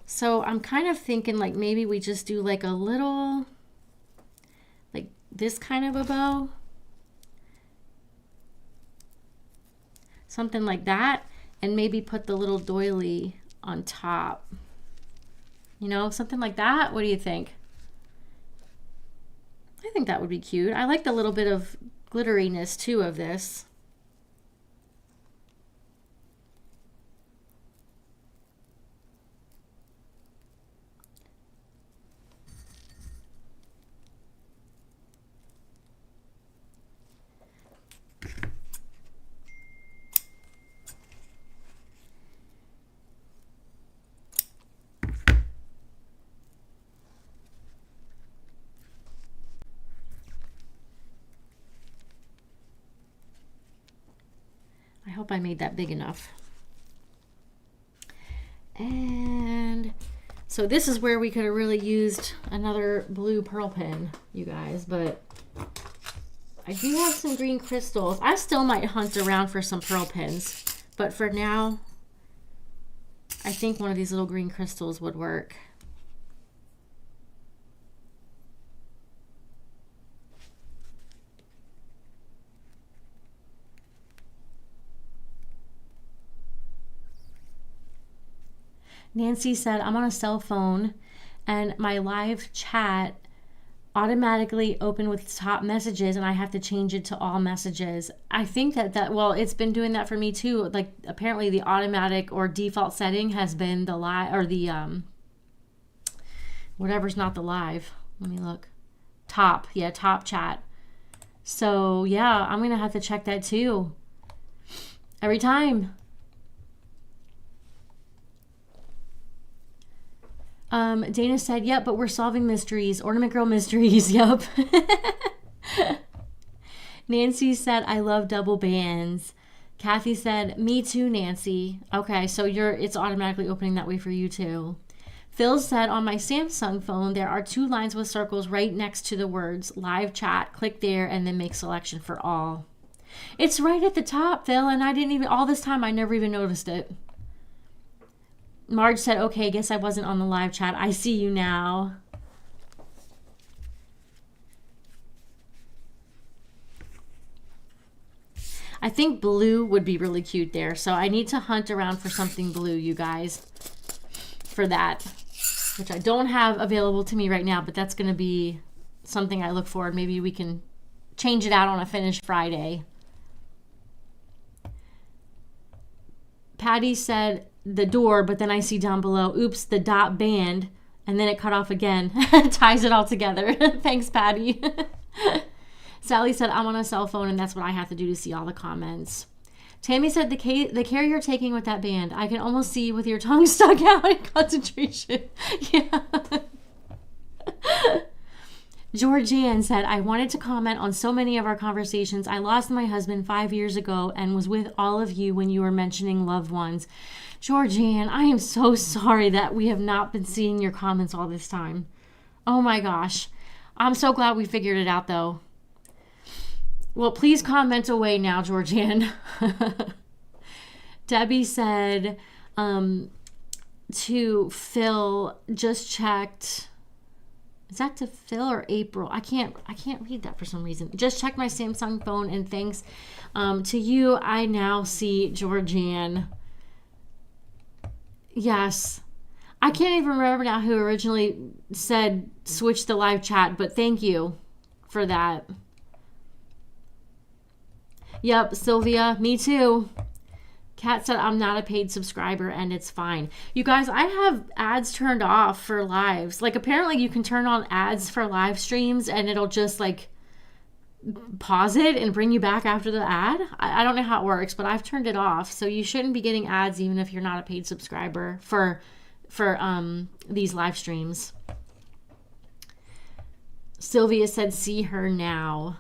So I'm kind of thinking like maybe we just do like a little, like this kind of a bow. Something like that. And maybe put the little doily on top. You know, something like that. What do you think? I think that would be cute. I like the little bit of glitteriness too of this. I hope I made that big enough. And so this is where we could have really used another blue pearl pin, you guys, but I do have some green crystals. I still might hunt around for some pearl pins, but for now, I think one of these little green crystals would work. Nancy said, I'm on a cell phone and my live chat automatically opened with top messages and I have to change it to all messages. I think that well, it's been doing that for me too. Like apparently the automatic or default setting has been the live or the whatever's not the live. Let me look. Top. Yeah, top chat. So yeah, I'm going to have to check that too. Every time. Dana said, yep, but we're solving mysteries. Ornament Girl mysteries. Yep. Nancy said, I love double bands. Kathy said, me too, Nancy. Okay, so it's automatically opening that way for you too. Phil said, on my Samsung phone, there are 2 lines with circles right next to the words live chat. Click there and then make selection for all. It's right at the top, Phil, and I didn't even, all this time, I never even noticed it. Marge said, okay, guess I wasn't on the live chat. I see you now. I think blue would be really cute there. So I need to hunt around for something blue, you guys, for that, which I don't have available to me right now, but that's going to be something I look forward. Maybe we can change it out on a Finish Friday. Patty said, the door, but then I see down below, oops, the dot band, and then it cut off again. Ties it all together. Thanks, Patty. Sally said, I'm on a cell phone, and that's what I have to do to see all the comments. Tammy said the care you're taking with that band. I can almost see with your tongue stuck out in concentration. Yeah. Georgianne said, I wanted to comment on so many of our conversations. I lost my husband 5 years ago and was with all of you when you were mentioning loved ones. Georgianne, I am so sorry that we have not been seeing your comments all this time. Oh my gosh. I'm so glad we figured it out though. Well, please comment away now, Georgianne. Debbie said, to Phil, just checked. Is that to Phil or April? I can't read that for some reason. Just checked my Samsung phone and thanks to you. I now see Georgianne. Yes. I can't even remember now who originally said switch the live chat, but thank you for that. Yep, Sylvia, me too. Kat said, I'm not a paid subscriber and it's fine. You guys, I have ads turned off for lives. Like, apparently you can turn on ads for live streams and it'll just, like, pause it and bring you back after the ad. I don't know how it works, but I've turned it off. So you shouldn't be getting ads even if you're not a paid subscriber for these live streams. Sylvia said, see her now.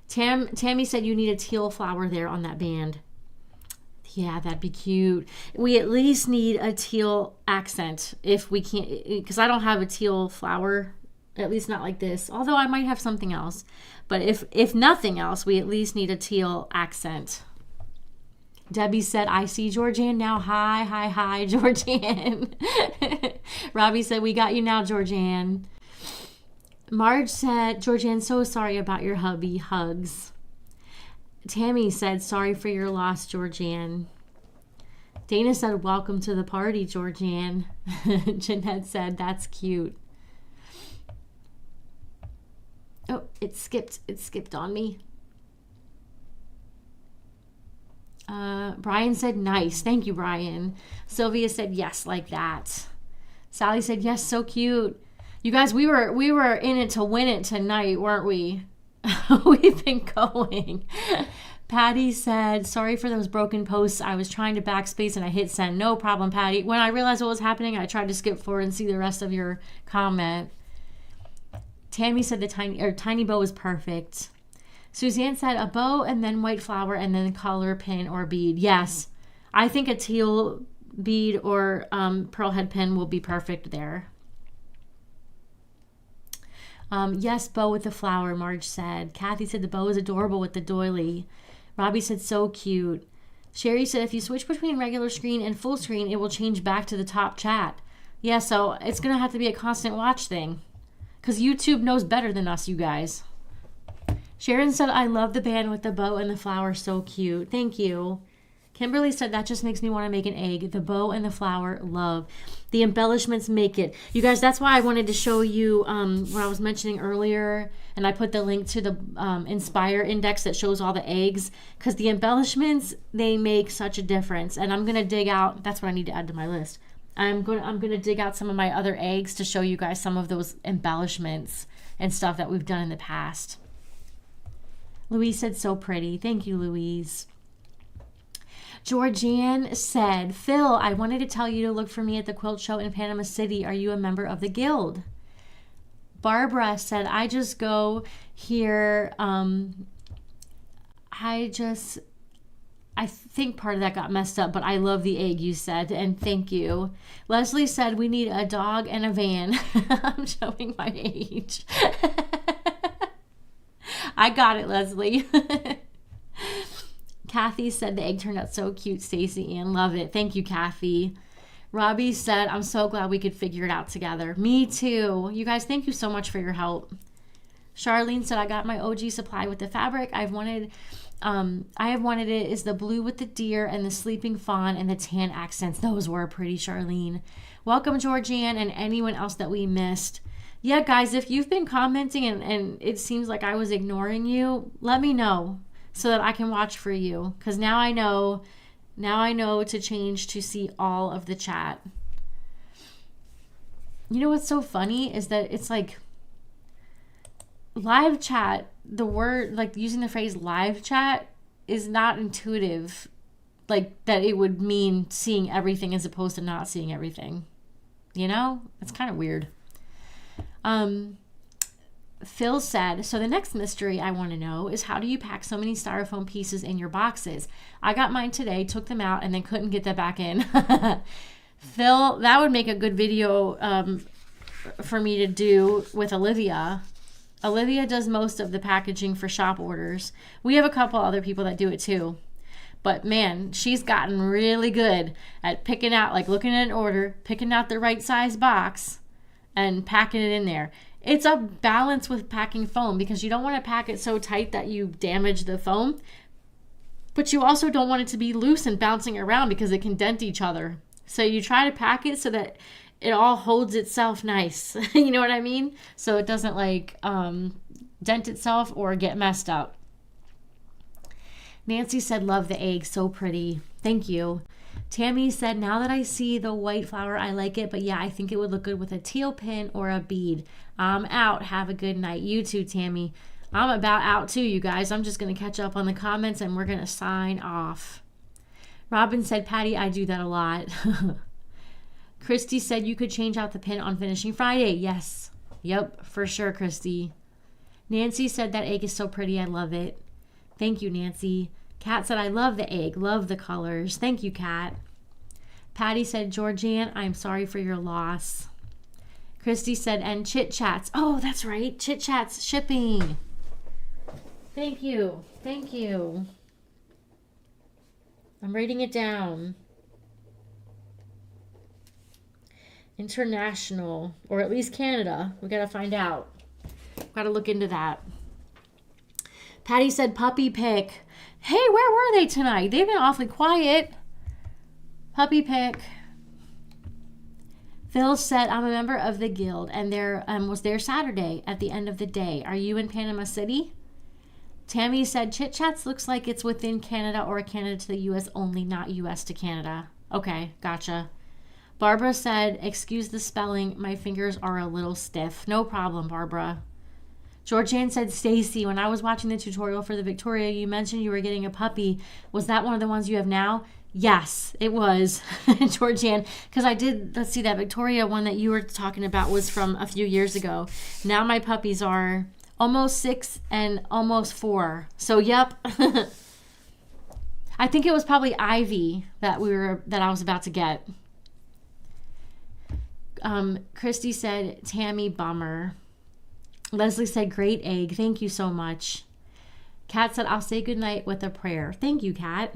Tammy said you need a teal flower there on that band. Yeah, that'd be cute. We at least need a teal accent if we can't, because I don't have a teal flower, at least not like this. Although I might have something else. But if nothing else, we at least need a teal accent. Debbie said, I see Georgianne now. Hi, Georgianne. Robbie said, we got you now, Georgianne. Marge said, Georgianne, so sorry about your hubby. Hugs. Tammy said, sorry for your loss, Georgianne. Dana said, welcome to the party, Georgianne. Jeanette said, that's cute. Oh, it skipped on me. Brian said, nice. Thank you, Brian. Sylvia said, yes, like that. Sally said, yes, so cute. You guys, we were in it to win it tonight, weren't we? We've been going. Patty said, sorry for those broken posts. I was trying to backspace and I hit send. No problem, Patty. When I realized what was happening, I tried to skip forward and see the rest of your comment. Tammy said the tiny bow was perfect. Suzanne said a bow and then white flower and then color pin or bead. Yes, I think a teal bead or pearl head pin will be perfect there. Yes, bow with the flower, Marge said. Kathy said the bow is adorable with the doily. Robbie said so cute. Sherry said if you switch between regular screen and full screen, it will change back to the top chat. Yeah, so it's going to have to be a constant watch thing. Because YouTube knows better than us, you guys. Sharon said, I love the band with the bow and the flower. So cute. Thank you. Kimberly said, that just makes me want to make an egg. The bow and the flower, love. The embellishments make it. You guys, that's why I wanted to show you what I was mentioning earlier. And I put the link to the Inspire Index that shows all the eggs. Because the embellishments, they make such a difference. And I'm going to dig out, that's what I need to add to my list. I'm going to dig out some of my other eggs to show you guys some of those embellishments and stuff that we've done in the past. Louise said, so pretty. Thank you, Louise. Georgianne said, Phil, I wanted to tell you to look for me at the quilt show in Panama City. Are you a member of the guild? Barbara said, I just go here. I think part of that got messed up, but I love the egg you said, and thank you. Leslie said, we need a dog and a van. I'm showing my age. I got it, Leslie. Kathy said the egg turned out so cute, Stacy Ann. Love it. Thank you, Kathy. Robbie said, I'm so glad we could figure it out together. Me too. You guys, thank you so much for your help. Charlene said, I got my OG supply with the fabric I have wanted it is the blue with the deer and the sleeping fawn and the tan accents. Those were pretty, Charlene. Welcome, Georgianne, and anyone else that we missed. Yeah, guys, if you've been commenting and it seems like I was ignoring you, let me know so that I can watch for you. Because now I know to change to see all of the chat. You know what's so funny is that it's like live chat, the word, like using the phrase live chat is not intuitive, like that it would mean seeing everything as opposed to not seeing everything. You know, it's kind of weird. Phil said, so the next mystery I want to know is, how do you pack so many styrofoam pieces in your boxes? I got mine today, took them out, and then couldn't get them back in. Phil, that would make a good video for me to do with Olivia. Olivia does most of the packaging for shop orders. We have a couple other people that do it too. But man, she's gotten really good at picking out, like looking at an order, picking out the right size box and packing it in there. It's a balance with packing foam, because you don't want to pack it so tight that you damage the foam, but you also don't want it to be loose and bouncing around because it can dent each other. So you try to pack it so that it all holds itself nice. You know what I mean? So it doesn't like dent itself or get messed up. Nancy said, love the egg, so pretty. Thank you. Tammy said, now that I see the white flower, I like it, but yeah, I think it would look good with a teal pin or a bead. I'm out. Have a good night. You too, Tammy. I'm about out too, you guys. I'm just going to catch up on the comments and we're going to sign off. Robin said, Patty, I do that a lot. Christy said you could change out the pin on Finishing Friday. Yes. Yep, for sure, Christy. Nancy said that egg is so pretty. I love it. Thank you, Nancy. Kat said, I love the egg. Love the colors. Thank you, Kat. Patty said, Georgianne, I'm sorry for your loss. Christy said, and Chit Chats. Oh, that's right. Chit Chats shipping. Thank you. Thank you. I'm writing it down. International, or at least Canada. We got to find out. Got to look into that. Patty said, puppy pick. Hey, where were they tonight? They've been awfully quiet. Puppy pick. Phil said, I'm a member of the guild and was there Saturday at the end of the day. Are you in Panama City? Tammy said, Chit Chats looks like it's within Canada or Canada to the U.S. only, not U.S. to Canada. Okay, gotcha. Barbara said, excuse the spelling, my fingers are a little stiff. No problem, Barbara. Georgianne said, Stacy, when I was watching the tutorial for the Victoria, you mentioned you were getting a puppy. Was that one of the ones you have now? Yes, it was, Georgianne, because I did, let's see, that Victoria one that you were talking about was from a few years ago. Now my puppies are almost 6 and almost 4. So, yep. I think it was probably Ivy that I was about to get. Christy said, Tammy, bummer. Leslie said, great egg. Thank you so much. Kat said, I'll say goodnight with a prayer. Thank you, Kat.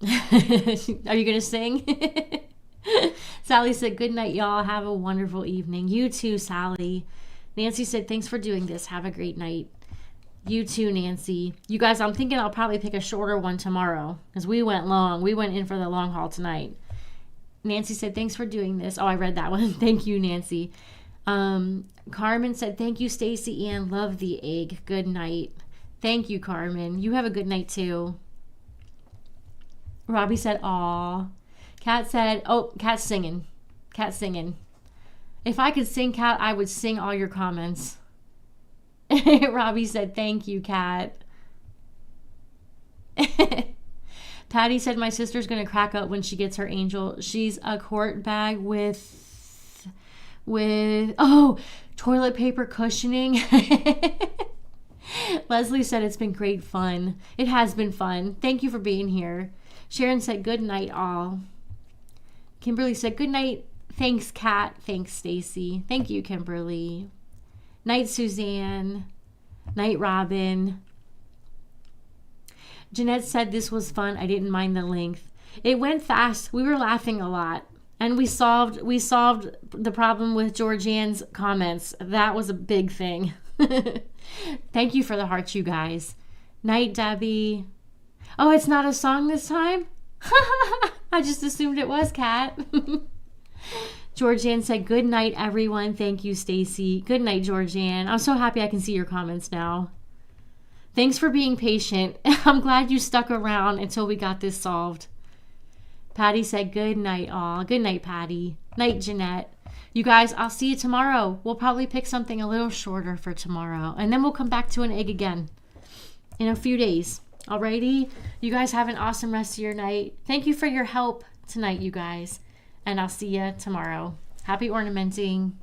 Are you going to sing? Sally said, good night, y'all. Have a wonderful evening. You too, Sally. Nancy said, thanks for doing this. Have a great night. You too, Nancy. You guys, I'm thinking I'll probably pick a shorter one tomorrow because we went long. We went in for the long haul tonight. Nancy said, thanks for doing this. Oh, I read that one. Thank you, Nancy. Carmen said, thank you, Stacy Ann. Love the egg. Good night. Thank you, Carmen. You have a good night, too. Robbie said, aw. Kat said, oh, Kat's singing. Kat's singing. If I could sing, Kat, I would sing all your comments. Robbie said, thank you, Kat. Patty said, my sister's going to crack up when she gets her angel. She's a quart bag with, toilet paper cushioning. Leslie said, it's been great fun. It has been fun. Thank you for being here. Sharon said, good night, all. Kimberly said, good night. Thanks, Kat. Thanks, Stacy. Thank you, Kimberly. Night, Suzanne. Night, Robin. Jeanette said this was fun. I didn't mind the length. It went fast. We were laughing a lot. And we solved the problem with Georgianne's comments. That was a big thing. Thank you for the hearts, you guys. Night, Debbie. Oh, it's not a song this time? I just assumed it was, Kat. Georgianne said, good night, everyone. Thank you, Stacy. Good night, Georgianne. I'm so happy I can see your comments now. Thanks for being patient. I'm glad you stuck around until we got this solved. Patty said, good night, all. Good night, Patty. Night, Jeanette. You guys, I'll see you tomorrow. We'll probably pick something a little shorter for tomorrow. And then we'll come back to an egg again in a few days. Alrighty, you guys have an awesome rest of your night. Thank you for your help tonight, you guys, and I'll see you tomorrow. Happy ornamenting.